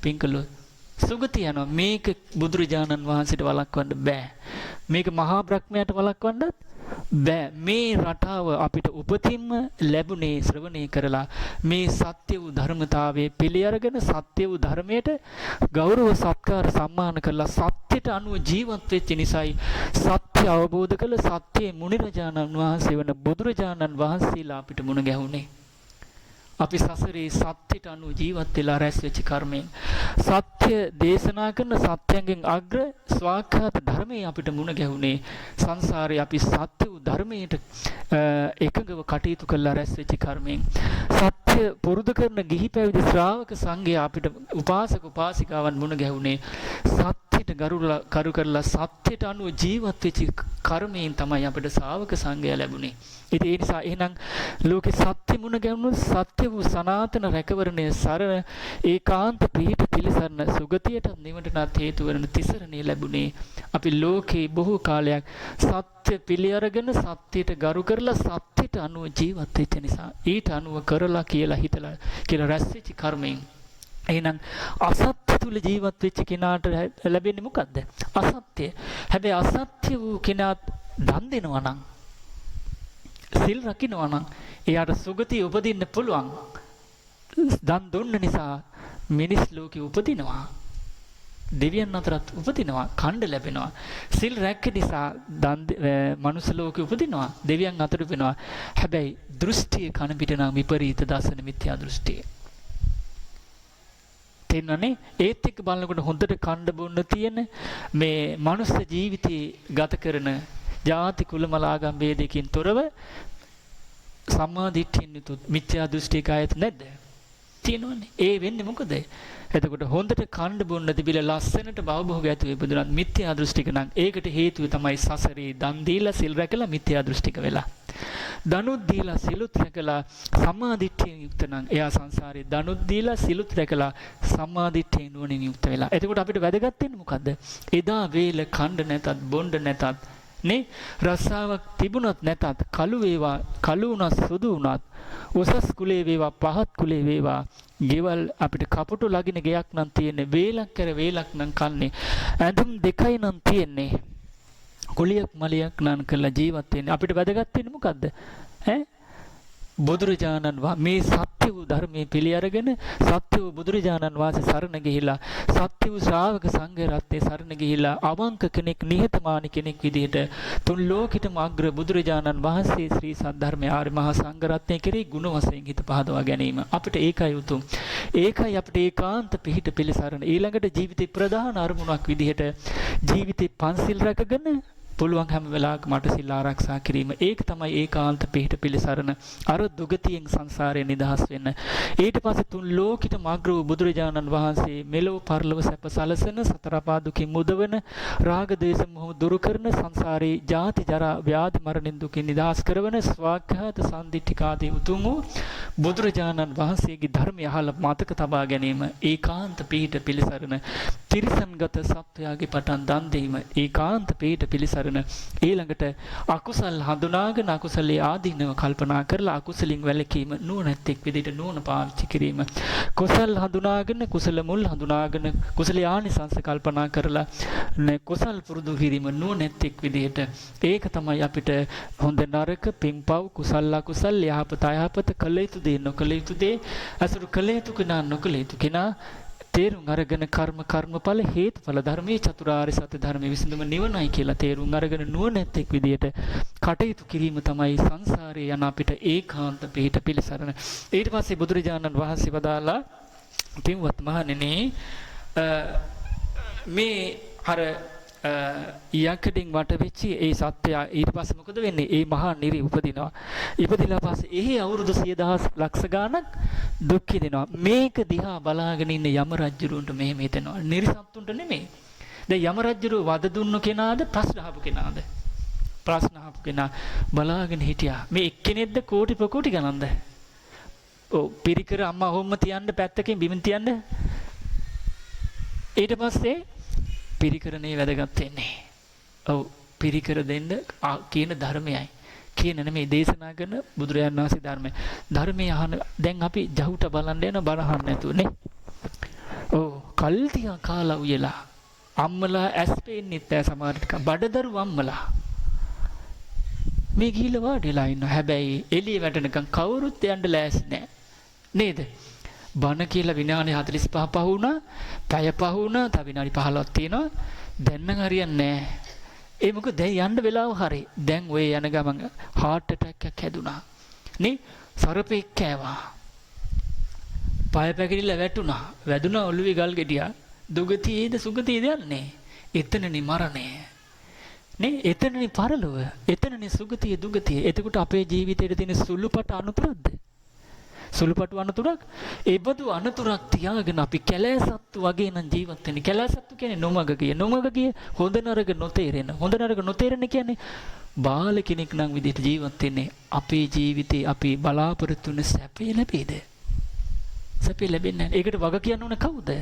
පින්කලොත් සුගතිය යනවා මේක බුදුරජාණන් වහන්සේට වළක්වන්න බෑ මේක මහා බ්‍රහ්මයාට වළක්වන්නත් බෑ මේ රටාව අපිට උපතින්ම ලැබුණේ ශ්‍රවණය කරලා මේ සත්‍ය වූ ධර්මතාවයේ පිළි අරගෙන සත්‍ය වූ ධර්මයට ගෞරව සත්කාර සම්මාන කරලා සත්‍යයට අනුව ජීවත් වෙච්ච නිසායි සත්‍ය අවබෝධ කළ සත්‍යයේ මුනිරජාණන් වහන්සේ වන බුදුරජාණන් වහන්සේලා අපිට මුණ ගැහුනේ අපි සසරේ සත්‍යයට අනුව ජීවත් වෙලා රැස් වෙච්ච කර්මයෙන් සත්‍ය දේශනා කරන සත්‍යයෙන් අග්‍ර ස්වාක්ඛාත ධර්මයේ අපිට මුණ ගැහුනේ සංසාරේ අපි සත්‍ය වූ ධර්මයට එකඟව කටයුතු කළා රැස් වෙච්ච කර්මයෙන් සත්‍ය පුරුදු කරන ගිහි පැවිදි ශ්‍රාවක සංඝයා අපිට උපාසක උපාසිකාවන් මුණ ගැහුනේ සත්‍යයට කරු කරලා සත්‍යයට අනුව ජීවත් වෙච්ච කර්මයෙන් තමයි අපිට ශ්‍රාවක සංඝයා ලැබුණේ ඉතින් ඒ නිසා එහෙනම් ලෝකේ සත්‍ය මුණ ගැහුණු සත්‍ය වූ සනාතන රැකවරණය සරණ ඒකාන්ත පිහිට පිළිසරණ සුගතියට නිවනට හේතු වන තිසරණේ ලැබුණේ අපි ලෝකේ බොහෝ කාලයක් සත්‍ය පිළි අරගෙන සත්‍යයට ගරු කරලා සත්‍යයට අනුව ජීවත් වෙච්ච නිසා ඊට අනුව කරලා කියලා හිතලා කියලා රැස් වෙච්ච කර්මයෙන් එහෙනම් අසත්‍ය තුල ජීවත් වෙච්ච කෙනාට ලැබෙන්නේ මොකද්ද අසත්‍ය හැබැයි අසත්‍ය වූ කෙනා දන් දෙනවා නම් සිල් රකින්නවා නම් එයාට සුගතිය උපදින්න පුළුවන් දන් දුන්න නිසා මිනිස් ලෝකෙ උපදිනවා දෙවියන් අතරත් උපදිනවා ඛණ්ඩ ලැබෙනවා සිල් රැක්ක නිසා මනුස්ස ලෝකෙ උපදිනවා දෙවියන් අතර උපදිනවා හැබැයි දෘෂ්ටිය කන පිට නම් විපරීත දර්ශන මිත්‍යා දෘෂ්ටිය තේන්නනේ ඒත් එක්ක බලනකොට හොඳට ඛණ්ඩ බොන්න තියෙන මේ මනුස්ස ජීවිතේ ගත කරන ජාති කුල මලාගම් ભેදකින් තොරව සම්මා දිට්ඨියෙන් යුතු මිත්‍යා දෘෂ්ටික ආයත නැද්ද තියෙනවනේ ඒ වෙන්නේ මොකද එතකොට හොඳට කණ්ඩ බොන්න තිබිලා ලස්සනට භවභෝග ඇතුව ඉපදුනත් මිත්‍යා දෘෂ්ටික නම් ඒකට හේතුව තමයි සසරේ දන් දීලා සිල් රැකලා මිත්‍යා දෘෂ්ටික වෙලා දනුත් දීලා සිලුත් රැකලා සම්මා දිට්ඨියෙන් යුක්ත නම් එයා සංසාරේ දනුත් දීලා සිලුත් රැකලා සම්මා දිට්ඨියෙන් නුවණින් යුක්ත වෙලා එතකොට අපිට වැදගත් වෙන්නේ මොකද්ද එදා වේල කණ්ඩ නැතත් බොණ්ඩ නැතත් නේ රස්සාවක් තිබුණත් නැතත් කළු වේවා කළු උනත් සුදු උනත් උසස් කුලේ වේවා පහත් කුලේ වේවා ගෙවල් අපිට කපුටු ලගින ගයක් නම් තියෙන්නේ වේලක් කර වේලක් නම් කන්නේ ඇඳුම් දෙකයි නම් තියෙන්නේ කුලියක් මලියක් නම් කරලා ජීවත් වෙන්නේ අපිට වැදගත් වෙන්නේ මොකද්ද ඈ බුදුරජාණන් මේ සත්‍ය වූ ධර්මයේ පිළි අරගෙන සත්‍ය වූ බුදුරජාණන් වහන්සේ සරණ ගිහිලා සත්‍ය වූ ශ්‍රාවක සංඝ රත්නයේ සරණ ගිහිලා අවංක කෙනෙක් නිහතමානී කෙනෙක් විදිහට තුන් ලෝකෙටම අග්‍ර බුදුරජාණන් වහන්සේ ශ්‍රී සද්ධර්මයේ ආර්ය මහා සංඝ රත්නයේ කෙරෙහි ගුණ වශයෙන් හිත පහදවා ගැනීම අපිට ඒකයි උතුම් ඒකයි අපිට ඒකාන්ත පිහිට පිළිසරණ ඊළඟට ජීවිතේ ප්‍රධාන අරමුණක් විදිහට ජීවිතේ පන්සිල් රැකගෙන පුළුවන් හැම වෙලාවකම මට සිල් ආරක්ෂා කිරීම ඒක තමයි ඒකාන්ත පිහිට පිළිසරණ අර දුගතියෙන් සංසාරයෙන් නිදහස් වෙන්න ඊට පස්සේ තුන් ලෝකිතම අග්‍ර වූ බුදුරජාණන් වහන්සේ මෙලොව පරලොව සැප සලසන සතර පා දුකින් මුදවන රාග දේශ මොහ දුරු කරන සංසාරේ ජාති ජරා ව්‍යාධි මරණින් දුකින් නිදහස් කරවන ස්වාක්ඛාත සම්දිට්ඨිකාදී උතුම් වූ බුදුරජාණන් වහන්සේගේ ධර්මය අහලා මතක තබා ගැනීම ඒකාන්ත පිහිට පිළිසරණ තිරිසන්ගත සත්වයාගේ පටන් දන් දීම ඒකාන්ත පිහිට පිළිසරණ ඊළඟට අකුසල් හඳුනාගෙන අකුසලයේ ආදීනව කල්පනා කරලා අකුසලින් වැළකීම නුවණැත්තෙක් විදිහට නුවණ පාවිච්චි කිරීම කුසල් හඳුනාගෙන කුසල මුල් හඳුනාගෙන කුසලයේ ආනිසංස කල්පනා කරලා කුසල් පුරුදු කිරීම නුවණැත්තෙක් විදිහට ඒක තමයි අපිට හොඳ නරක පින්පව් කුසල අකුසල් යහපත අයහපත කළ යුතු දේ නොකළ යුතු දේ අසුරු කළ යුතු කෙනා නොකළ යුතු කෙනා තේරුම් අරගෙන කර්මඵල හේතුඵල ධර්මයේ චතුරාර්ය සත්‍ය ධර්මයේ විසඳුම නිවනයි කියලා තේරුම් අරගෙන නුවණැත්තෙක් විදියට කටයුතු කිරීම තමයි සංසාරේ යන අපිට ඒකාන්ත පිහිට පිළිසරණ. ඊට පස්සේ බුදුරජාණන් වහන්සේ වදාලා පින්වත් මහණෙනි මේ අර යකඩින් වට වෙච්චි ඒ සත්‍යය ඊට පස්සේ මොකද වෙන්නේ? ඒ මහා නිරි උපදිනවා. ඉපදිලා පස්සේ එහි අවුරුදු 100,000 ලක්ෂ ගාණක් දුක් විඳිනවා. මේක දිහා බලාගෙන ඉන්න යම රජුරුන්ට මෙහෙම හිතෙනවා. නිරිසත්තුන්ට නෙමෙයි. දැන් යම රජුරු වද දුන්නු කෙනාද ප්‍රශ්න අහපු කෙනාද? ප්‍රශ්න අහපු කෙනා බලාගෙන හිටියා. මේ එක්කෙනෙක්ද කෝටි ප්‍රකෝටි ගණන්ද? ඔව් පිරිකර අම්මා හොම්ම තියන්න පැත්තකින් බිමින් තියන්න. ඊට පස්සේ පිරිකරනේ වැදගත් වෙන්නේ. ඔව් පිරිකර දෙන්න කියන ධර්මයයි. කියන නෙමෙයි දේශනා කරන බුදුරජාණන් වහන්සේ ධර්මය. ධර්මයේ අහන දැන් අපි ජහුට බලන්න යන බනහන්න නැතුනේ. ඔව් කල්තියා කාලා උයලා අම්මලා ඇස් පේන්නෙත් නැහැ සමහරට බඩදරු අම්මලා. මේ ගිහිල්ලා වාඩිලා ඉන්නවා. හැබැයි එළිය වැටෙනකන් කවුරුත් යන්න ලෑස්ති නැහැ. නේද? බණ කියලා විනාඩි 45 පහ වුණා, පැය පහ වුණා, තව විනාඩි 15ක් තියෙනවා. දැන් නම් හරියන්නේ නැහැ. ඒ මොකද දැන් යන්න වෙලාව හරි. දැන් ඔය යන ගමන් heart attack එකක් හැදුනා. නේ? සරපෙක් කෑවා. පාය පැකිලිලා වැටුණා. වැදුනා ඔළුවේ ගල් ගෙඩියා. දුගතියේද සුගතියේද යන්නේ. එතනනේ මරණය. නේ? එතනනේ පරලොව. එතනනේ සුගතිය දුගතිය. එතකොට අපේ ජීවිතේට තියෙන සුළුපට අනුතරක්ද? සුළුපටු අනතුරක් ඒ බඳු අනතුරක් තියාගෙන අපි කැලෑසත්තු වගේ නම් ජීවත් වෙන්නේ. කැලෑසත්තු කියන්නේ නොමග ගිය. නොමග ගිය හොඳ නරක නොතේරෙන. හොඳ නරක නොතේරෙන කියන්නේ බාල කෙනෙක් නම් විදිහට ජීවත් වෙන්නේ. අපේ ජීවිතේ අපි බලාපොරොත්තු වෙන සැපේ ලැබෙයිද? සැපේ ලැබෙන්නේ නැහැ. ඒකට වග කියන්න ඕන කවුද?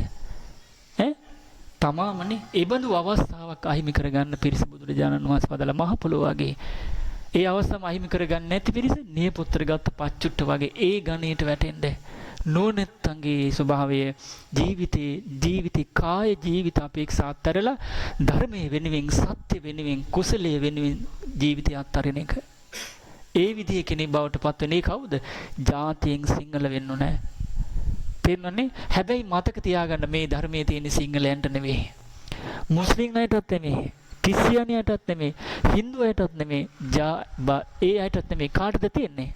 තමාමනේ. ඒ බඳු අවස්ථාවක් අහිමි කරගන්න පිරිස බුදුරජාණන් වහන්සේ වදාළ මහ පොළොව වගේ ඒ අවස්ථාවම අහිමි කරගන්න නැති පිරිස නියපොත්තර ගත්ත පච්චුට්ට වගේ ඒ ගණයට වැටෙන්න නොනැත්තන්ගේ ස්වභාවය ජීවිතේ කාය ජීවිත අපේක්ෂා අත්හැරලා ධර්මයේ වෙනුවෙන් සත්‍ය වෙනුවෙන් කුසලයේ වෙනුවෙන් ජීවිතය අත්හරින එක. ඒ විදිහේ කෙනෙක් බවට පත් වෙන්නේ කවුද? ජාතියෙන් සිංහල වෙන්න නැහැ. තේරුණානේ? හැබැයි මතක තියාගන්න මේ ධර්මයේ තියෙන සිංහලයන්ට නෙවෙයි. මුස්ලිම් අයටත් නෙවෙයි. ක්‍රිස්තියානියටත් නෙමෙයි, හින්දුවයටත් නෙමෙයි, ඒ අයටත් නෙමෙයි. කාටද තියෙන්නේ?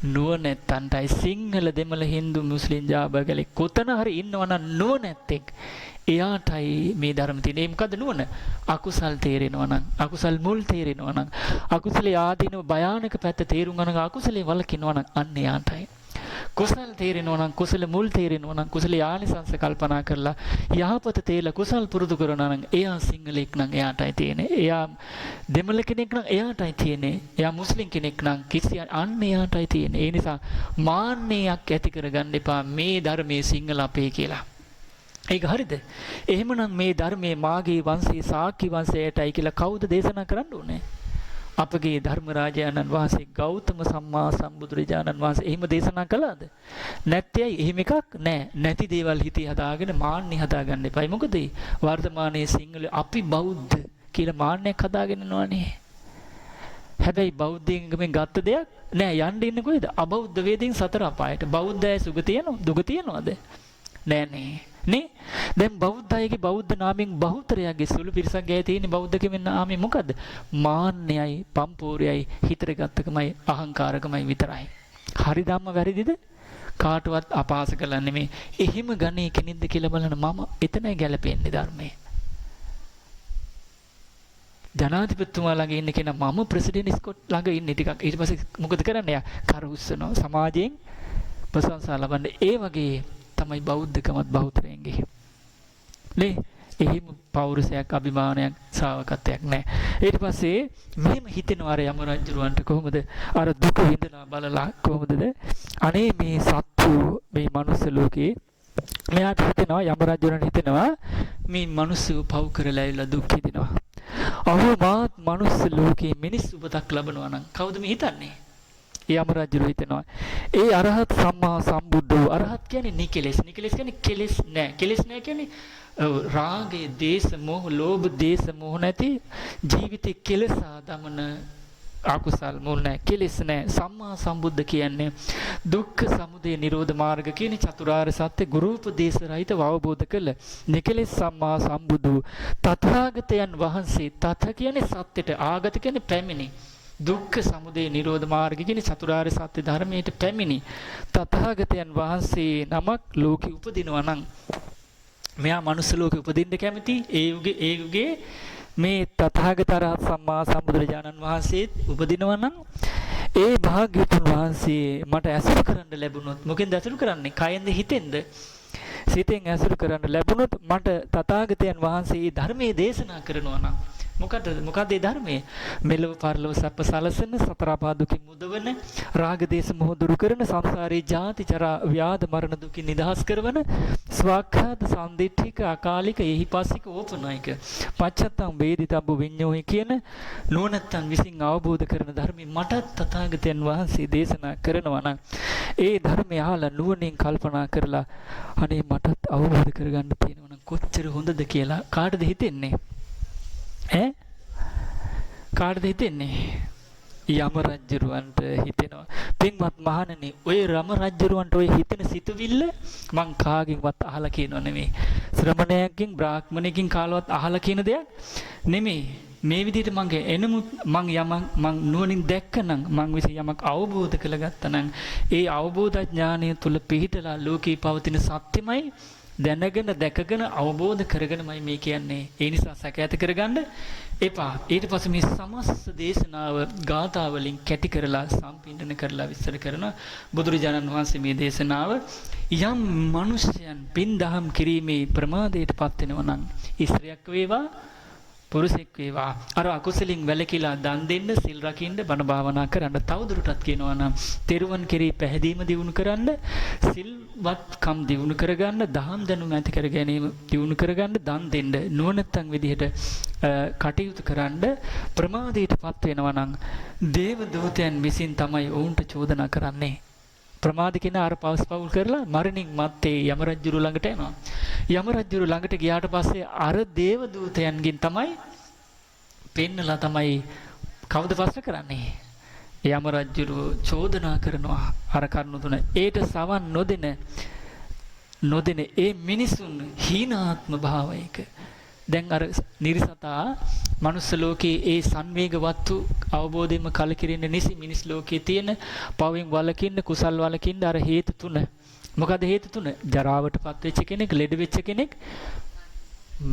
නුවණැත්තන්ටයි. සිංහල දෙමළ හින්දු මුස්ලිම් ජාබගලේ කොතන හරි ඉන්නවනම් නුවණැත්තෙක් එයාටයි මේ ධර්ම තියෙන්නේ. ඒ මොකද නුවණ? අකුසල් තේරෙනවා නම්, අකුසල් මුල් තේරෙනවා නම්, අකුසලේ ආදීනව භයානක පැත්ත තේරුම් ගන්න අකුසලේ වලකිනවා නම් අන්න එයාටයි. කුසල් තේරෙනවා නම්, කුසල මුල් තේරෙනවා නම්, කුසල ආනිසංස කල්පනා කරලා යහපත තේලා කුසල් පුරුදු කරනවා නම් එයා සිංහලෙක් නම් එයාටයි තියෙන්නේ. එයා දෙමළ කෙනෙක් නම් එයාටයි තියෙන්නේ. එයා මුස්ලිම් කෙනෙක් නම් කිසියම් අන්න එයාටයි තියෙන්නේ. ඒ නිසා මාන්නයක් ඇති කරගන්න එපා මේ ධර්මයේ සිංහල අපේ කියලා. ඒක හරිද? එහෙමනම් මේ ධර්මයේ මාගේ වංශයේ සාක්‍ය වංශයටයි කියලා කවුද දේශනා කරන්න ඕනේ? අපගේ ධර්මරාජානන් වහන්සේ ගෞතම සම්මා සම්බුදුරජාණන් වහන්සේ එහෙම දේශනා කළාද? නැත්නම් එහෙම එකක් නැහැ. නැති දේවල් හිතේ හදාගෙන මාන්නේ හදාගන්න එපා. මොකද වර්තමානයේ සිංහල අපි බෞද්ධ කියලා මාන්නයක් හදාගෙන යනවානේ. හැබැයි බෞද්ධයෙන්ගෙන් ගත්ත දෙයක් නෑ. යන්න ඉන්නේ කොහෙද? අබෞද්ධ වේදින් සතර අපායට. බෞද්ධය සුගතිය යනවා. දුගතිය යනවාද? නෑනේ. නේ? දැන් බෞද්ධයගේ බෞද්ධ නාමයෙන් බහුතරයගේ සුළු පිරිසක් ගෑ තියෙන බෞද්ධ කෙමෙන් නාමයෙන් මොකද්ද? මාන්නයයි, පම්පෝරයයි, හිතර ගත්තකමයි, අහංකාරකමයි විතරයි. හරි ධම්ම වැරදිද? කාටවත් අපහාස කරලා නෙමෙයි. එහෙම ගන්නේ කෙනෙක්ද කියලා බලන මම එතනයි ගැලපෙන්නේ ධර්මයේ. ජනාධිපතිතුමා ළඟ ඉන්න කෙනා මම ප්‍රෙසිඩන්ට් ස්කොට් ළඟ ඉන්නේ ටිකක්. ඊට පස්සේ මොකද කරන්නේ? යා කරුස්සනවා. සමාජයෙන් ප්‍රශංසා ලබන්නේ. ඒ වගේ තමයි බෞද්ධකමත් බෞද්ධයන්ගේ. නේ? එහෙම පෞරුෂයක්, අභිමානයක්, ශ්‍රාවකත්වයක් නැහැ. ඊට පස්සේ මෙහෙම හිතෙනවා අර යම රජුරවන්ට කොහොමද අර දුක විඳලා බලලා කොහොමදද අනේ මේ සත්තු මේ මනුස්ස ලෝකේ මෙයාට හිතෙනවා යම රජුරන් හිතෙනවා මේ මිනිස්සු පව් කරලා ඇවිල්ලා දුක් විඳිනවා. අවමාත් මනුස්ස ලෝකේ මිනිස් උපතක් ලබනවා නම් කවුද මේ හිතන්නේ? යම රජු හිතනවා. ඒ අරහත් සම්මා සම්බුද්ධ අරහත් කියන්නේ නිකලෙස්. නිකලෙස් කියන්නේ කෙලෙස් නැහැ. කෙලෙස් නැහැ කියන්නේ රාගය, දේශ, මොහ, ලෝභ, දේශ, මොහ නැති ජීවිතේ කෙලසා දමන අකුසල් මුල් නැහැ, කෙලෙස් නැහැ. සම්මා සම්බුද්ධ කියන්නේ දුක්ඛ සමුදය නිරෝධ මාර්ග කියන චතුරාර්ය සත්‍ය ගුරුපදේශ රහිතව අවබෝධ කළ නිකලෙස් සම්මා සම්බුදු තථාගතයන් වහන්සේ. තථ කියන්නේ සත්‍යට, ආගත කියන්නේ පැමිණි. දුක්ඛ සමුදය නිරෝධ මාර්ග කියන චතුරාර්ය සත්‍ය ධර්මයට පැමිණි තථාගතයන් වහන්සේ නමක් ලෝකෙ උපදිනවා නම්, මෙයා මනුස්ස ලෝකෙ උපදින්න කැමති. ඒ යුගේ මේ තථාගත රහත් සම්මා සම්බුදුරජාණන් වහන්සේත් උපදිනවා නම්, ඒ භාග්‍යවතුන් වහන්සේ මට ඇසුරු කරන්න ලැබුණොත්, මොකෙන්ද ඇසුරු කරන්නේ? කයෙන්ද හිතෙන්ද? සිතෙන් ඇසුරු කරන්න ලැබුණොත් මට තථාගතයන් වහන්සේ ධර්මයේ දේශනා කරනවා නම්, මොකද ඒ ධර්මයේ මෙලොව පරලොව සැප සලසන, සතර අපා දුකින් මුදවන, රාග දේශ මොහ දුරු කරන, සංසාරේ ජාති ජරා ව්‍යාධ මරණ දුකින් නිදහස් කරවන, ස්වාක්ඛාත සම්දිට්ඨික අකාලික එහිපස්සික ඕපනායක පච්චත්තං වේදිතබ්බ විඤ්ඤෝහි කියන නුවණැත්තන් විසින් අවබෝධ කරන ධර්මය මට තථාගතයන් වහන්සේ දේශනා කරනවා නම්, ඒ ධර්මය අහලා නුවණින් කල්පනා කරලා අනේ මටත් අවබෝධ කරගන්න තියෙනවා නම් කොච්චර හොඳද කියලා කාටද හිතෙන්නේ? කාටද හිතෙන්නේ? යම රජ්ජරුවන්ට හිතෙනවා. පින්වත් මහණනි, ඔය රම රජ්ජරුවන්ට ඔය හිතෙන සිතුවිල්ල මං කාගෙන්වත් අහලා කියනව නෙමෙයි. ශ්‍රමණයෙක්ගෙන් බ්‍රාහ්මණයෙක්ගෙන් කාලවත් අහලා කියන දෙයක් නෙමෙයි. මේ විදිහට මගේ එනමුත් මං නුවණින් දැක්කනම්, මං විසින් යමක් අවබෝධ කරගත්තනම්, ඒ අවබෝධ ඥානය තුල පිහිටලා ලෝකේ පවතින සත්‍යමයි දැනගෙන දැකගෙන අවබෝධ කරගෙනමයි මේ කියන්නේ. ඒ නිසා සැක ඇති කරගන්න එපා. ඊට පස්සේ මේ සමස්ත දේශනාව ගාථා වලින් කැටි කරලා සම්පින්දන කරලා විස්තර කරන බුදුරජාණන් වහන්සේ මේ දේශනාව යම් මිනිසයන් පින් දහම් කිරීමේ ප්‍රමාදයටපත් වෙනවා නම්, ස්ත්‍රියක් වේවා පුරුෂෙක් වේවා, අර අකුසලින් වැළකීලා දන් දෙන්න, සිල් රකින්න, බණ භාවනා කරන්න, තවදුරටත් කියනවා නම් තෙරුවන් කෙරෙහි පැහැදීම දියුණු කරන්න, සිල්වත්කම් දියුණු කරගන්න, දහම් දැනුම ඇති කර ගැනීම දියුණු කරගන්න, දන් දෙන්න, නුවණැත්තන් විදිහට කටයුතු කරන්න ප්‍රමාදයටපත් වෙනවා නම්, දේව දූතයන් විසින් තමයි ඔවුන්ට චෝදනා කරන්නේ. ප්‍රමාද කෙනා අර පවස් පවුල් කරලා මරණින් මත්තේ යම රජුරු ළඟට එනවා. යම රජුරු ළඟට ගියාට පස්සේ අර දේව දූතයන්ගෙන් තමයි පෙන්නලා තමයි කවුද ප්‍රශ්න කරන්නේ? යම රජුරු චෝදනා කරනවා අර කරුණු තුන. ඒට සවන් නොදෙන ඒ මිනිසුන් හීනාත්ම භාවයක. දැන් අර නිර්සතා මනුස්ස ලෝකයේ ඒ සංවේගවත් අවබෝධයෙන්ම කලකිරෙන නිසි මිනිස් ලෝකයේ තියෙන පවෙන් වලකින්න, කුසල් වලකින්න අර හේතු තුන. මොකද හේතු තුන? ජරාවටපත් වෙච්ච කෙනෙක්, ලෙඩ වෙච්ච කෙනෙක්,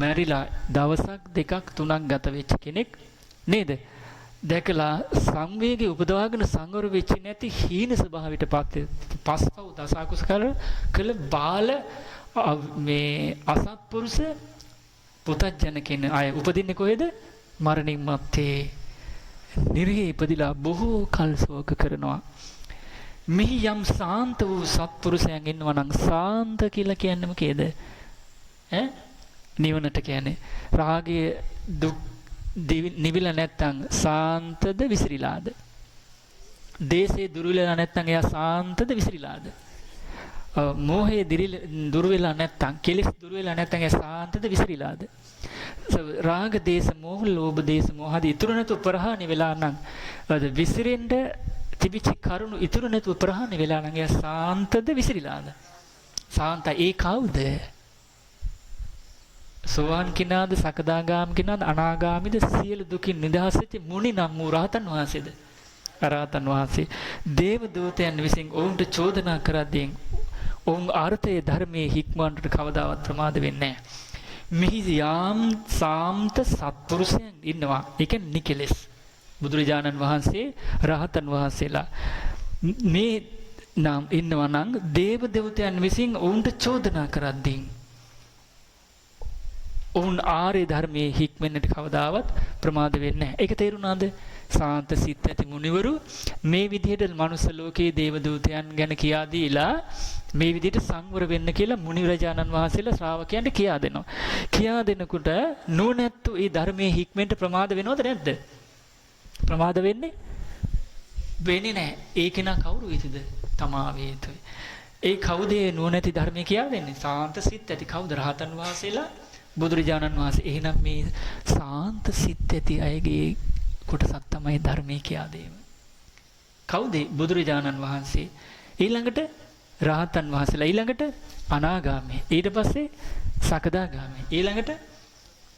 මැරිලා දවසක් දෙකක් තුනක් ගත වෙච්ච කෙනෙක් නේද? දැකලා සංවේගය උපදවාගෙන සංවර වෙච්ච නැති හීන ස්වභාවයටපත් පස්පව් දසකුස කළ බාල මේ අසත්පුරුෂ පුතජන කෙන අය උපදින්නේ කොහෙද? මරණින් මත්තේ නිරේ ඉපදිලා බොහෝ කල් ශෝක කරනවා. මෙහි යම් සාන්ත වූ සත්පුරුෂයන් ඉන්නවා නම්, සාන්ත කියලා කියන්නේ මොකේද? නිවනට කියන්නේ. රාගය දුක් නිවිලා නැත්තම් සාන්තද විසිරිලාද? දේශේ දුර වෙලා නැත්තම් එයා සාන්තද විසිරිලාද? මෝහය දුර වෙලා නැත්තම්, කෙලෙස් දුර වෙලා නැත්තම් එයා සාන්තද විසිරිලාද? රාග දේශ මොහ, ලෝභ දේශ මොහ ආදී ඉතුරු නැතුව ප්‍රහාණය වෙලා නම්, විසිරෙන්න තිබිච්ච කරුණු ඉතුරු නැතුව ප්‍රහාණය වෙලා නම් එයා සාන්තද විසිරිලාද? සාන්ත. ඒ කවුද? සෝවාන් කෙනාද, සකදාගාම කෙනාද, අනාගාමීද, සියලු දුකින් නිදහස් වෙච්ච මුනි නම් වූ රහතන් වහන්සේද? රහතන් වහන්සේ. දේව දූතයන් විසින් ඔවුන්ට චෝදනා කරද්දී ඔවුන් අර්ථයේ ධර්මයේ හික්මවන්නට කවදාවත් ප්‍රමාද වෙන්නේ නැහැ. මෙහි යාම් සාන්ත සත්පුරුෂයන් ඉන්නවා. ඒ කියන්නේ නිකලෙස්. බුදුරජාණන් වහන්සේ, රහතන් වහන්සේලා මේ නම් ඉන්නවා නම්, දේව දෙවතයන් විසින් ඔවුන්ට චෝදනා කරද්දී ඔවුන් ආර්ය ධර්මයේ හික්මෙන්නට කවදාවත් ප්‍රමාද වෙන්නේ නැහැ. ඒක තේරුණාද? සාන්ත සිත් ඇති මුනිවරු මේ විදිහට මනුස්ස ලෝකයේ දේව දූතයන් ගැන කියා දීලා මේ විදිහට සංවර වෙන්න කියලා මුනිරජාණන් වහන්සේලා ශ්‍රාවකයන්ට කියා දෙනවා. කියා දෙනකොට නුවණැත්තු ඒ ධර්මයේ හික්මෙන්ට ප්‍රමාද වෙනවද නැද්ද? ප්‍රමාද වෙන්නේ නැහැ. ඒක නා කවුරු වේද? තමා වේතුයි. ඒ කවුද නුවණැති ධර්මයේ කියා දෙන්නේ? සාන්ත සිත් ඇති කවුද? රහතන් වහන්සේලා, බුදුරජාණන් වහන්සේ. එහෙනම් මේ සාන්ත සිත් ඇති අයගේ කොටසක් තමයි ධර්මයේ කියා දීම. කවුද? බුදුරජාණන් වහන්සේ. ඊළඟට රහතන් වහන්සේලා, ඊළඟට අනාගාමී, ඊට පස්සේ සකදාගාමී, ඊළඟට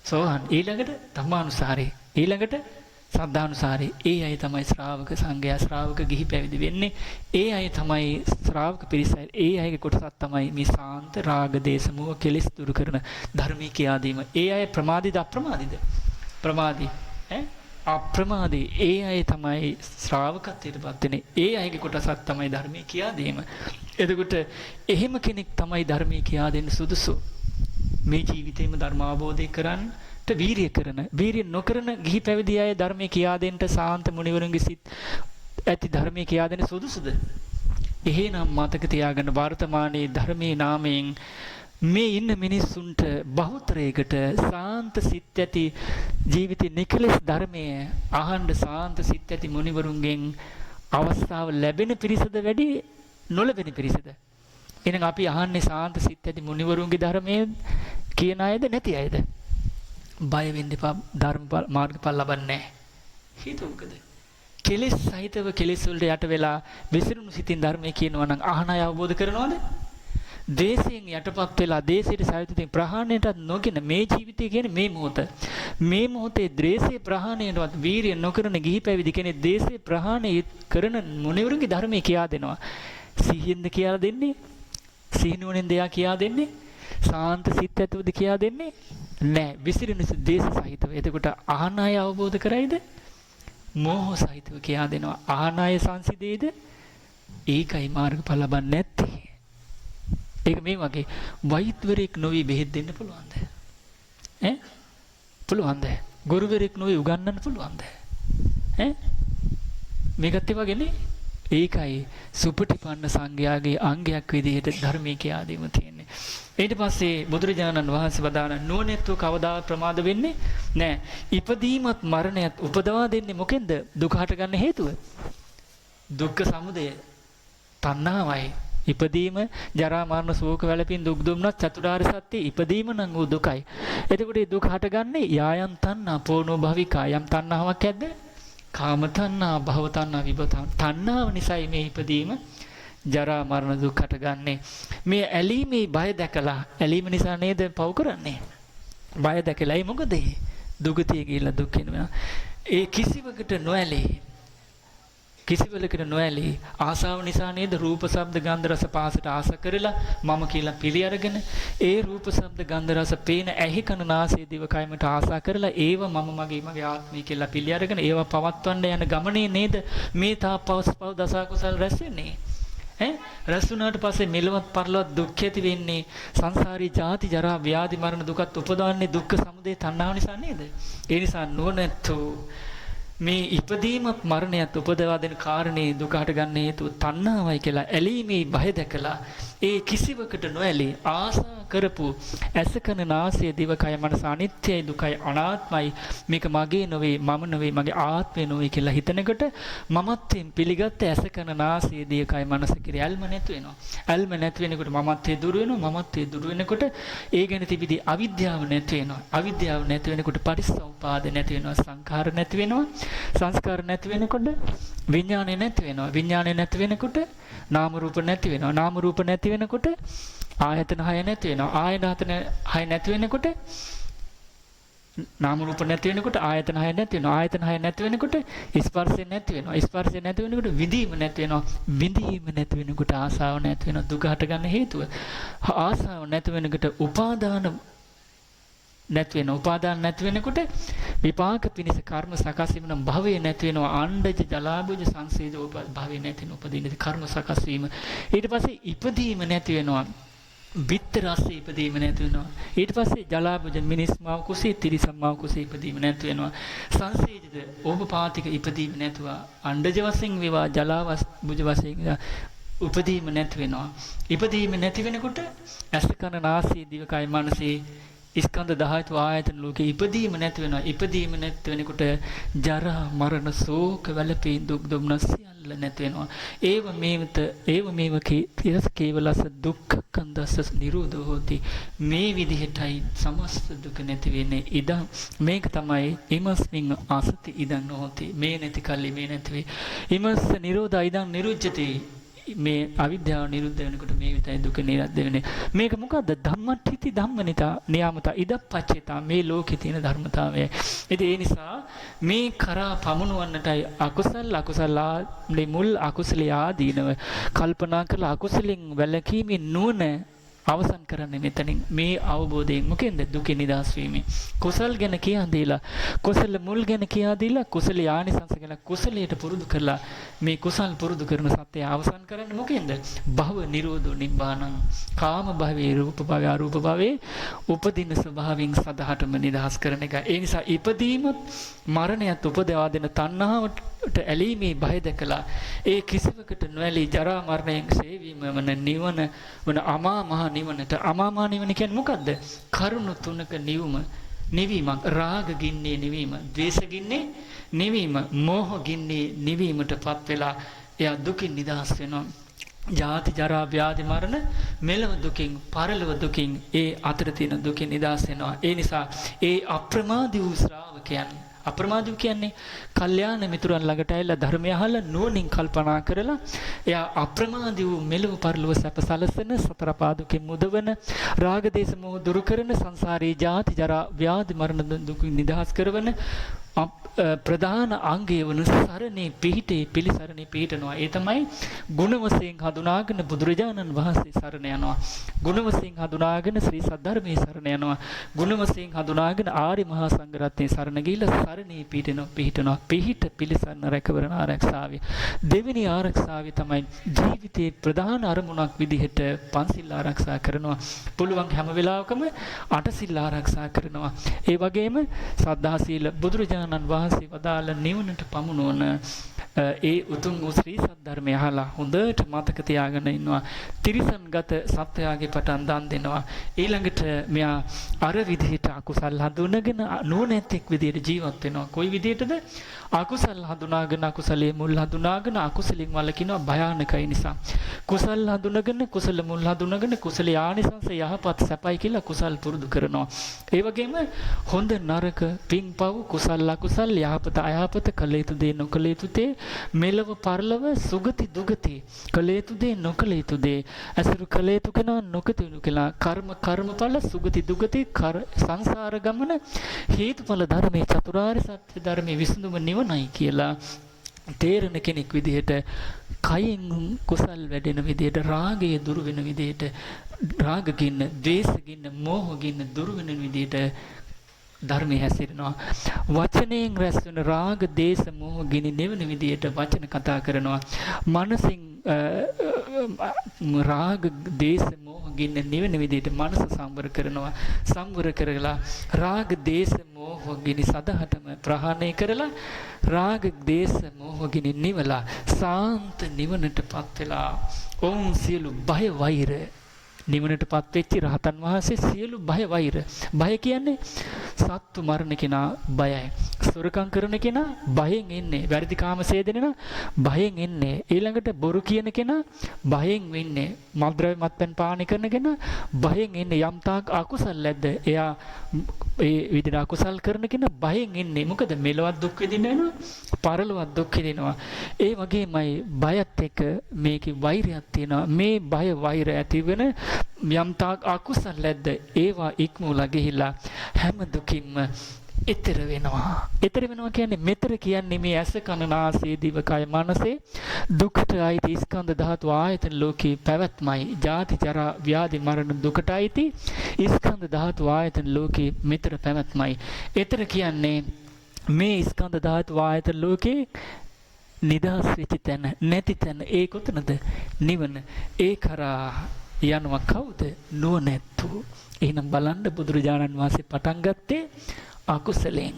සෝහන්, ඊළඟට ධම්මානුසාරී, ඊළඟට සද්ධානුසාරී. ඒ අය තමයි ශ්‍රාවක සංඝයා, ශ්‍රාවක ගිහි පැවිදි වෙන්නේ. ඒ අය තමයි ශ්‍රාවක පිරිස. ඒ අයගේ කොටසක් තමයි මේ සාන්ත රාග දේශ මොහ කෙලෙස් දුරු කරන ධර්මී කියා දීම. ඒ අය ප්‍රමාදීද අප්‍රමාදීද? ප්‍රමාදී. අප්‍රමාදී. ඒ අය තමයි ශ්‍රාවකත්වයටපත් වෙන්නේ. ඒ අයගේ කොටසක් තමයි ධර්මී කියා දීම. එතකොට එහෙම කෙනෙක් තමයි ධර්මී කියා දෙන්න සුදුසු. මේ ජීවිතේම ධර්ම අවබෝධය කරන්නට වීරිය කරන, වීරිය නොකරන ගිහි පැවිදි අය ධර්මයේ කියා දෙන්න සාන්ත මුනිවරුන්ගේ සිත් ඇති ධර්මයේ කියා දෙන්න සුදුසුද? එහෙනම් මතක තියාගන්න, වර්තමානයේ ධර්මයේ නාමයෙන් මේ ඉන්න මිනිස්සුන්ට බහුතරයකට සාන්ත සිත් ඇති ජීවිතේ නිකලස් ධර්මයේ අහන්න සාන්ත සිත් ඇති මුනිවරුන්ගෙන් අවස්ථාව ලැබෙන පිරිසද වැඩි නොලැබෙන පිරිසද? එහෙනම් අපි අහන්නේ සාන්ත සිත් ඇති මුනිවරුන්ගේ ධර්මයේ කියන අයද නැති අයද? බය වෙන්න එපා, ධර්ම මාර්ගඵල ලබන්නේ නැහැ. හේතුව මොකද? කෙලෙස් සහිතව කෙලෙස් වලට යට වෙලා විසිරුණු සිතින් ධර්මයේ කියනවා නම් අහන අය අවබෝධ කරනවද? දේශයෙන් යටපත් වෙලා දේශයට සායුතින් ප්‍රහාණයටත් නොගෙන මේ ජීවිතය කියන්නේ මේ මොහොත. මේ මොහොතේ ද්වේෂේ ප්‍රහාණයටවත් වීරිය නොකරන ගිහි පැවිදි කෙනෙක් දේශේ ප්‍රහාණය කරන මුනිවරුන්ගේ ධර්මයේ කියා දෙනවා. සිහියෙන්ද කියලා දෙන්නේ? සිහිනුවණෙන් දෙයක් කියා දෙන්නේ? සාන්ත සිත් ඇතුවද කියා දෙන්නේ? නෑ. විසිරෙන දේශ සහිතව. එතකොට අහන අය අවබෝධ කරයිද? මෝහ සහිතව කියා දෙනවා. අහන අය සංසිදේද? ඒකයි මාර්ගඵල ලබන්නේ නැත්තේ. ඒක මේ වගේ වෛද්‍යවරයෙක් නොවි බෙහෙත් දෙන්න පුළුවන්ද? පුළුවන්ද? ගුරුවරයෙක් නොවි උගන්වන්න පුළුවන්ද? මේකත් ඒ වගේනේ. ඒකයි සුපටිපන්න සංඝයාගේ අංගයක් විදිහට ධර්මයේ කියා දීම තියෙන්නේ. ඊට පස්සේ බුදුරජාණන් වහන්සේ වදාන නුවණැත්තෝ කවදා ප්‍රමාද වෙන්නේ නැහැ. ඉපදීමත් මරණයත් උපදවා දෙන්නේ මොකෙන්ද? දුක හටගන්න හේතුව. දුක්ඛ සමුදය තණ්හාවයි. ඉපදීම, ජරා මරණ ශෝක වැළපීම් දුක් දුම්නස් චතුරාර්ය සත්‍ය ඉපදීම නම් වූ දුකයි. එතකොට මේ දුක හටගන්නේ යායන් තණ්හා පෝනෝ භවිකා. යම් තණ්හාවක් ඇද්ද? කාම තණ්හා, භව තණ්හා, විභව තණ්හාව නිසායි මේ ඉපදීම, ජරා මරණ දුක් හටගන්නේ. මේ ඇලීමේ බය දැකලා, ඇලීම නිසා නේද පව් කරන්නේ? බය දැකලායි මොකද? දුගතිය ගිහිල්ලා දුක් වෙනවා. ඒ කිසිවකට නොඇලී, කිසිවලකට නොඇලී ආසාව නිසා නේද රූප ශබ්ද ගන්ධ රස පහසට ආස කරලා මම කියලා පිළි අරගෙන ඒ රූප ශබ්ද ගන්ධ රස පේන ඇහි කන නාසය දිව කයමට ආසා කරලා ඒව මම මගේ ආත්මය කියලා පිළි අරගෙන ඒව පවත්වන්න යන ගමනේ නේද මේ තාපවස් පව දසා කුසල් රැස් වෙන්නේ. රැස් වුණාට පස්සේ මෙලොවත් පරලොවත් දුක් ඇති වෙන්නේ, සංසාරී ජාති ජරා ව්‍යාධි මරණ දුකත් උපදවන්නේ දුක්ඛ සමුදය තණ්හාව නිසා නේද? ඒ නිසා නුවණැත්තෝ මේ ඉපදීමත් මරණයත් උපදවා දෙන කාරණේ දුක හටගන්න හේතුව තණ්හාවයි කියලා ඇලීමේ බය දැකලා ඒ කිසිවකට නොඇලී ආසා කරපු ඇස කන නාසය දිව කය මනස අනිත්‍යයි දුකයි අනාත්මයි, මේක මගේ නොවේ, මම නොවේ, මගේ ආත්මය නොවේ කියලා හිතනකොට මමත්වයෙන් පිළිගත්ත ඇස කන නාසය දිව කය මනස කිරි ඇල්ම නැතු වෙනවා. ඇල්ම නැති වෙනකොට මමත්වයේ දුර වෙනවා. මමත්වයේ දුර වෙනකොට ඒ ගැන තිබිදී අවිද්‍යාව නැති වෙනවා. අවිද්‍යාව නැති වෙනකොට පටිච්චසමුපාද නැති වෙනවා. සංඛාර නැති වෙනවා. සංස්කාර නැති වෙනකොට විඥානය නැති වෙනවා. විඥානය නැති වෙනකොට නාම රූප නැති වෙනවා. නාම රූප නැති වෙනකොට ආයතන 6 නැති වෙනවා. ආයතන 6 නැති වෙනකොට නාම රූප නැති වෙනකොට ආයතන 6 නැති වෙනවා. ආයතන 6 නැති වෙනකොට ස්පර්ශය නැති වෙනවා. ස්පර්ශය නැති වෙනකොට විඳීම නැති වෙනවා. විඳීම නැති වෙනකොට ආසාව නැති වෙනවා. දුක හටගන්න හේතුව. ආසාව නැති වෙනකොට උපාදාන නැති වෙනවා. උපාදාන නැති වෙනකොට විපාක පිණිස කර්ම සකස් වීම නම් භවය නැති වෙනවා. අණ්ඩජ ජලාභුජ සංසේද භවය නැති වෙන උපදින කර්ම සකස් වීම. ඊට පස්සේ ඉපදීම නැති වෙනවා. විත්ත රස ඉපදීම නැති වෙනවා. ඊට පස්සේ ජලාභුජ මිනිස් මාව කුසේ තිරිසන් මාව කුසේ ඉපදීම නැති වෙනවා. සංසේජද ඕපපාතික ඉපදීම නැතුව අණ්ඩජ වශයෙන් වේවා ජලාභුජ වශයෙන් උපදීම නැති වෙනවා. ඉපදීම නැති වෙනකොට ඇස කන නාසය දිව කය මනසේ ස්කන්ධ ධාතු ආයතන ලෝකේ ඉපදීම නැති වෙනවා. ඉපදීම නැති වෙනකොට ජරා මරණ ශෝක වැළපීම් දුක් දුම්නස් සියල්ල නැති වෙනවා. ඒව මේවකේ තිරස කේවලස දුක්ඛ කන්දස්ස නිරෝධෝ හෝති. මේ විදිහටයි සමස්ත දුක නැති වෙන්නේ. ඉදන් මේක තමයි ඉමස්මින් ආසති ඉදන් නොහොති. මේ නැති කල්ලි මේ නැති වේ. ඉමස්ස නිරෝධා ඉදන් නිරුච්ඡති. මේ අවිද්‍යාව නිරුද්ධ වෙනකොට මේ විතරයි දුක නිරද්ධ වෙන්නේ. මේක මොකද්ද? ධම්මට්ඨිති ධම්මනිතා නියාමතා ඉදප්පච්චේතා මේ ලෝකේ තියෙන ධර්මතාවය. ඉතින් ඒ නිසා මේ කරා පමුණවන්නටයි අකුසල මුල් අකුසලයේ ආදීනව කල්පනා කරලා අකුසලෙන් වැළකීමේ නුවණ අවසන් කරන්නේ මෙතනින් මේ අවබෝධයෙන්. මොකෙන්ද? දුකෙන් නිදහස් වීමෙන්. කුසල් ගැන කියා දීලා, කුසල මුල් ගැන කියා දීලා, කුසල ආනිසංස ගැන කුසලයට පුරුදු කරලා මේ කුසල් පුරුදු කරන සත්‍යය අවසන් කරන්නේ මොකෙන්ද? භව නිරෝධෝ නිබ්බානං. කාම භවයේ රූප භවයේ අරූප භවයේ උපදින ස්වභාවයෙන් සදහටම නිදහස් කරන එක. ඒ නිසා ඉපදීමත් මරණයත් උපදවා දෙන තණ්හාවට ඇලීමේ බය දැකලා ඒ කිසිවකට නොඇලී ජරා මරණයෙන් සේවීම වන නිවන වන අමා මහ නිවනට. අමා මහ නිවන කියන්නේ මොකද්ද? කරුණු තුනක නිවීමක්. රාග ගින්නේ නිවීම, ද්වේෂ ගින්නේ නිවීම, මෝහ ගින්නේ නිවීමටපත් වෙලා එයා දුකින් නිදහස් වෙනවා. ජාති ජරා ව්‍යාධි මරණ මෙලව දුකින් පරලොව දුකින් ඒ අතර තියෙන දුකින් නිදහස් වෙනවා. ඒ නිසා ඒ අප්‍රමාදී වූ ශ්‍රාවකයන්, අප්‍රමාදී කියන්නේ කල්යාණ මිතුරන් ළඟට ඇවිල්ලා ධර්මය අහලා නුවණින් කල්පනා කරලා එයා අප්‍රමාදී වූ මෙලව පරලොව සැප සලසන සතර පාදුකෙන් මුදවන රාග දේශ මොහ දුරු කරන සංසාරේ ජාති ජරා ව්‍යාධි මරණ දුකින් නිදහස් කරවන ප්‍රධාන අංගය වන සරණේ පිහිටේ පිළිසරණේ පිහිටනවා. ඒ තමයි ගුණ වශයෙන් හඳුනාගෙන බුදුරජාණන් වහන්සේ සරණ යනවා. ගුණ වශයෙන් හඳුනාගෙන ශ්‍රී සද්ධර්මයේ සරණ යනවා. ගුණ වශයෙන් හඳුනාගෙන ආර්ය මහා සංඝ රත්නයේ සරණ ගිහිල්ලා සරණේ පිහිටනවා. පිහිට පිළිසරණ රැකවරණ ආරක්ෂාවේ. දෙවෙනි ආරක්ෂාවේ තමයි ජීවිතයේ ප්‍රධාන අරමුණක් විදිහට පන්සිල් ආරක්ෂා කරනවා. පුළුවන් හැම වෙලාවකම අටසිල් ආරක්ෂා කරනවා. ඒ වගේම සද්ධා සීල බුදුරජාණන් වහන්සේ වදාළ නිවනට පමුණුවන ඒ උතුම් වූ ශ්‍රී සද්ධර්මය අහලා හොඳට මතක තියාගෙන ඉන්නවා. තිරිසන්ගත සත්‍යයගේ පටන් දන් දෙනවා. ඊළඟට මෙයා අර විදිහට අකුසල් හඳුනගෙන නුවණැත්තෙක් විදිහට ජීවත් වෙනවා. කොයි විදිහටද? අකුසල් හඳුනාගෙන අකුසලයේ මුල් හඳුනාගෙන අකුසලින් වළකිනවා භයානකයි නිසා. කුසල් හඳුනගෙන කුසල මුල් හඳුනගෙන කුසල ආනිසංස යහපත් සැපයි කියලා කුසල් පුරුදු කරනවා. ඒ වගේම හොඳ නරක පින් පව් කුසල අකුසල් යහපත අයහපත කළ යුතු දේ නොකළ යුතු දේ මෙලව පරලව සුගති දුගති කළ යුතු දේ නොකළ යුතු දේ අසුරු කළ යුතු කෙනා නොකතුණු කියලා කර්මඵල සුගති දුගති සංසාර ගමන හේතුඵල ධර්මයේ චතුරාර්ය සත්‍ය ධර්මයේ විසඳුම නිවනයි කියලා තේරෙන කෙනෙක් විදිහට කයින් කුසල් වැඩෙන විදිහට රාගය දුරු වෙන විදිහට රාග ගින්න ද්වේෂ ගින්න මෝහ ගින්න දුරු වෙන විදිහට ධර්මයේ හැසිරෙනවා. වචනයෙන් රැස් වෙන රාග දේශ මෝහ ගිනි නිවන විදිහට වචන කතා කරනවා. මනසින් රාග දේශ මෝහ ගින්න නිවන විදිහට මනස සම්වර කරනවා. සම්වර කරලා රාග දේශ මෝහ ගිනි සදහටම ප්‍රහාණය කරලා රාග දේශ මෝහ ගිනි නිවලා සාන්ත නිවනටපත් වෙලා ඔවුන් සියලු බය වෛර නිවනටපත් වෙච්ච රහතන් වහන්සේ සියලු බය කියන්නේ සත්තු මරණ කෙනා බයයි. සොරකම් කරන කෙනා බයෙන් ඉන්නේ. වැරදි කාම සේදෙනා බයෙන් ඉන්නේ. ඊළඟට බොරු කියන කෙනා බයෙන් වෙන්නේ. මත්ද්‍රව්‍ය මත්පැන් පානය කරන කෙනා බයෙන් ඉන්නේ. යම් තාක් අකුසල් නැද්ද? එයා ඒ විදිහට අකුසල් කරන කෙනා බයෙන් ඉන්නේ. මොකද මෙලවත් දුක් විඳිනවා, පරලොවත් දුක් විඳිනවා. ඒ වගේමයි බයත් එක්ක මේකේ වෛරයක් තියෙනවා. මේ බය වෛර ඇති වෙන යම් තාක් අකුසල් නැද්ද? ඒවා ඉක්මවලා ගිහිලා හැම දුකින්ම ඊතර වෙනවා. ඊතර වෙනවා කියන්නේ මෙතර කියන්නේ මේ ඇස කන නාසය දිව කය මනසේ දුකට අයිති ස්කන්ධ ධාතු ආයතන ලෝකේ පැවැත්මයි. ජාති ජරා ව්‍යාධි මරණ දුකට අයිති ස්කන්ධ ධාතු ආයතන ලෝකේ මෙතර පැවැත්මයි. ඊතර කියන්නේ මේ ස්කන්ධ ධාතු ආයතන ලෝකේ නිදහස් වෙච්ච තැන නැති තැන ඒ කොතනද? නිවන. ඒ කරා යනවා කවුද? නුවණැත්තු. එහෙනම් බලන්න බුදුරජාණන් වහන්සේ පටන් ගත්තේ අකුසලෙන්.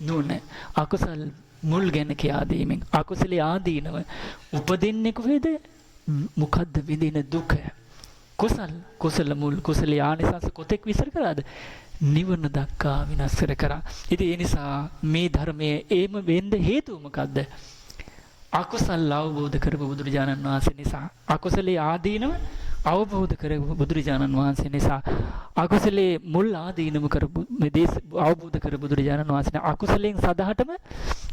නුවණ අකුසල් මුල් ගැන කියා දීමෙන්. අකුසලයේ ආදීනව උපදින්නේ කොහෙද? මොකද්ද විඳින දුක? කුසල මුල් කුසල ආනිසංස කොතෙක් විස්තර කරාද? නිවන දක්වා විනාශ කරා. ඉතින් ඒ නිසා මේ ධර්මයේ ඒම වෙන්න හේතුව මොකද්ද? අකුසල අවබෝධ කරපු බුදුරජාණන් වහන්සේ නිසා. අකුසලයේ ආදීනව අවබෝධ කරපු බුදුරජාණන් වහන්සේ නිසා. අකුසලයේ මුල් ආදීනම කරපු මේදේශ අවබෝධ කරපු බුදුරජාණන් වහන්සේ. අකුසලයෙන් සදාටම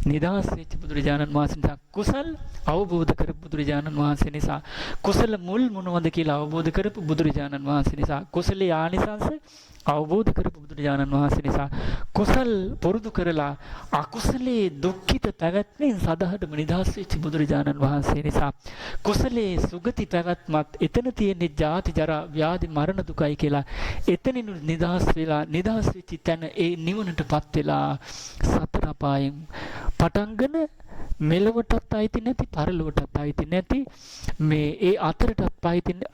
නිදහස් වෙච්ච බුදුරජාණන් වහන්සේ නිසා. කුසල් අවබෝධ කරපු බුදුරජාණන් වහන්සේ නිසා. කුසල මුල් මොනවද කියලා අවබෝධ කරපු බුදුරජාණන් වහන්සේ නිසා. කුසලයේ ආනිසංස අවබෝධ කරපු බුදුරජාණන් වහන්සේ නිසා. කුසල් පුරුදු කරලා අකුසලයේ දුක්ඛිත පැවැත්මෙන් සදාටම නිදහස් වෙච්ච බුදුරජාණන් වහන්සේ නිසා. කුසලයේ සුගති පැවැත්මත් එතන තියෙන්නේ ජාති ජරා ව්‍යාධි මරණ දුකයි කියලා එතනින් නිදහස් වෙලා නිදහස් වෙච්ච තැන ඒ නිවනටපත් වෙලා සතර අපායෙන් පටන්ගෙන මෙලොවටත් අයිති නැති පරලොවටත් අයිති නැති මේ ඒ අතරටත්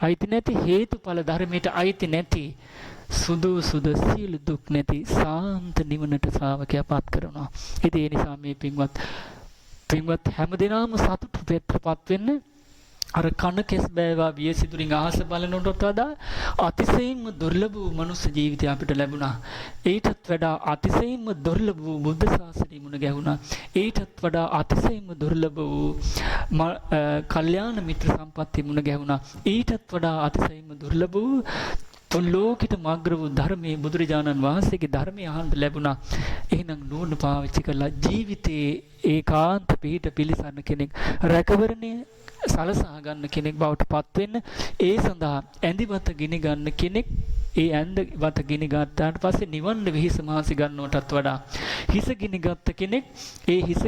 අයිති නැති හේතුඵල ධර්මයට අයිති නැති සුදු සියලු දුක් නැති සාන්ත නිවනට ශ්‍රාවකයා පත් කරනවා. ඉතින් ඒ නිසා මේ පින්වත් හැමදෙනාම සතුටු පෙත්‍රපත් වෙන්න අර කන කෙස් බෑවා වියසිතුරින් අහස බලනකොටත් වඩා අතිශයින්ම දුර්ලභ වූ මනුස්ස ජීවිතය අපිට ලැබුණා. ඊටත් වඩා අතිශයින්ම දුර්ලභ වූ බුද්ධ ශාසනය මුණ ගැහුණා. ඊටත් වඩා අතිශයින්ම දුර්ලභ වූ කල්යාණ මිත්‍ර සම්පත්තිය මුණ ගැහුණා. ඊටත් වඩා අතිශයින්ම දුර්ලභ වූ තුන් ලෝකෙට මග්‍ර වූ ධර්මයේ බුදුරජාණන් වහන්සේගේ ධර්මය අහන්න ලැබුණා. එහෙනම් නුවණ පාවිච්චි කරලා ජීවිතේ ඒකාන්ත පිහිට පිළිසන්න කෙනෙක් රැකවරණය සලසා ගන්න කෙනෙක් බවට පත් වෙන්න ඒ සඳහා ඇඳිවත ගිනි ගන්න කෙනෙක් ඒ ඇඳිවත ගිනි ගත්තාට පස්සේ නිවන් වෙහිස මහන්සි ගන්නවටත් වඩා හිස ගිනි ගත්ත කෙනෙක් ඒ හිස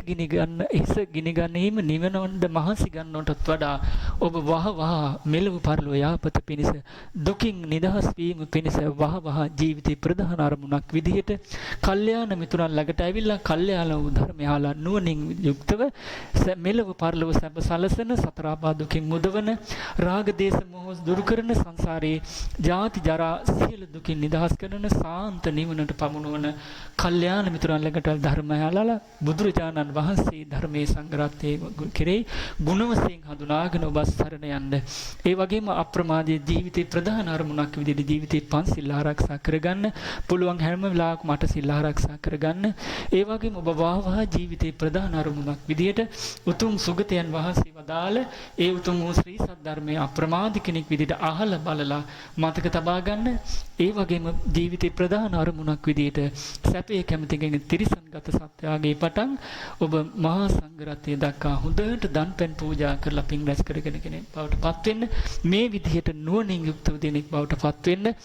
ගිනි ගන්නීම නිවනොන්ද මහන්සි ගන්නවටත් වඩා ඔබ වහ මෙලව පරලෝ යාපත පිණිස දුකින් නිදහස් වීම පිණිස වහ ජීවිතේ ප්‍රධාන අරමුණක් විදිහට කල්යාණ මිතුරන් ළඟට ඇවිල්ලා කල්යාණ වූ ධර්මය අහලා නුවණින් යුක්තව මෙලව පරලොව සැප සලසන සතර ආපා දුකින් මුදවන රාග දේශ මොහ දුරු කරන සංසාරේ ජාති ජරා සියලු දුකින් නිදහස් කරන සාන්ත නිවනට පමුණවන කල්යාණ මිතුරන් ළඟට ධර්මය අහලා බුදුරජාණන් වහන්සේ ධර්මයේ සංග්‍රහයේ කෙරේ ගුණ වශයෙන් හඳුනාගෙන ඔබ සරණ යන්න. ඒ වගේම අප්‍රමාදී ජීවිතේ ප්‍රධාන අරමුණක් විදිහට ජීවිතේ පන්සිල් ආරක්ෂා කරගන්න පුළුවන් හැම වෙලාවකම මට සිල් ආරක්ෂා කරගන්න. ඒ වගේම ඔබ වහ ජීවිතේ ප්‍රධාන අරමුණක් විදිහට උතුම් සුගතයන් වහන්සේ වදාළ ඒ උතුම් වූ ශ්‍රී සද්ධර්මයේ අප්‍රමාදී කෙනෙක් විදිහට අහලා බලලා මතක තබා ගන්න. ඒ වගේම ජීවිතේ ප්‍රධාන අරමුණක් විදිහට සැපේ කැමති කෙනෙක් තිරිසන්ගත සත්‍යයේ පටන් ඔබ මහා සංඝරත්නය දක්වා හොඳට දන් පෙන් පූජා කරලා පින් රැස් කරගෙන කෙනෙක් බවට පත් වෙන්න. මේ විදිහට නුවණින් යුක්තව දෙනෙක් බවට පත් වෙන්න.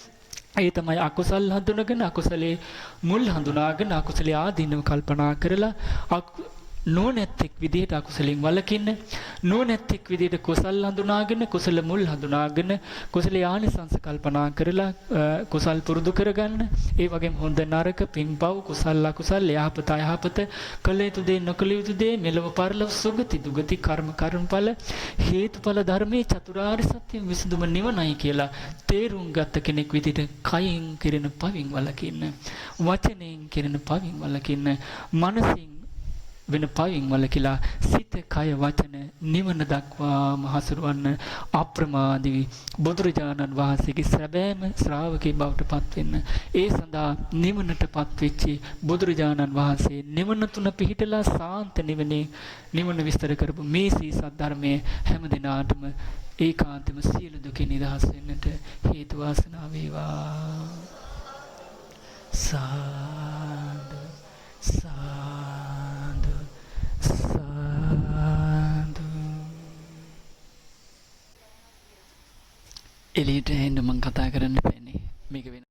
ඒ තමයි අකුසල් හඳුනගෙන අකුසලේ මුල් හඳුනාගෙන අකුසලයේ ආදීනව කල්පනා කරලා නොනැත්තෙක් විදිහට අකුසලෙන් වළකින්න නොනැත්තෙක් විදිහට කුසල් හඳුනාගෙන කුසල මුල් හඳුනාගෙන කුසලයේ ආනිසංස කල්පනා කරලා කුසල් පුරුදු කරගන්න. ඒ වගේම හොඳ නරක පින්පව් කුසල අකුසල යහපත අයහපත කළ යුතු දේ නොකළ යුතු දේ මෙලව පරලොව සුගති දුගති කර්මඵල හේතුඵල ධර්මයේ චතුරාර්ය සත්‍ය විසඳුම නිවනයි කියලා තේරුම් ගත්ත කෙනෙක් විදිහට කයින් කෙරෙන පවින් වළකින්න, වචනෙන් කෙරෙන පවින් වළකින්න, මනසින් වෙන පවින් වළකිලා සිත කය වචන නිවන දක්වා මහසුරවන්න අප්‍රමාදී බුදුරජාණන් වහන්සේගේ සැබෑම ශ්‍රාවකේ බවට පත් වෙන්න. ඒ සඳහා නිවනටපත් වෙච්ච බුදුරජාණන් වහන්සේ නිවන තුන පිහිටලා සාන්ත නිවන විස්තර කරපු මේ සී සද්ධර්මයේ හැම දිනාටම ඒකාන්තම සියලු දුකින් නිදහස් වෙන්නට හේතු වාසනා වේවා. සාදු සාදු සාදු. එළියට එන්න මම කතා කරන්න බෑනේ මේක වෙන